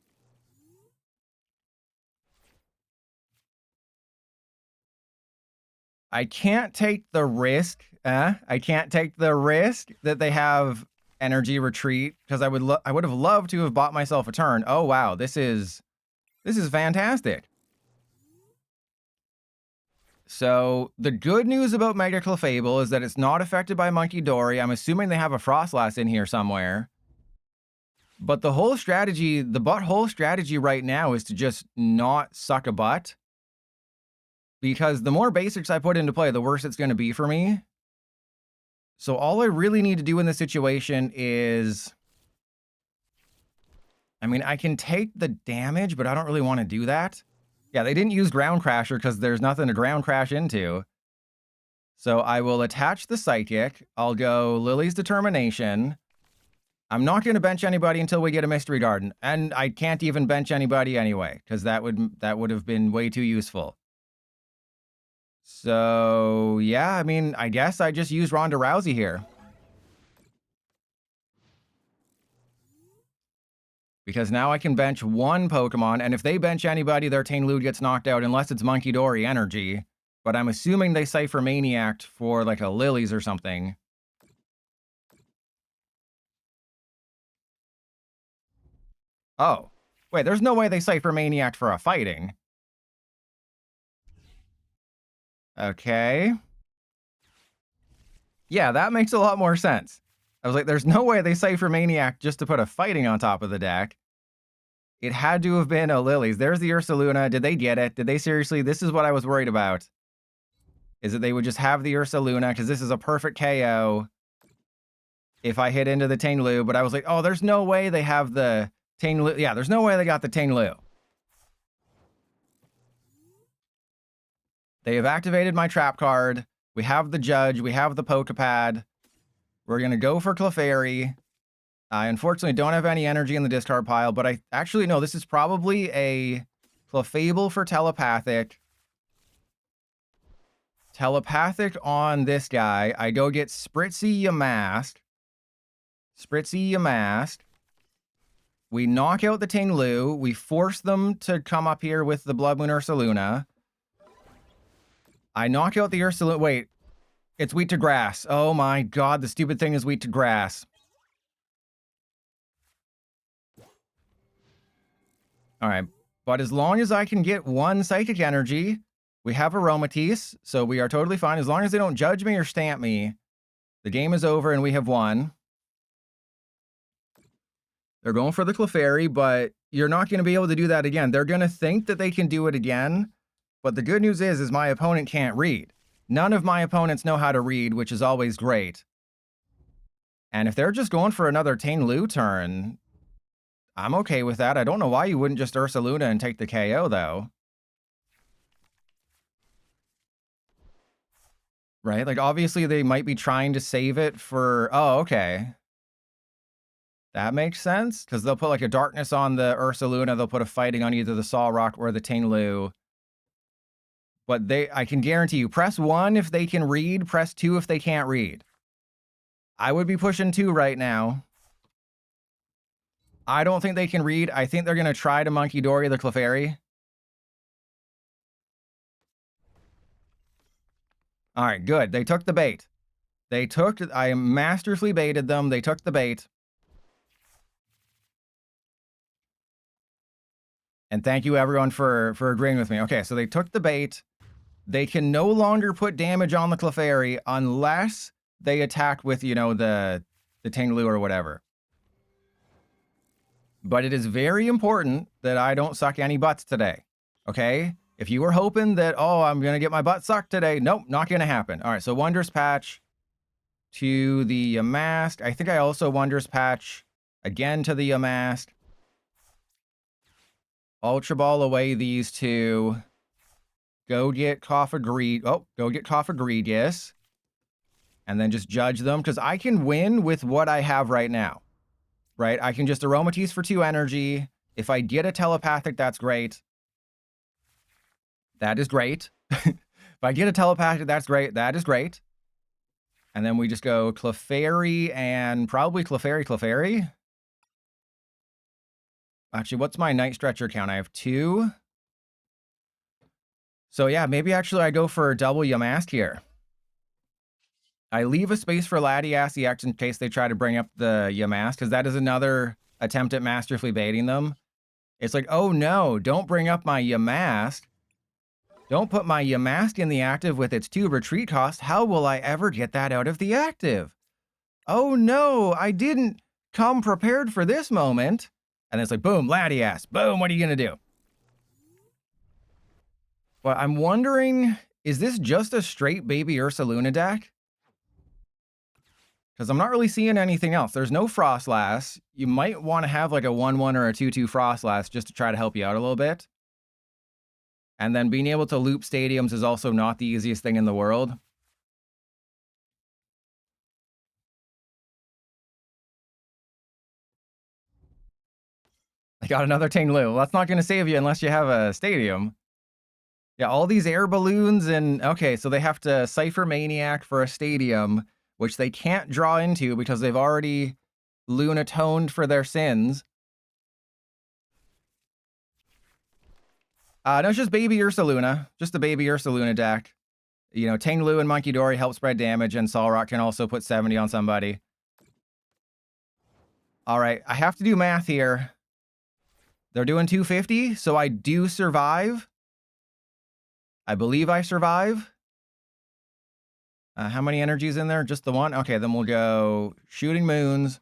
Speaker 1: I can't take the risk. I can't take the risk that they have energy retreat because I would have loved to have bought myself a turn. Oh wow, this is fantastic. So the good news about Mega Clefable is that it's not affected by Monkey Dory. I'm assuming they have a Frostlass in here somewhere. But the whole strategy, the butthole strategy right now is to just not suck a butt. Because the more basics I put into play, the worse it's going to be for me. So all I really need to do in this situation is I mean, I can take the damage, but I don't really want to do that. Yeah, they didn't use Ground Crasher because there's nothing to Ground Crash into. So I will attach the Psychic. I'll go Lily's Determination. I'm not going to bench anybody until we get a Mystery Garden. And I can't even bench anybody anyway, because that would have been way too useful. So, yeah, I mean, I guess I just use Ronda Rousey here. Because now I can bench one Pokemon, and if they bench anybody, their Tainlood gets knocked out unless it's Monkey Dory Energy. But I'm assuming they Cypher Maniac for like a Lily's or something. Oh. Wait, there's no way they Cypher Maniac for a fighting. Okay. Yeah, that makes a lot more sense. I was like, there's no way they Cypher Maniac just to put a fighting on top of the deck. It had to have been a Lily's. There's the Ursaluna. Did they get it? Did they seriously? This is what I was worried about. Is that they would just have the Ursaluna, because this is a perfect KO if I hit into the Tainloo. But I was like, oh, there's no way they have the Tainloo. Yeah, there's no way they got the Tainloo. They have activated my trap card. We have the Judge. We have the Pokepad. We're going to go for Clefairy. I unfortunately don't have any energy in the discard pile, but I actually, no, this is probably a Clefable for Telepathic. Telepathic on this guy. I go get Spritzy Yamask. Spritzy Yamask. We knock out the Tainloo. We force them to come up here with the Blood Moon Ursaluna. I knock out the Ursaluna. Wait, it's weak to grass. Oh my god, the stupid thing is weak to grass. Alright, but as long as I can get one Psychic Energy, we have Aromatisse, so we are totally fine. As long as they don't judge me or stamp me, the game is over and we have won. They're going for the Clefairy, but you're not going to be able to do that again. They're going to think that they can do it again, but the good news is my opponent can't read. None of my opponents know how to read, which is always great. And if they're just going for another Tainloo turn, I'm okay with that. I don't know why you wouldn't just Ursaluna and take the KO, though. Right? Like, obviously, they might be trying to save it for... Oh, okay. That makes sense, because they'll put, like, a Darkness on the Ursaluna. They'll put a Fighting on either the Solrock or the Tainloo. But I can guarantee you, press 1 if they can read, press 2 if they can't read. I would be pushing 2 right now. I don't think they can read. I think they're going to try to Monkey Dory the Clefairy. All right, good. They took the bait. I masterfully baited them. They took the bait. And thank you, everyone, for agreeing with me. Okay, so they took the bait. They can no longer put damage on the Clefairy unless they attack with, you know, the Tainloo or whatever. But it is very important that I don't suck any butts today, okay? If you were hoping that, oh, I'm going to get my butt sucked today, nope, not going to happen. All right, so Wondrous Patch to the Yamask. I think I also Wondrous Patch again to the Yamask. Ultra Ball away these two. Go get Coffagrigus. Oh, go get Coffagrigus. And then just judge them, because I can win with what I have right now. Right? I can just Aromatisse for 2 energy. If I get a Telepathic, that's great. That is great. If I get a Telepathic, that's great. That is great. And then we just go Clefairy and probably Clefairy. Actually, what's my Night Stretcher count? I have 2. So yeah, maybe actually I go for a double Yamask here. I leave a space for Latias EX in case they try to bring up the Yamask, because that is another attempt at masterfully baiting them. It's like, oh no, don't bring up my Yamask. Don't put my Yamask in the active with its 2 retreat cost. How will I ever get that out of the active? Oh no, I didn't come prepared for this moment. And it's like, boom, Latias. Boom, what are you going to do? But I'm wondering, is this just a straight baby Ursaluna deck? Because I'm not really seeing anything else. There's no Frostlass. You might want to have like a 1-1 or a 2-2 Frostlass just to try to help you out a little bit. And then being able to loop stadiums is also not the easiest thing in the world. I got another Tinglu. Well, that's not going to save you unless you have a stadium. Yeah, all these air balloons and... Okay, so they have to Cypher Maniac for a stadium, which they can't draw into because they've already Lunatoned for their sins. No, it's just Baby Ursaluna. Just the Baby Ursaluna deck. You know, Tinglu and Monkey Dory help spread damage, and Solrock can also put 70 on somebody. All right, I have to do math here. They're doing 250, so I do survive. I believe I survive. How many energies in there? Just the one? Okay, then we'll go Shooting Moons.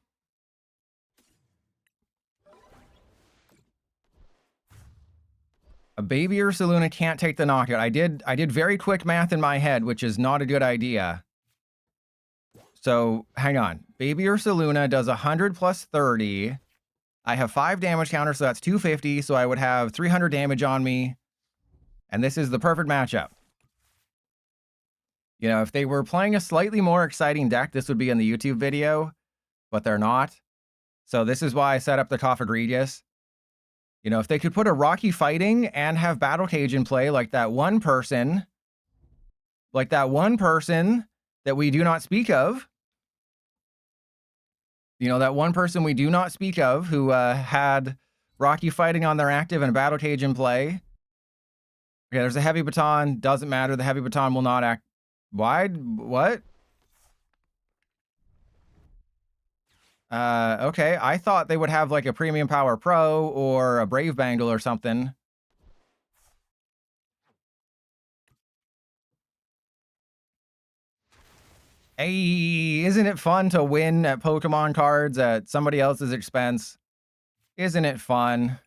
Speaker 1: A Baby Ursaluna can't take the knockout. I did very quick math in my head, which is not a good idea. So, hang on. Baby Ursaluna does 100 plus 30. I have 5 damage counters, so that's 250, so I would have 300 damage on me. And this is the perfect matchup. You know, if they were playing a slightly more exciting deck, this would be in the YouTube video, but they're not. So this is why I set up the Coffagrigus. You know, if they could put a Rocky Fighting and have Battle Cage in play like that one person that we do not speak of. You know, that one person we do not speak of who had Rocky Fighting on their active and a Battle Cage in play. Okay, there's a Heavy Baton. Doesn't matter. The Heavy Baton will not act. Why? What? Okay. I thought they would have like a Premium Power Pro or a Brave Bangle or something. Hey, isn't it fun to win at Pokemon cards at somebody else's expense? Isn't it fun?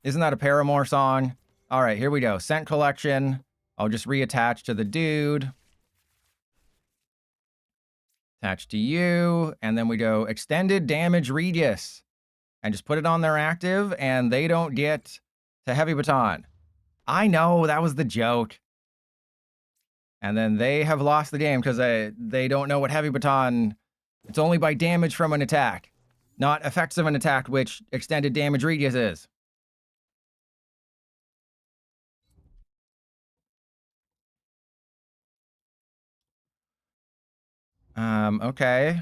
Speaker 1: Isn't that a Paramore song? All right, here we go. Scent Collection. I'll just reattach to the dude. Attach to you. And then we go Extended Damage Radius. And just put it on their active, and they don't get to Heavy Baton. I know, that was the joke. And then they have lost the game because they don't know what Heavy Baton... It's only by damage from an attack, not effects of an attack, which Extended Damage Radius is. Okay.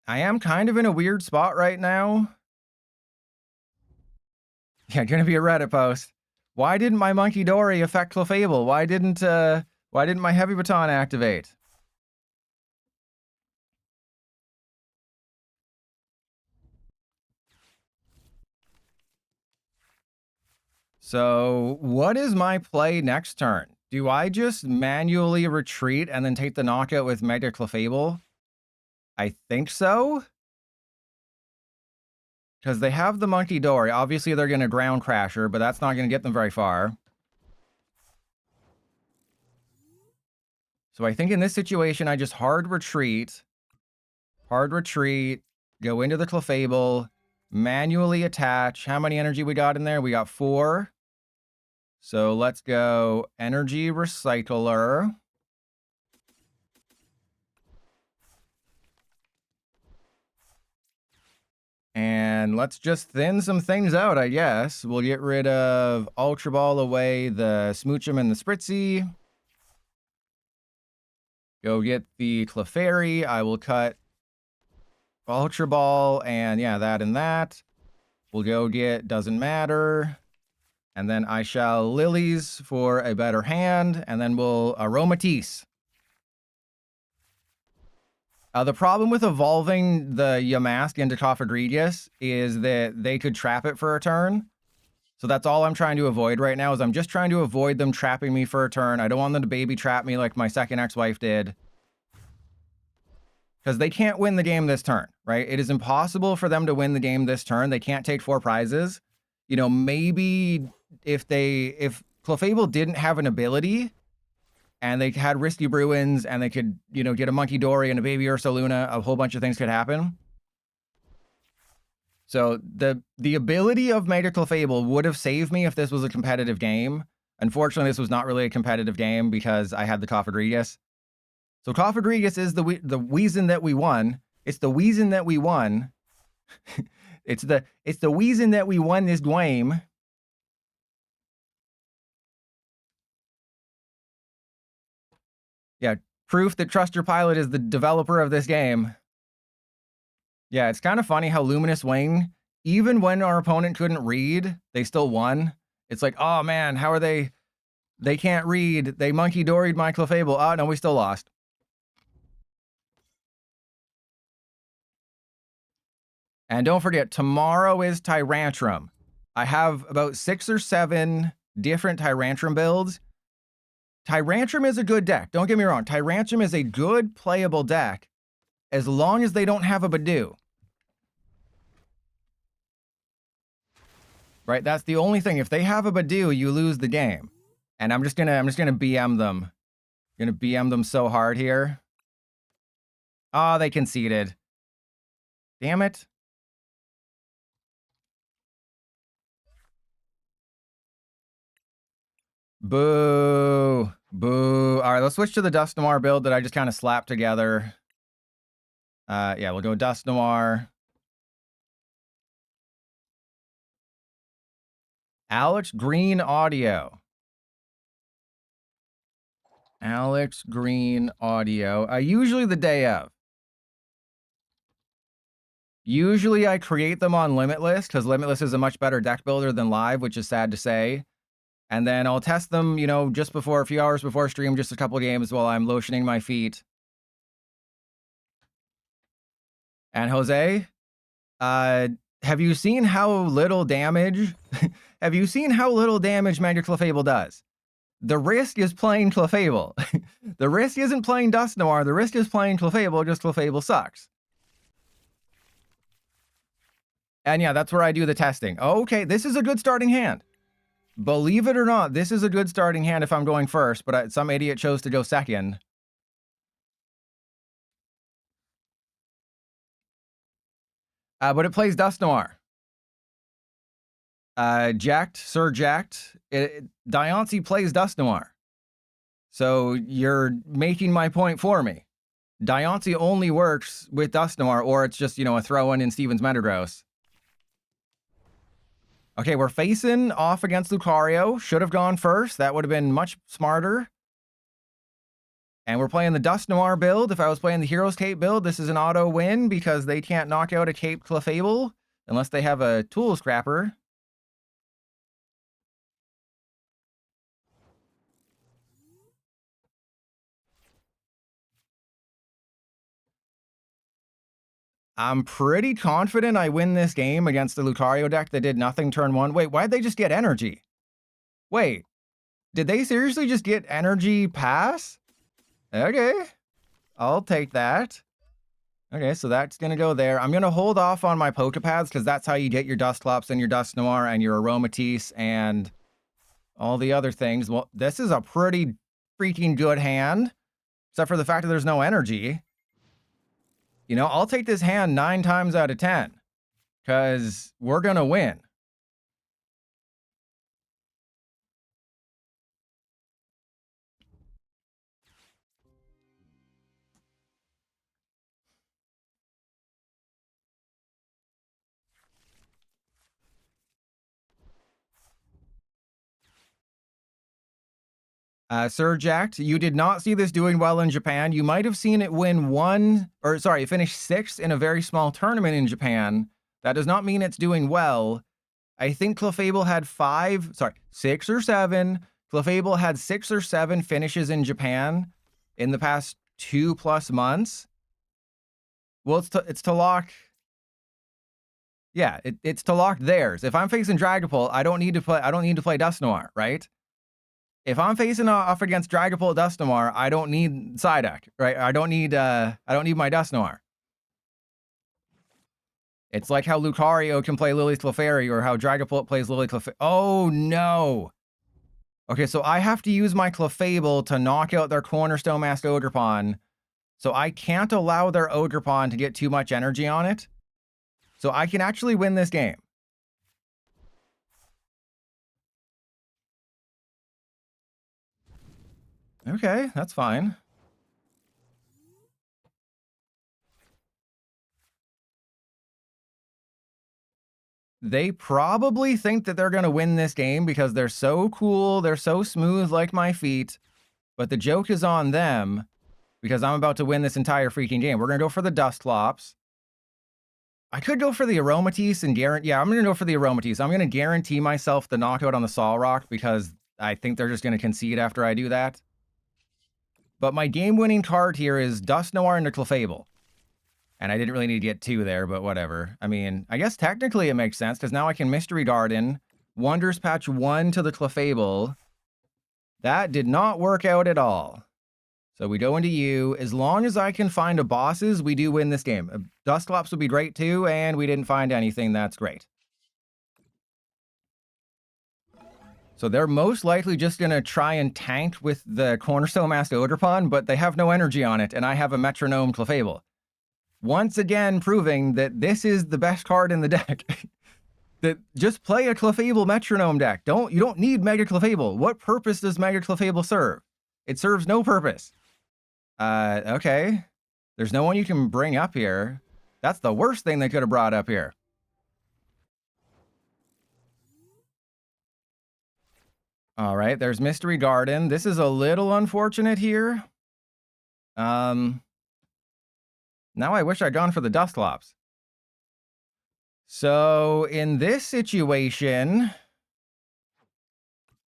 Speaker 1: I am kind of in a weird spot right now. Yeah, gonna be a Reddit post. Why didn't my Monkey Dory affect Clefable? Why didn't my Heavy Baton activate? So, what is my play next turn? Do I just manually retreat and then take the knockout with Mega Clefable? I think so. Because they have the Monkey Dory. Obviously, they're going to Ground Crasher, but that's not going to get them very far. So I think in this situation, I just hard retreat, go into the Clefable, manually attach. How many energy we got in there? We got 4. So let's go Energy Recycler. And let's just thin some things out, I guess. We'll get rid of Ultra Ball away, the Smoochum and the Spritzy. Go get the Clefairy. I will cut Ultra Ball and yeah, that and that. We'll go get Doesn't Matter. And then I shall Lilies for a better hand. And then we'll Aromatisse. The problem with evolving the Yamask into Coffagrigus is that they could trap it for a turn. So that's all I'm trying to avoid right now, is I'm just trying to avoid them trapping me for a turn. I don't want them to baby trap me like my second ex-wife did. Because they can't win the game this turn, right? It is impossible for them to win the game this turn. They can't take 4 prizes. You know, maybe if Clefable didn't have an ability, and they had Risky Bruins, and they could, you know, get a Monkey Dory and a Baby Ursaluna. A whole bunch of things could happen. So the ability of Mega Clefable would have saved me if this was a competitive game. Unfortunately, this was not really a competitive game because I had the Coffagrigus. So Coffagrigus is the reason that we won. It's the reason that we won. it's the reason that we won this game. Yeah, proof that Trust Your Pilot is the developer of this game. Yeah, it's kind of funny how Luminous Wing, even when our opponent couldn't read, they still won. It's like, oh man, how are they? They can't read. They Monkey Doried my Clefable. Oh no, we still lost. And don't forget, tomorrow is Tyrantrum. I have about 6 or 7 different Tyrantrum builds. Tyrantrum is a good deck. Don't get me wrong. Tyrantrum is a good playable deck as long as they don't have a Badoo. Right? That's the only thing. If they have a Badoo, you lose the game. And I'm just gonna BM them. Gonna BM them so hard here. Oh, they conceded. Damn it. Boo. Boo. All right, let's switch to the Dust Noir build that I just kind of slapped together. Yeah, we'll go Dust Noir. Alex Green Audio. Alex Green Audio. Usually the day of. Usually I create them on Limitless because Limitless is a much better deck builder than Live, which is sad to say. And then I'll test them, you know, just before, a few hours before stream, just a couple of games while I'm lotioning my feet. And Jose, have you seen how little damage? Have you seen how little damage Mega Clefable does? The risk is playing Clefable. The risk isn't playing Dust Noir. The risk is playing Clefable. Just Clefable sucks. And yeah, that's where I do the testing. Okay, this is a good starting hand. Believe it or not, this is a good starting hand if I'm going first, but some idiot chose to go second. But it plays Dust Noir. Jacked, Sir Jacked. Diancie plays Dust Noir. So you're making my point for me. Diancie only works with Dust Noir, or it's just, you know, a throw-in in Steven's Metagross. Okay, we're facing off against Lucario. Should have gone first. That would have been much smarter. And we're playing the Dust Noir build. If I was playing the Heroes Cape build, this is an auto win because they can't knock out a Cape Clefable unless they have a Tool Scrapper. I'm pretty confident I win this game against the Lucario deck that did nothing turn 1. Wait, why'd they just get energy? Wait, did they seriously just get energy pass? Okay, I'll take that. Okay, so that's going to go there. I'm going to hold off on my Pokepads because that's how you get your Dusclops and your Dust Noir and your Aromatisse and all the other things. Well, this is a pretty freaking good hand, except for the fact that there's no energy. You know, I'll take this hand 9 times out of 10 because we're going to win. Sir Jacked, you did not see this doing well in Japan. You might have seen it win finish 6th in a very small tournament in Japan. That does not mean it's doing well. I think Clefable had 6 or 7. Clefable had 6 or 7 finishes in Japan in the past 2+ months. Well, it's to lock. Yeah, it's to lock theirs. If I'm facing Dragapult, I don't need to play Dust Noir, right? If I'm facing off against Dragapult Dust Noir, I don't need Psyduck, right? I don't need my Dust Noir. It's like how Lucario can play Lily's Clefairy or how Dragapult plays Lily Clefairy. Oh no. Okay, so I have to use my Clefable to knock out their Cornerstone Masked Ogerpon. So I can't allow their Ogerpon to get too much energy on it. So I can actually win this game. Okay, that's fine. They probably think that they're going to win this game because they're so cool, they're so smooth like my feet. But the joke is on them because I'm about to win this entire freaking game. We're going to go for the Dusclops. I could go for the Aromatisse and guarantee... Yeah, I'm going to go for the Aromatisse. I'm going to guarantee myself the knockout on the Solrock because I think they're just going to concede after I do that. But my game-winning card here is Dusknoir into Clefable. And I didn't really need to get 2 there, but whatever. I mean, I guess technically it makes sense, because now I can Mystery Garden, Wonders Patch 1 to the Clefable. That did not work out at all. So we go into you. As long as I can find a bosses, we do win this game. Dusclops would be great too, and we didn't find anything. That's great. So they're most likely just going to try and tank with the Cornerstone Masked Ogerpon, but they have no energy on it, and I have a Metronome Clefable. Once again, proving that this is the best card in the deck. That just play a Clefable Metronome deck. You don't need Mega Clefable. What purpose does Mega Clefable serve? It serves no purpose. Okay. There's no one you can bring up here. That's the worst thing they could have brought up here. All right, there's Mystery Garden. This is a little unfortunate here. Now I wish I'd gone for the Dusclops. So in this situation...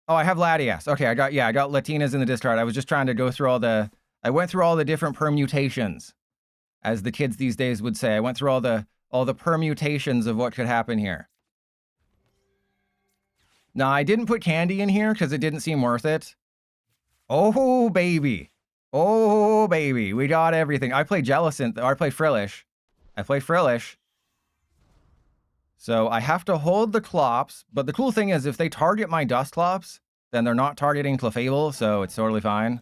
Speaker 1: Oh, I have Latias. Okay, I got Latinas in the discard. I was just trying to go through I went through all the different permutations, as the kids these days would say. I went through all the permutations of what could happen here. Now, I didn't put Candy in here because it didn't seem worth it. Oh, baby. Oh, baby. We got everything. I played Jellicent, or I played Frillish. So I have to hold the Clops, but the cool thing is if they target my Dusclops, then they're not targeting Clefable, so it's totally fine.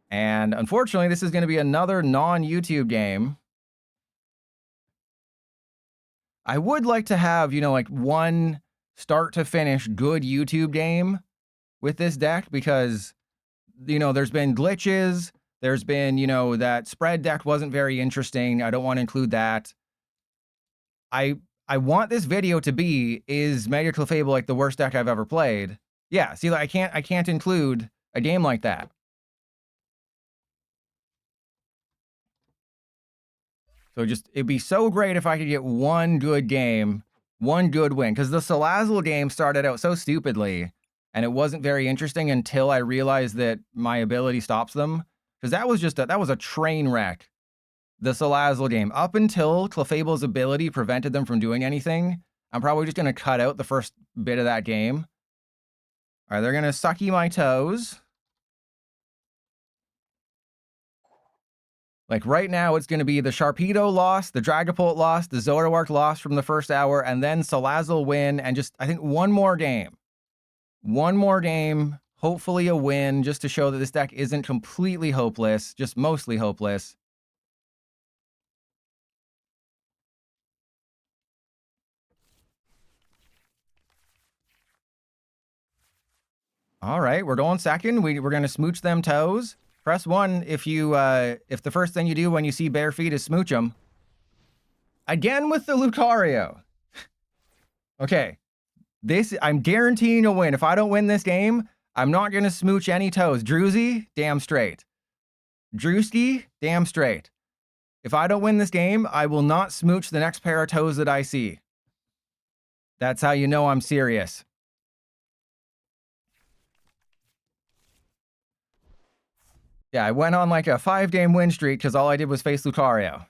Speaker 1: And unfortunately, this is going to be another non-YouTube game. I would like to have, like one start to finish good YouTube game with this deck because, there's been glitches. There's been, that spread deck wasn't very interesting. I don't want to include that. I want this video to be, is Mega Clefable like the worst deck I've ever played? Yeah, see, like, I can't include a game like that. So it'd be so great if I could get one good game, one good win. Because the Salazzle game started out so stupidly, and it wasn't very interesting until I realized that my ability stops them. Because that was a train wreck. The Salazzle game. Up until Clefable's ability prevented them from doing anything, I'm probably just going to cut out the first bit of that game. All right, they're going to sucky my toes. Like right now, it's going to be the Sharpedo loss, the Dragapult loss, the Zoroark loss from the first hour, and then Salazzle win, and just, I think, one more game. One more game, hopefully a win, just to show that this deck isn't completely hopeless, just mostly hopeless. All right, we're going second. We're going to smooch them toes. Press 1 if the first thing you do when you see bare feet is smooch them. Again with the Lucario. Okay, I'm guaranteeing a win. If I don't win this game, I'm not going to smooch any toes. Druzy, damn straight. Drewski, damn straight. If I don't win this game, I will not smooch the next pair of toes that I see. That's how you know I'm serious. Yeah, I went on like a 5-game win streak because all I did was face Lucario.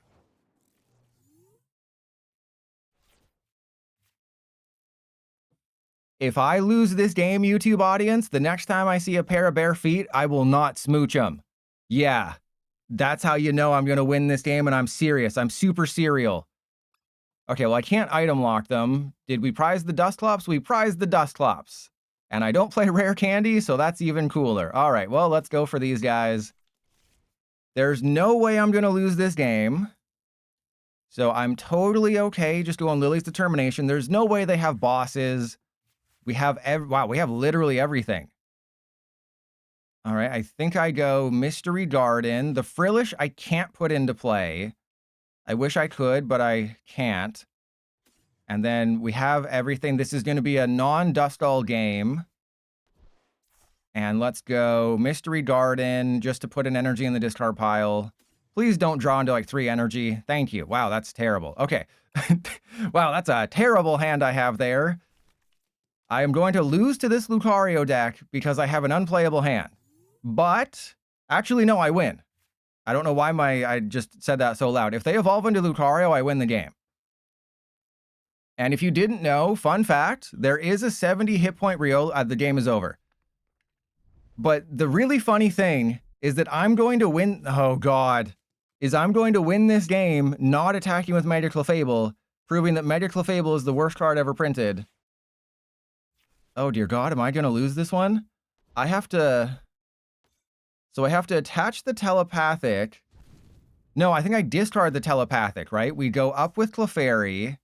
Speaker 1: If I lose this game, YouTube audience, the next time I see a pair of bare feet, I will not smooch them. Yeah, that's how you know I'm going to win this game, and I'm serious. I'm super serial. Okay, well, I can't item lock them. Did we prize the Dusclops? We prized the Dusclops. And I don't play rare candy, so that's even cooler. All right, well, let's go for these guys. There's no way I'm going to lose this game. So I'm totally okay just going Lily's Determination. There's no way they have bosses. We have wow, we have literally everything. All right, I think I go Mystery Garden. The Frillish I can't put into play. I wish I could, but I can't. And then we have everything. This is going to be a non-Dustall game. And let's go Mystery Garden just to put an energy in the discard pile. Please don't draw into like 3 energy. Thank you. Wow, that's terrible. Okay. Wow, that's a terrible hand I have there. I am going to lose to this Lucario deck because I have an unplayable hand. But, actually, no, I win. I don't know why I just said that so loud. If they evolve into Lucario, I win the game. And if you didn't know, fun fact, there is a 70 hit point Riola. The game is over. But the really funny thing is that I'm going to win. Oh, God. I'm going to win this game not attacking with Mega Clefable, proving that Mega Clefable is the worst card ever printed. Oh, dear God. Am I going to lose this one? I have to. So I have to attach the telepathic. No, I think I discard the telepathic, right? We go up with Clefairy.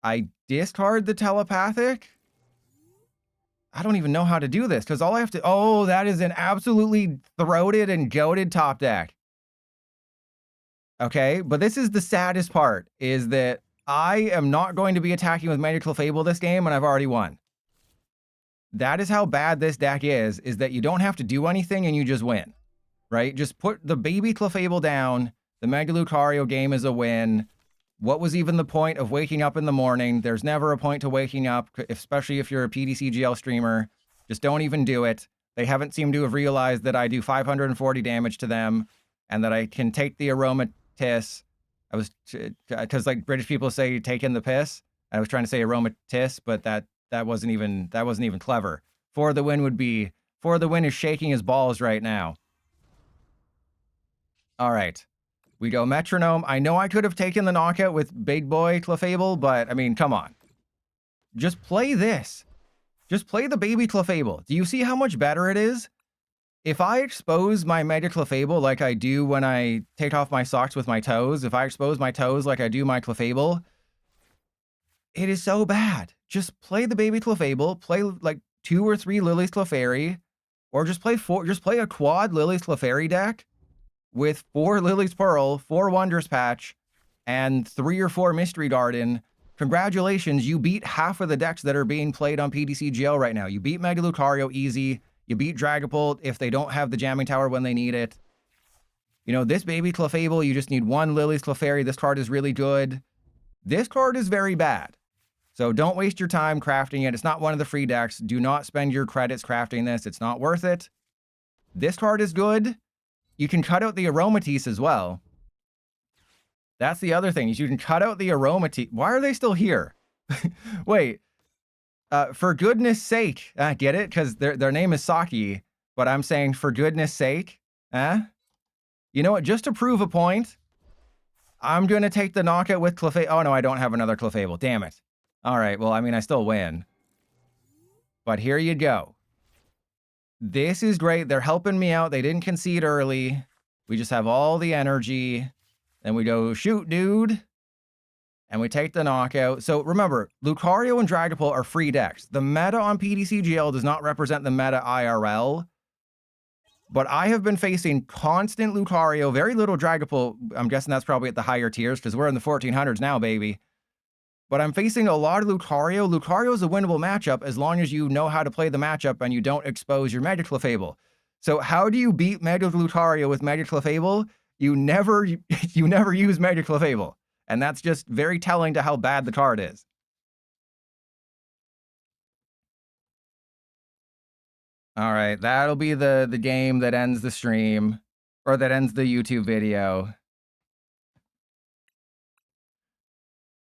Speaker 1: I discard the telepathic. I don't even know how to do this because all I have to. Oh, that is an absolutely throated and goated top deck. Okay, but this is the saddest part, is that I am not going to be attacking with Mega Clefable this game, and I've already won. That is how bad this deck is that you don't have to do anything and you just win, right? Just put the baby Clefable down. The Mega Lucario game is a win. What was even the point of waking up in the morning? There's never a point to waking up, especially if you're a PDCGL streamer. Just don't even do it. They haven't seemed to have realized that I do 540 damage to them and that I can take the Aromatisse. Because like British people say, take in the piss. I was trying to say Aromatisse, but that wasn't even clever. For the Win is shaking his balls right now. All right. We go Metronome. I know I could have taken the knockout with Big Boy Clefable, but I mean, come on. Just play this. Just play the baby Clefable. Do you see how much better it is? If I expose my Mega Clefable like I do when I take off my socks with my toes, if I expose my toes like I do my Clefable, it is so bad. Just play the baby Clefable, play like 2 or 3 Lily's Clefairy, or just play a quad Lily's Clefairy deck with 4 Lily's Pearl, 4 Wondrous Patch, and 3 or 4 Mystery Garden. Congratulations, you beat half of the decks that are being played on PDCGL right now. You beat Mega Lucario easy. You beat Dragapult if they don't have the Jamming Tower when they need it. You know, this baby Clefable, you just need 1 Lily's Clefairy. This card is really good. This card is very bad. So don't waste your time crafting it. It's not one of the free decks. Do not spend your credits crafting this. It's not worth it. This card is good. You can cut out the Aromatisse as well. That's the other thing. You can cut out the Aromatisse. Why are they still here? Wait. For goodness sake. Get it? Because their name is Saki. But I'm saying for goodness sake. You know what? Just to prove a point, I'm going to take the knockout with Clefable. Oh, no, I don't have another Clefable. Damn it. All right. Well, I mean, I still win. But here you go. This is great. They're helping me out. They didn't concede early. We just have all the energy. Then we go, shoot, dude. And we take the knockout. So remember, Lucario and Dragapult are free decks. The meta on PDCGL does not represent the meta IRL. But I have been facing constant Lucario, very little Dragapult. I'm guessing that's probably at the higher tiers because we're in the 1400s now, baby. But I'm facing a lot of Lucario. Lucario is a winnable matchup as long as you know how to play the matchup and you don't expose your Mega Clefable. So how do you beat Mega Lucario with Mega Clefable? You never use Mega Clefable. And that's just very telling to how bad the card is. All right, that'll be the game that ends the stream, or that ends the YouTube video.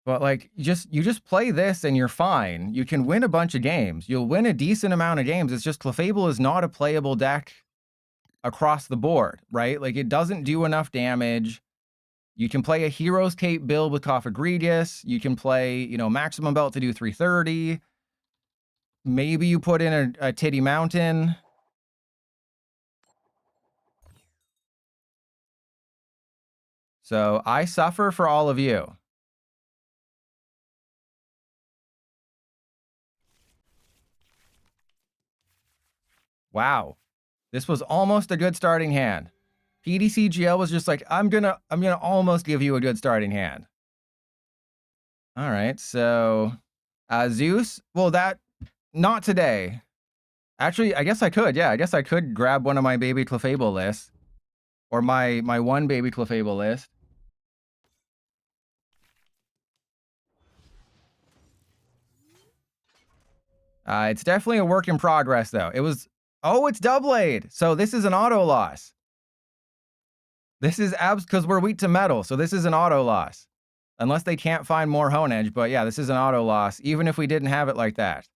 Speaker 1: But like, you just play this and you're fine. You can win a bunch of games. You'll win a decent amount of games. It's just Clefable is not a playable deck across the board, right? Like, it doesn't do enough damage. You can play a Hero's Cape build with Coffagrigus. You can play, Maximum Belt to do 330. maybe you put in a Titty Mountain. So I suffer for all of you. Wow. This was almost a good starting hand. PDCGL was just like, I'm gonna almost give you a good starting hand. All right, so Zeus. Well, not today. Actually, I guess I could. Yeah, I guess I could grab one of my baby Clefable lists, or my one baby Clefable list. It's definitely a work in progress, though. It was. Oh, it's Doublade. So this is an auto loss. This is because we're weak to metal, so this is an auto loss. Unless they can't find more Honedge, but yeah, this is an auto loss, even if we didn't have it like that.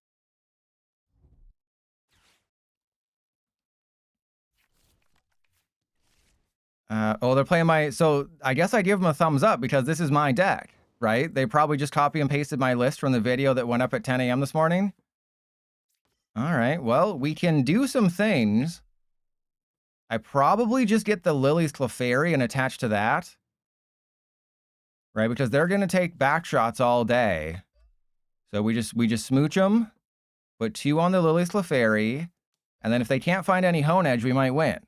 Speaker 1: Oh, they're playing my... So I guess I give them a thumbs up because this is my deck, right? They probably just copy and pasted my list from the video that went up at 10 a.m. this morning. All right, well, we can do some things. I probably just get the Lily's Clefairy and attach to that. Right, because they're going to take back shots all day. So we just smooch them, put 2 on the Lily's Clefairy, and then if they can't find any Honedge, we might win.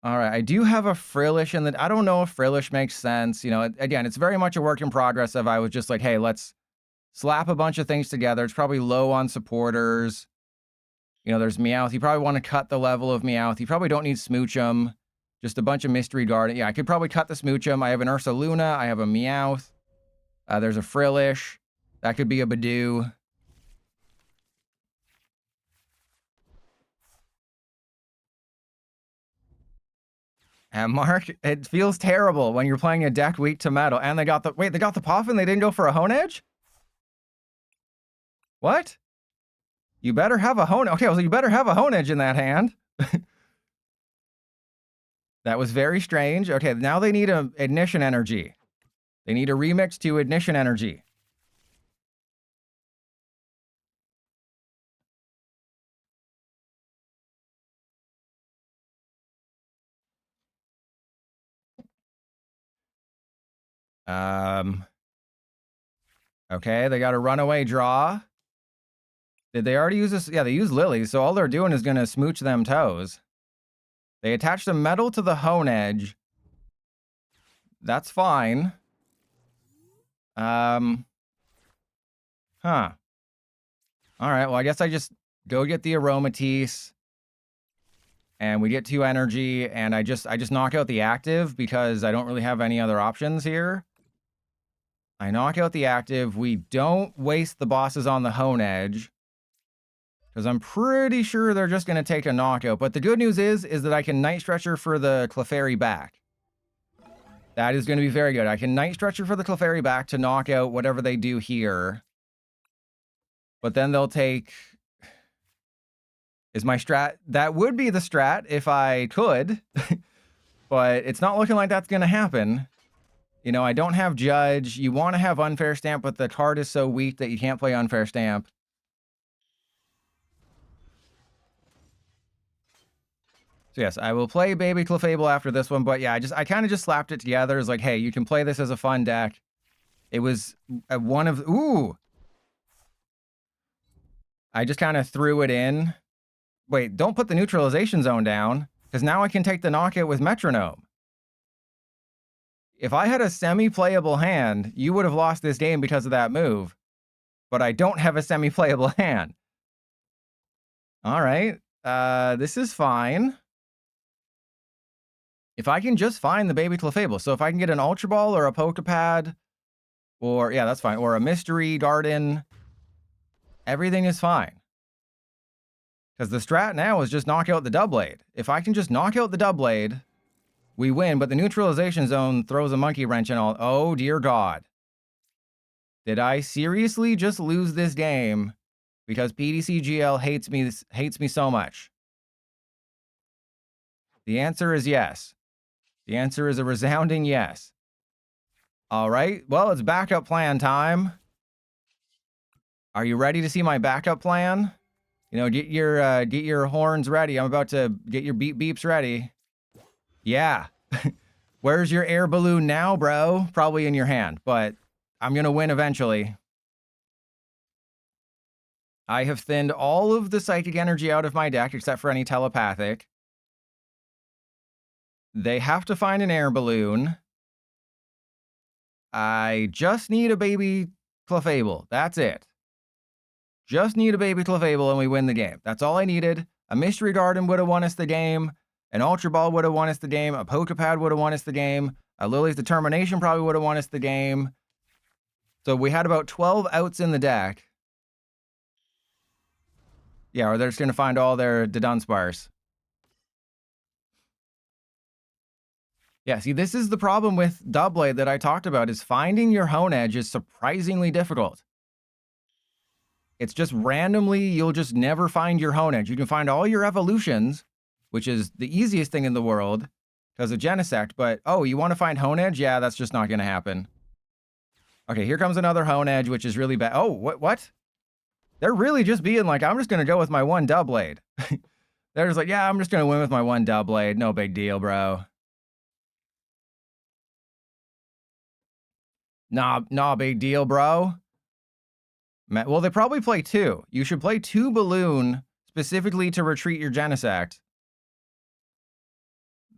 Speaker 1: All right, I do have a Frillish, and I don't know if Frillish makes sense. You know, again, it's very much a work in progress if I was just like, hey, let's slap a bunch of things together. It's probably low on supporters. You know, there's Meowth. You probably want to cut the level of Meowth. You probably don't need Smoochum. Just a bunch of Mystery Garden. Yeah, I could probably cut the Smoochum. I have an Ursaluna. I have a Meowth. There's a Frillish. That could be a Badoo. And Mark, it feels terrible when you're playing a deck weak to metal. And they got the... Wait, they got the Poffin? They didn't go for a Honedge? What? You better have a Honedge. Okay, well, you better have a Honedge in that hand. That was very strange. Okay, now they need a Ignition Energy. They need a remix to Ignition Energy. Okay, they got a runaway draw. Did they already use this? Yeah, they used Lily, so all they're doing is going to smooch them toes. They attached a metal to the Honedge. That's fine. Huh. All right, well, I guess I just go get the Aromatisse. And we get 2 energy, and I just knock out the active because I don't really have any other options here. I knock out the active. We don't waste the bosses on the Honedge, because I'm pretty sure they're just going to take a knockout. But the good news is that I can Night Stretcher for the Clefairy back. That is going to be very good. I can Night Stretcher for the Clefairy back to knock out whatever they do here. But then they'll take... Is my strat... That would be the strat if I could. But it's not looking like that's going to happen. You know, I don't have Judge. You want to have Unfair Stamp, but the card is so weak that you can't play Unfair Stamp. So yes, I will play Baby Clefable after this one, but yeah, I kind of just slapped it together. It's like, hey, you can play this as a fun deck. It was one of... Ooh! I just kind of threw it in. Wait, don't put the neutralization zone down, because now I can take the knockout with Metronome. If I had a semi-playable hand, you would have lost this game because of that move. But I don't have a semi-playable hand. All right. This is fine. If I can just find the Baby Clefable. So if I can get an Ultra Ball or a Pokepad, or, yeah, that's fine. Or a Mystery Garden, everything is fine. Because the strat now is just knock out the Doublade. If I can just knock out the Doublade, we win, but the neutralization zone throws a monkey wrench in all. Oh, dear God. Did I seriously just lose this game because PDCGL hates me so much? The answer is yes. The answer is a resounding yes. All right. Well, it's backup plan time. Are you ready to see my backup plan? You know, get your horns ready. I'm about to get your beep beeps ready. Yeah. Where's your air balloon now, bro? Probably in your hand, but I'm gonna win eventually. I have thinned all of the psychic energy out of my deck except for any telepathic. They have to find an air balloon. I just need a baby Clefable. That's it. Just need a baby Clefable and we win the game. That's all I needed. A Mystery Garden would have won us the game. An Ultra Ball would have won us the game. A Pokepad would have won us the game. A Lily's Determination probably would have won us the game. So we had about 12 outs in the deck. Yeah, or they're just going to find all their Dunsparce. Yeah, see, this is the problem with Doublade that I talked about, is finding your Honedge is surprisingly difficult. It's just randomly, you'll just never find your Honedge. You can find all your evolutions, which is the easiest thing in the world, because of Genesect, but, oh, you want to find Honedge? Yeah, that's just not going to happen. Okay, here comes another Honedge, which is really bad. Oh, what? They're really just being like, I'm just going to go with my one Doublade. They're just like, yeah, I'm just going to win with my one Doublade. No big deal, bro. Nah, big deal, bro. Well, they probably play 2. You should play 2 Balloon specifically to retreat your Genesect.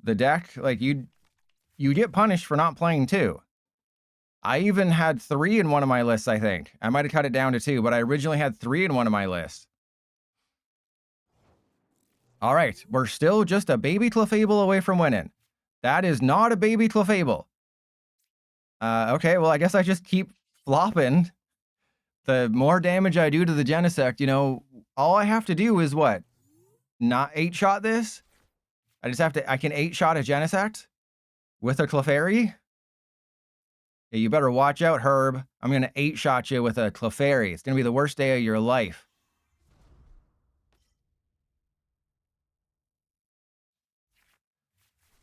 Speaker 1: The deck, like, you get punished for not playing 2. I even had 3 in one of my lists, I think. I might have cut it down to 2, but I originally had 3 in one of my lists. All right, we're still just a baby Clefable away from winning. That is not a baby Clefable. Okay, well, I guess I just keep flopping. The more damage I do to the Genesect, you know, all I have to do is what? Not 8-shot this? I just have to, I can 8-shot a Genesect with a Clefairy? Yeah, you better watch out, Herb. I'm going to 8-shot you with a Clefairy. It's going to be the worst day of your life.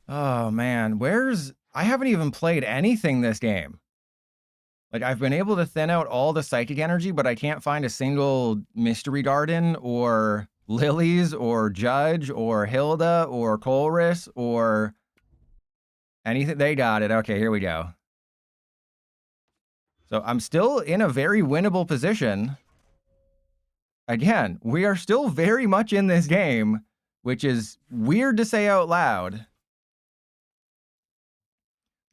Speaker 1: Oh, man. I haven't even played anything this game. Like, I've been able to thin out all the psychic energy, but I can't find a single Mystery Garden or Lilies or Judge or Hilda or Colress or anything. They got it. Okay, here we go. So I'm still in a very winnable position. Again, we are still very much in this game, which is weird to say out loud.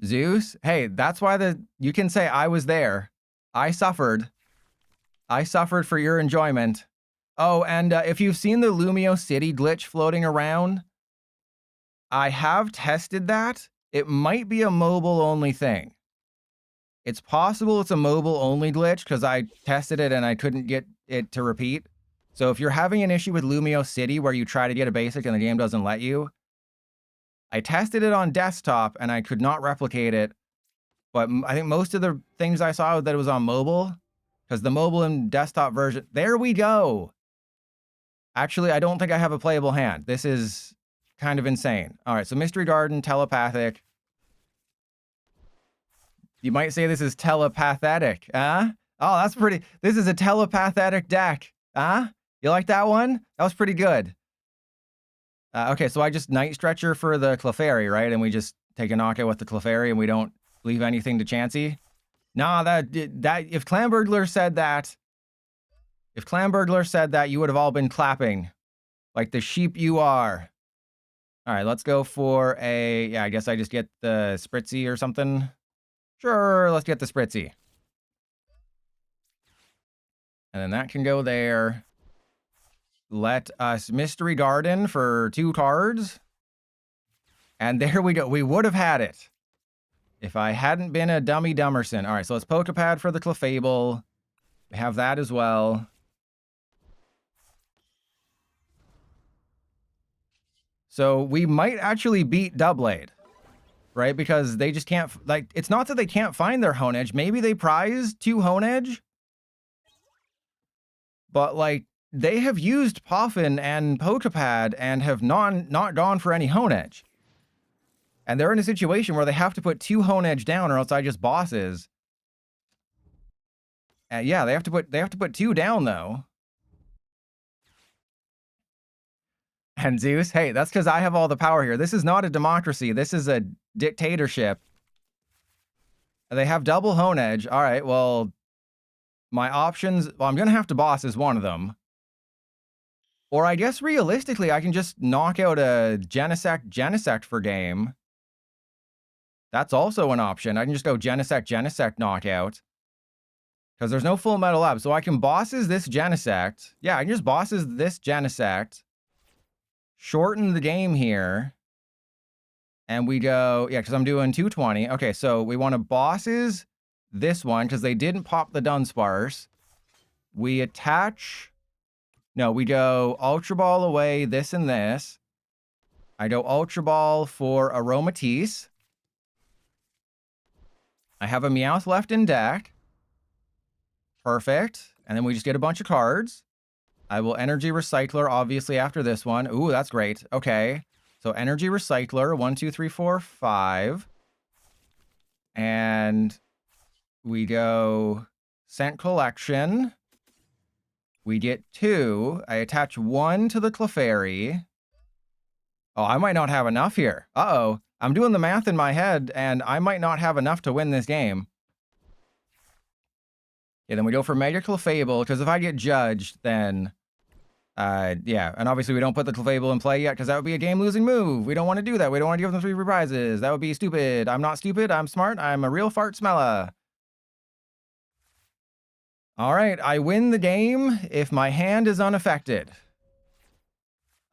Speaker 1: Zeus, hey, that's why you can say I was there. I suffered. I suffered for your enjoyment. Oh, and if you've seen the Lumio City glitch floating around, I have tested that. It might be a mobile-only thing. It's possible it's a mobile-only glitch because I tested it and I couldn't get it to repeat. So if you're having an issue with Lumio City where you try to get a basic and the game doesn't let you, I tested it on desktop and I could not replicate it. But I think most of the things I saw that it was on mobile, because the mobile and desktop version, there we go. Actually, I don't think I have a playable hand. This is kind of insane. All right, so Mystery Garden, telepathic. You might say this is telepathetic, huh? Oh, that's pretty. This is a telepathetic deck, huh? You like that one? That was pretty good. Okay, so I just Night Stretcher for the Clefairy, right? And we just take a knockout with the Clefairy and we don't leave anything to Chansey? Nah, that if Clamburglar said that, you would have all been clapping like the sheep you are. All right, let's go for yeah, I guess I just get the Spritzy or something. Sure, let's get the Spritzy. And then that can go there. Let us Mystery Garden for 2 cards. And there we go. We would have had it if I hadn't been a dummy Dummerson. All right, so let's Pokepad for the Clefable. We have that as well. So we might actually beat Doublade, right? Because they just can't, like, it's not that they can't find their Honedge. Maybe they prize 2 Honedge. But, like, they have used Poffin and Pokepad and have not gone for any Honedge. And they're in a situation where they have to put 2 Honedge down or else I just bosses. Yeah, they have to put 2 down though. And Zeus, hey, that's because I have all the power here. This is not a democracy. This is a dictatorship. They have double Hone Edge. All right, well, my options. Well, I'm gonna have to boss as one of them. Or I guess realistically, I can just knock out a Genesect for game. That's also an option. I can just go Genesect knockout. Because there's no full metal lab. So I can bosses this Genesect. Yeah, I can just bosses this Genesect. Shorten the game here. And we go, yeah, because I'm doing 220. Okay, so we want to bosses this one because they didn't pop the Dunsparce. We attach. No, we go Ultra Ball away, this and this. I go Ultra Ball for Aromatisse. I have a Meowth left in deck. Perfect. And then we just get a bunch of cards. I will Energy Recycler, obviously, after this one. Ooh, that's great. Okay. So Energy Recycler, 1, 2, 3, 4, 5. And we go Scent Collection. We get 2. I attach 1 to the Clefairy. Oh, I might not have enough here. Uh-oh. I'm doing the math in my head, and I might not have enough to win this game. Yeah, then we go for Mega Clefable, because if I get judged, then... yeah, and obviously we don't put the Clefable in play yet, because that would be a game-losing move. We don't want to do that. We don't want to give them 3 prizes. That would be stupid. I'm not stupid. I'm smart. I'm a real fart smeller. All right, I win the game if my hand is unaffected.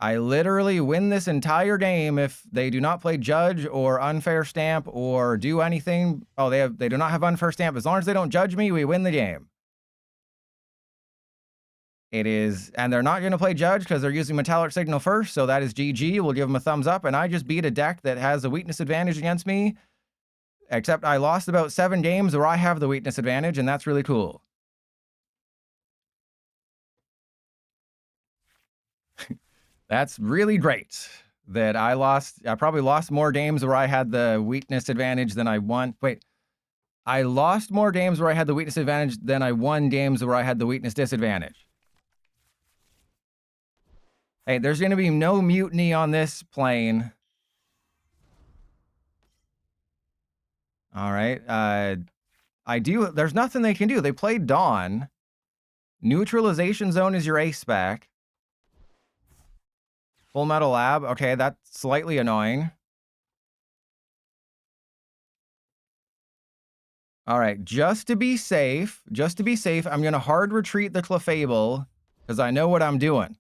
Speaker 1: I literally win this entire game if they do not play judge or unfair stamp or do anything. Oh, they do not have unfair stamp. As long as they don't judge me, we win the game. It is, and they're not going to play judge because they're using Metallic Signal first, so that is GG. We'll give them a thumbs up, and I just beat a deck that has a weakness advantage against me, except I lost about 7 games where I have the weakness advantage, and that's really cool. That's really great that I lost. I probably lost more games where I had the weakness advantage than I won. Wait, I lost more games where I had the weakness advantage than I won games where I had the weakness disadvantage. Hey, there's going to be no mutiny on this plane. All right. There's nothing they can do. They played Dawn. Neutralization Zone is your ace spec. Full Metal Lab. Okay, that's slightly annoying. All right, just to be safe, I'm going to hard retreat the Clefable because I know what I'm doing.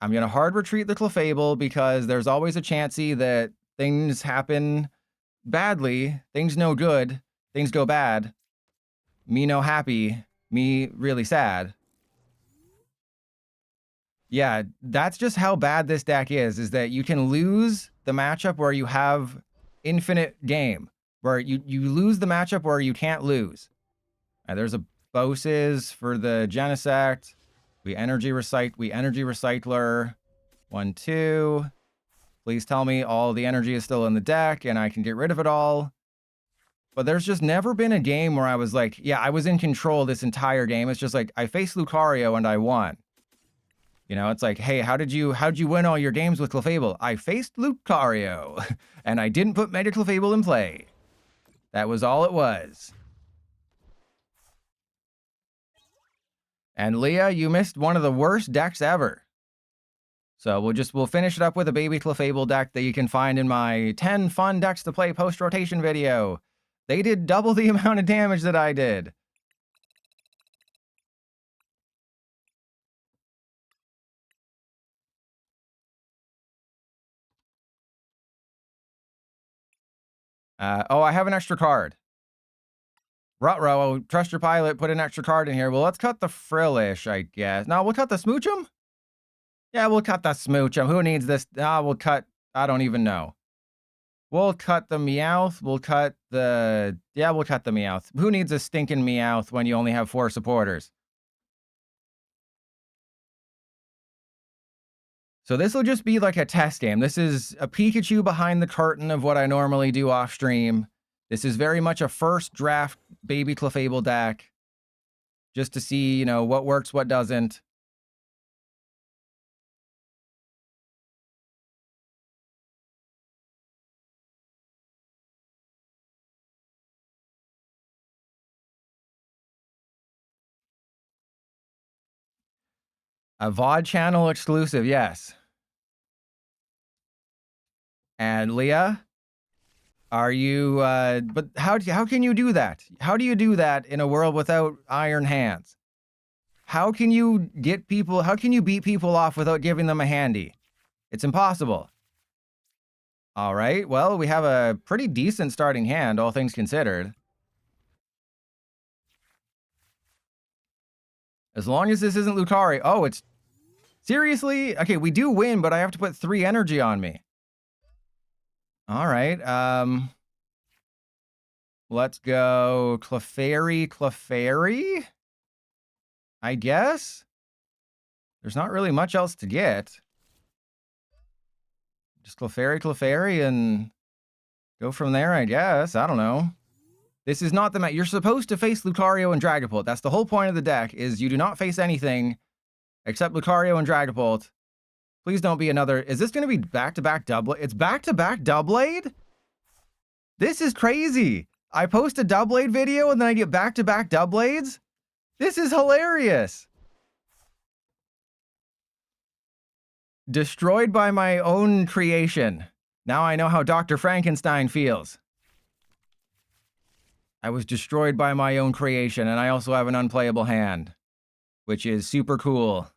Speaker 1: I'm going to hard retreat the Clefable because there's always a chancey that things happen badly, things no good, things go bad. Me no happy, me really sad. Yeah, that's just how bad this deck is that you can lose the matchup where you have infinite game, where you lose the matchup where you can't lose. There's a Boses for the Genesect. We energy recycler. 1, 2. Please tell me all the energy is still in the deck and I can get rid of it all. But there's just never been a game where I was like, yeah, I was in control this entire game. It's just like I faced Lucario and I won. You know, it's like, hey, how'd you win all your games with Clefable? I faced Lucario, and I didn't put Mega Clefable in play. That was all it was. And Leah, you missed one of the worst decks ever. So we'll finish it up with a baby Clefable deck that you can find in my 10 fun decks to play post-rotation video. They did double the amount of damage that I did. Oh, I have an extra card. Rutro, trust your pilot, put an extra card in here. Well, let's cut the Frillish, I guess. No, we'll cut the Smoochum? Yeah, we'll cut the Smoochum. Who needs this? We'll cut, I don't even know. We'll cut the Meowth. We'll cut the Meowth. Who needs a stinking Meowth when you only have 4 supporters? So this will just be like a test game. This is a Pikachu behind the curtain of what I normally do off stream. This is very much a first draft baby Clefable deck. just to see, you know, what works, what doesn't. A VOD channel exclusive, yes. And Leah, are you, but how can you do that? How do you do that in a world without iron hands? How can you get people, how can you beat people off without giving them a handy? It's impossible. All right, well, we have a pretty decent starting hand, all things considered. As long as this isn't Lucario. Oh, it's... Seriously? Okay, we do win, but I have to put 3 energy on me. All right, let's go Clefairy, I guess? There's not really much else to get. Just Clefairy, and go from there, I guess. I don't know. This is not the match. You're supposed to face Lucario and Dragapult. That's the whole point of the deck, is you do not face anything except Lucario and Dragapult. Please don't be another... Is this going to be back-to-back Doublade? It's back-to-back Doublade? This is crazy. I post a Doublade video and then I get back-to-back Doublades? This is hilarious. Destroyed by my own creation. Now I know how Dr. Frankenstein feels. I was destroyed by my own creation, and I also have an unplayable hand, which is super cool.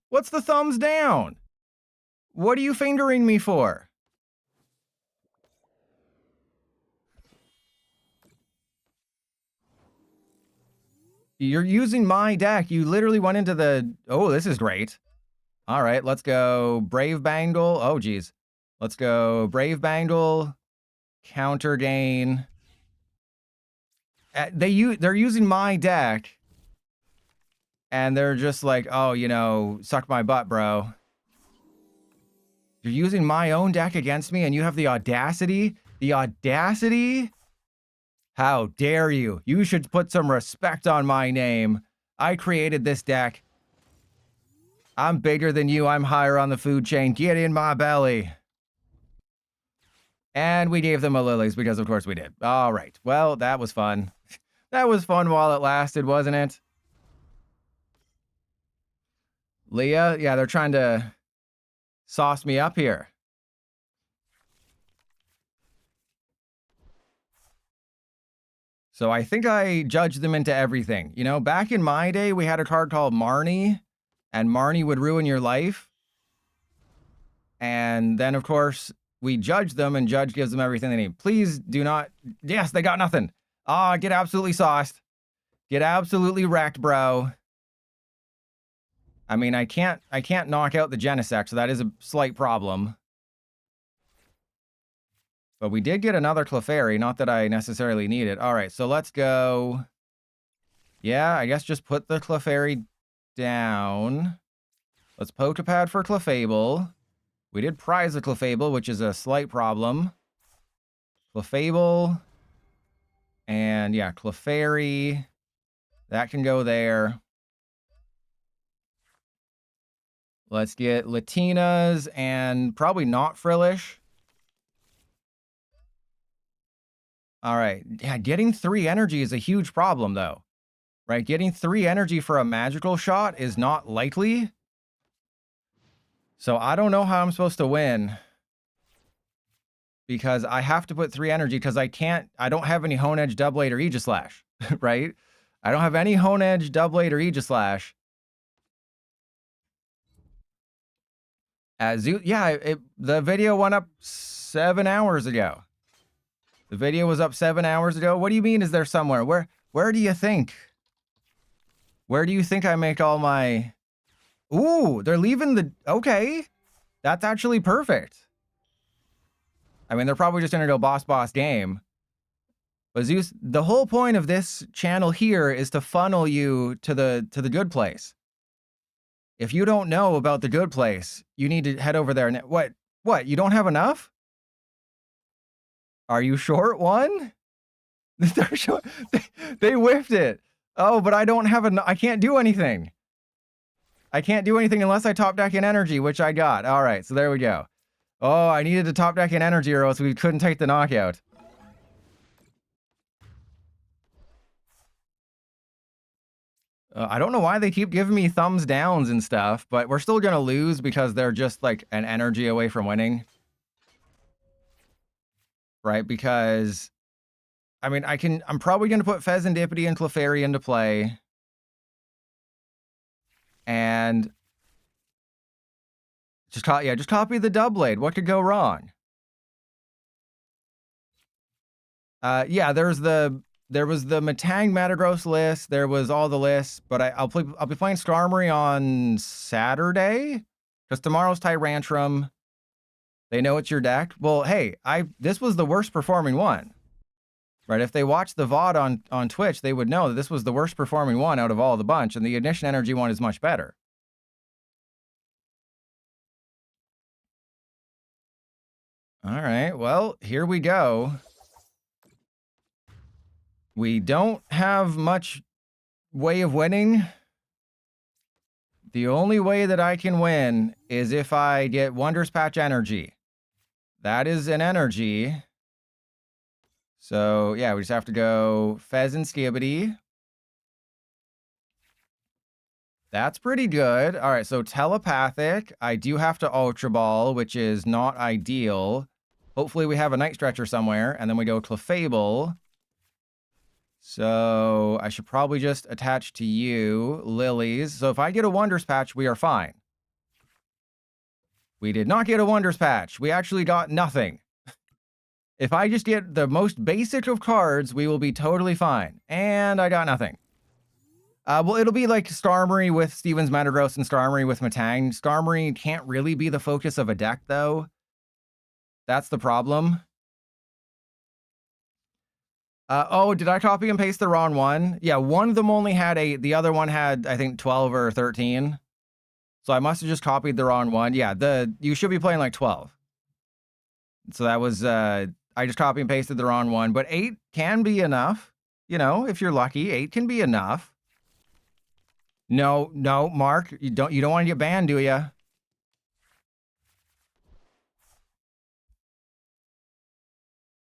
Speaker 1: What's the thumbs down? What are you fingering me for? You're using my deck. You literally went into the... Oh, this is great. All right, let's go Brave Bangle. Oh, geez. Let's go Brave Bangle, Counter Gain. They're using my deck, and they're just like, oh, you know, suck my butt, bro. You're using my own deck against me, and you have the audacity? The audacity? How dare you? You should put some respect on my name. I created this deck. I'm bigger than you. I'm higher on the food chain. Get in my belly. And we gave them a Lilies because, of course, we did. All right. Well, that was fun. That was fun while it lasted, wasn't it? Leah? Yeah, they're trying to sauce me up here. So I think I judged them into everything. You know, back in my day, we had a card called Marnie, and Marnie would ruin your life. And then, of course... we judge them, and Judge gives them everything they need. Please do not... Yes, they got nothing. Ah, get absolutely sauced. Get absolutely wrecked, bro. I mean, I can't knock out the Genesect, so that is a slight problem. But we did get another Clefairy, not that I necessarily need it. All right, so let's go... Yeah, I guess just put the Clefairy down. Let's Pokepad for Clefable. We did prize the Clefable, which is a slight problem. Clefable. And yeah, Clefairy. That can go there. Let's get Latinas and probably not Frillish. All right. Yeah, getting 3 energy is a huge problem, though. Right? Getting 3 energy for a magical shot is not likely. So I don't know how I'm supposed to win, because I have to put 3 energy, because I don't have any Hone Edge, Doublade, or Aegislash, right? I don't have any Hone Edge, Doublade, or Aegislash. Yeah, the video went up 7 hours ago. The video was up 7 hours ago. What do you mean is there somewhere? Where do you think? Where do you think I make all my... Ooh, they're leaving the... Okay. That's actually perfect. I mean, they're probably just going to go boss game. But Zeus, the whole point of this channel here is to funnel you to the good place. If you don't know about the good place, you need to head over there. And what? You don't have enough? Are you short one? They're short. They whiffed it. Oh, but I don't have I can't do anything. I can't do anything unless I top deck in energy, which I got. All right, so there we go. Oh, I needed to top deck in energy or else we couldn't take the knockout. I don't know why they keep giving me thumbs downs and stuff, but we're still going to lose because they're just like an energy away from winning. Right? Because, I mean, I'm probably going to put Fezandipity and Clefairy into play. And just copy the Doublade. What could go wrong? Yeah, there was the Matang Metagross list. There was all the lists, but I'll be playing Starmie on Saturday because tomorrow's Tyrantrum. They know it's your deck. Well, hey, this was the worst performing one, right? If they watched the VOD on Twitch, they would know that this was the worst performing one out of all the bunch, and the Ignition Energy one is much better. All right, well, here we go. We don't have much way of winning. The only way that I can win is if I get Wonders Patch Energy. That is an energy. So, yeah, we just have to go Fez and Skibidi. That's pretty good. All right, so Telepathic. I do have to Ultra Ball, which is not ideal. Hopefully we have a Night Stretcher somewhere, and then we go Clefable. So I should probably just attach to you, Lilies. So if I get a Wonders Patch, we are fine. We did not get a Wonders Patch. We actually got nothing. If I just get the most basic of cards, we will be totally fine. And I got nothing. Well, it'll be like Starmie with Steven's Metagross and Starmie with Matang. Starmie can't really be the focus of a deck, though. That's the problem. Oh, did I copy and paste the wrong one? Yeah, one of them only had 8. The other one had, I think, 12 or 13. So I must have just copied the wrong one. Yeah, you should be playing like 12. So that was, I just copy and pasted the wrong one. But 8 can be enough. You know, if you're lucky, 8 can be enough. No, Mark, you don't want to get banned, do you?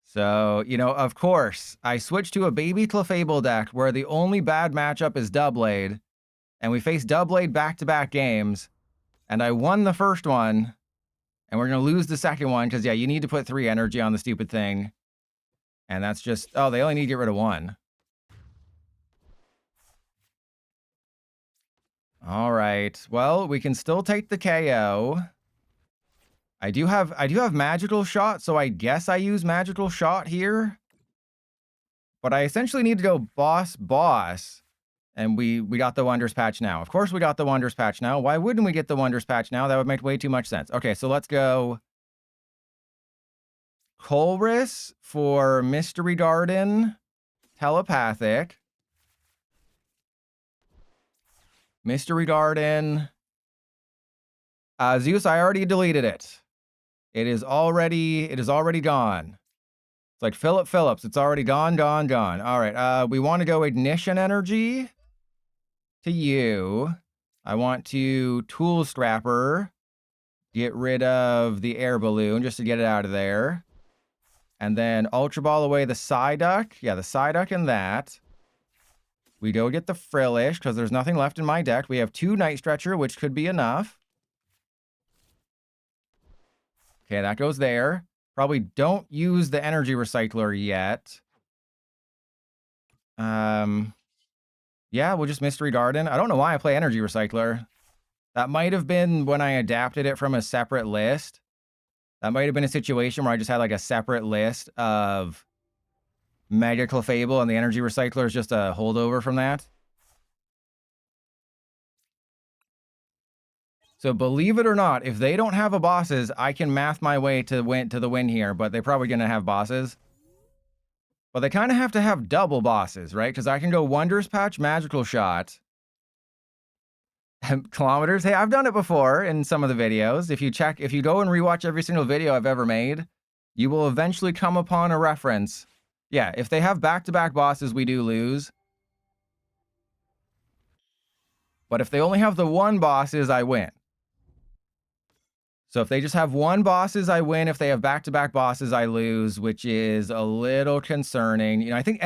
Speaker 1: So, you know, of course, I switched to a baby Clefable deck where the only bad matchup is Doublade, and we faced Doublade back-to-back games, and I won the first one, and we're going to lose the second one because, yeah, you need to put 3 energy on the stupid thing, and that's just, oh, they only need to get rid of 1. All right, well, we can still take the KO. I do have Magical Shot, so I guess I use Magical Shot here. But I essentially need to go boss. And we got the Wonders Patch now. Of course we got the Wonders Patch now. Why wouldn't we get the Wonders Patch now? That would make way too much sense. Okay, so let's go Colress for Mystery Garden, Telepathic. Mystery Garden. Zeus, I already deleted it. It is already gone. It's like Philip Phillips. It's already gone. All right. We want to go Ignition Energy to you. I want to Tool Strapper. Get rid of the Air Balloon just to get it out of there. And then Ultra Ball away the Psyduck. Yeah, the Psyduck and that. We go get the Frillish because there's nothing left in my deck. We have 2 Night Stretcher, which could be enough. Okay, that goes there. Probably don't use the Energy Recycler yet. Yeah, we'll just Mystery Garden. I don't know why I play Energy Recycler. That might have been when I adapted it from a separate list. That might have been a situation where I just had like a separate list of Mega Clefable and the Energy Recycler is just a holdover from that. So believe it or not, if they don't have a bosses, I can math my way to the win here, but they're probably going to have bosses. But they kind of have to have double bosses, right? Because I can go Wonders Patch, Magical Shot. Kilometers. Hey, I've done it before in some of the videos. If you go and rewatch every single video I've ever made, You will eventually come upon a reference. Yeah, if they have back-to-back bosses, we do lose. But if they only have the one bosses, I win. So if they just have one bosses, I win. If they have back-to-back bosses, I lose, which is a little concerning. You know, I think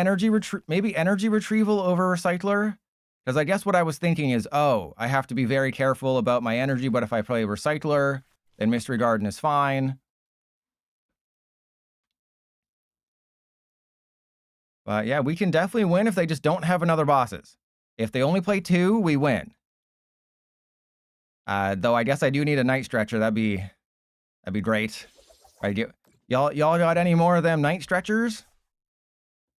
Speaker 1: maybe energy retrieval over recycler. Because I guess what I was thinking is, oh, I have to be very careful about my energy, but if I play recycler, then Mystery Garden is fine. But yeah, we can definitely win if they just don't have another bosses. If they only play 2, we win. Though I guess I do need a night stretcher. That'd be great. Y'all got any more of them night stretchers?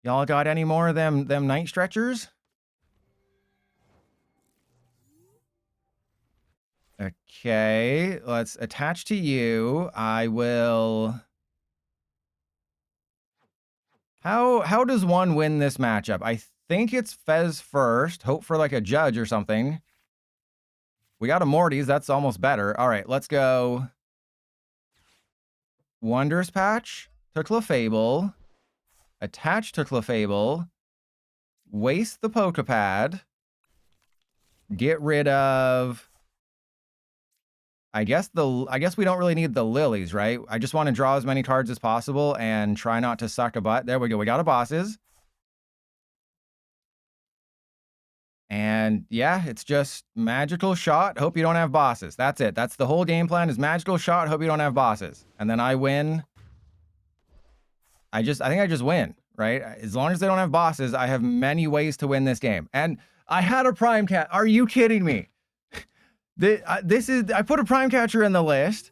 Speaker 1: Y'all got any more of them night stretchers? Okay, let's attach to you. I will. How does one win this matchup? I think it's Fez first. Hope for like a judge or something. We got a Morty's. That's almost better. All right, let's go. Wondrous Patch to Clefable. Attach to Clefable. Waste the Pokepad. Get rid of... I guess we don't really need the lilies, right? I just want to draw as many cards as possible and try not to suck a butt. There we go. We got a bosses. And yeah, it's just magical shot. Hope you don't have bosses. That's it. That's the whole game plan is magical shot. Hope you don't have bosses. And then I win. I think I just win, right? As long as they don't have bosses, I have many ways to win this game. And I had a Prime Cat. Are you kidding me? I put a Prime Catcher in the list.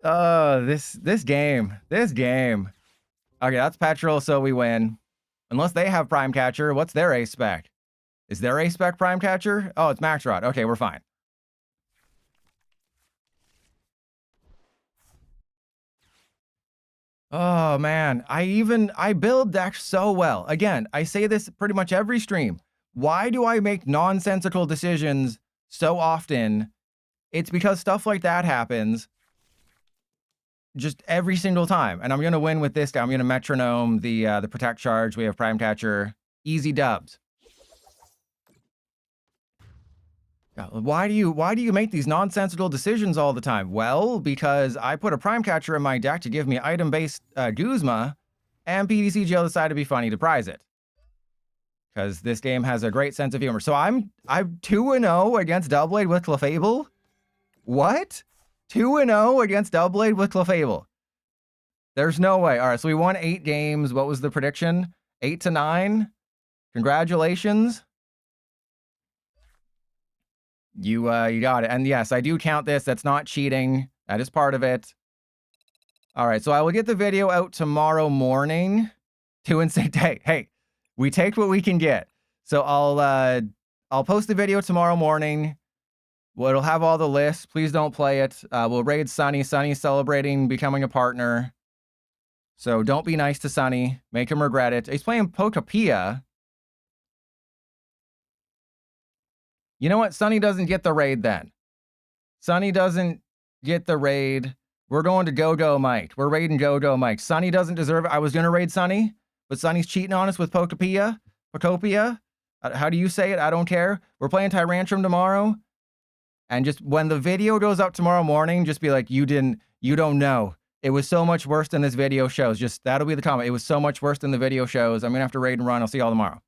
Speaker 1: This game. Okay, that's Petrol, so we win. Unless they have Prime Catcher, what's their ace spec? Is their ace spec Prime Catcher? Oh, it's Max Rod. Okay, we're fine. Oh man, I build decks so well. Again, I say this pretty much every stream. Why do I make nonsensical decisions so often? It's because stuff like that happens just every single time. And I'm going to win with this guy. I'm going to metronome the Protect Charge. We have Prime Catcher. Easy dubs. Why do you make these nonsensical decisions all the time? Well, because I put a Prime Catcher in my deck to give me item-based Guzma, and PDCGL decided to be funny to prize it. Because this game has a great sense of humor. So I'm 2-0 against Doublade with Clefable? What? 2-0 against Doublade with Clefable? There's no way. All right, so we won 8 games. What was the prediction? 8-9? Congratulations. You got it. And yes, I do count this. That's not cheating. That is part of it. All right, so I will get the video out tomorrow morning. 2 and 6. Hey. We take what we can get. So I'll post the video tomorrow morning. Well, it'll have all the lists. Please don't play it. We'll raid Sunny. Sunny's celebrating becoming a partner. So don't be nice to Sunny. Make him regret it. He's playing Pokepia. You know what? Sunny doesn't get the raid then. Sunny doesn't get the raid. We're going to Go-Go Mike. We're raiding Go-Go Mike. Sunny doesn't deserve it. I was going to raid Sunny. But Sunny's cheating on us with Pokepia. How do you say it? I don't care. We're playing Tyrantrum tomorrow. And just when the video goes up tomorrow morning, just be like, you don't know. It was so much worse than this video shows. Just, that'll be the comment. It was so much worse than the video shows. I'm going to have to raid and run. I'll see y'all tomorrow.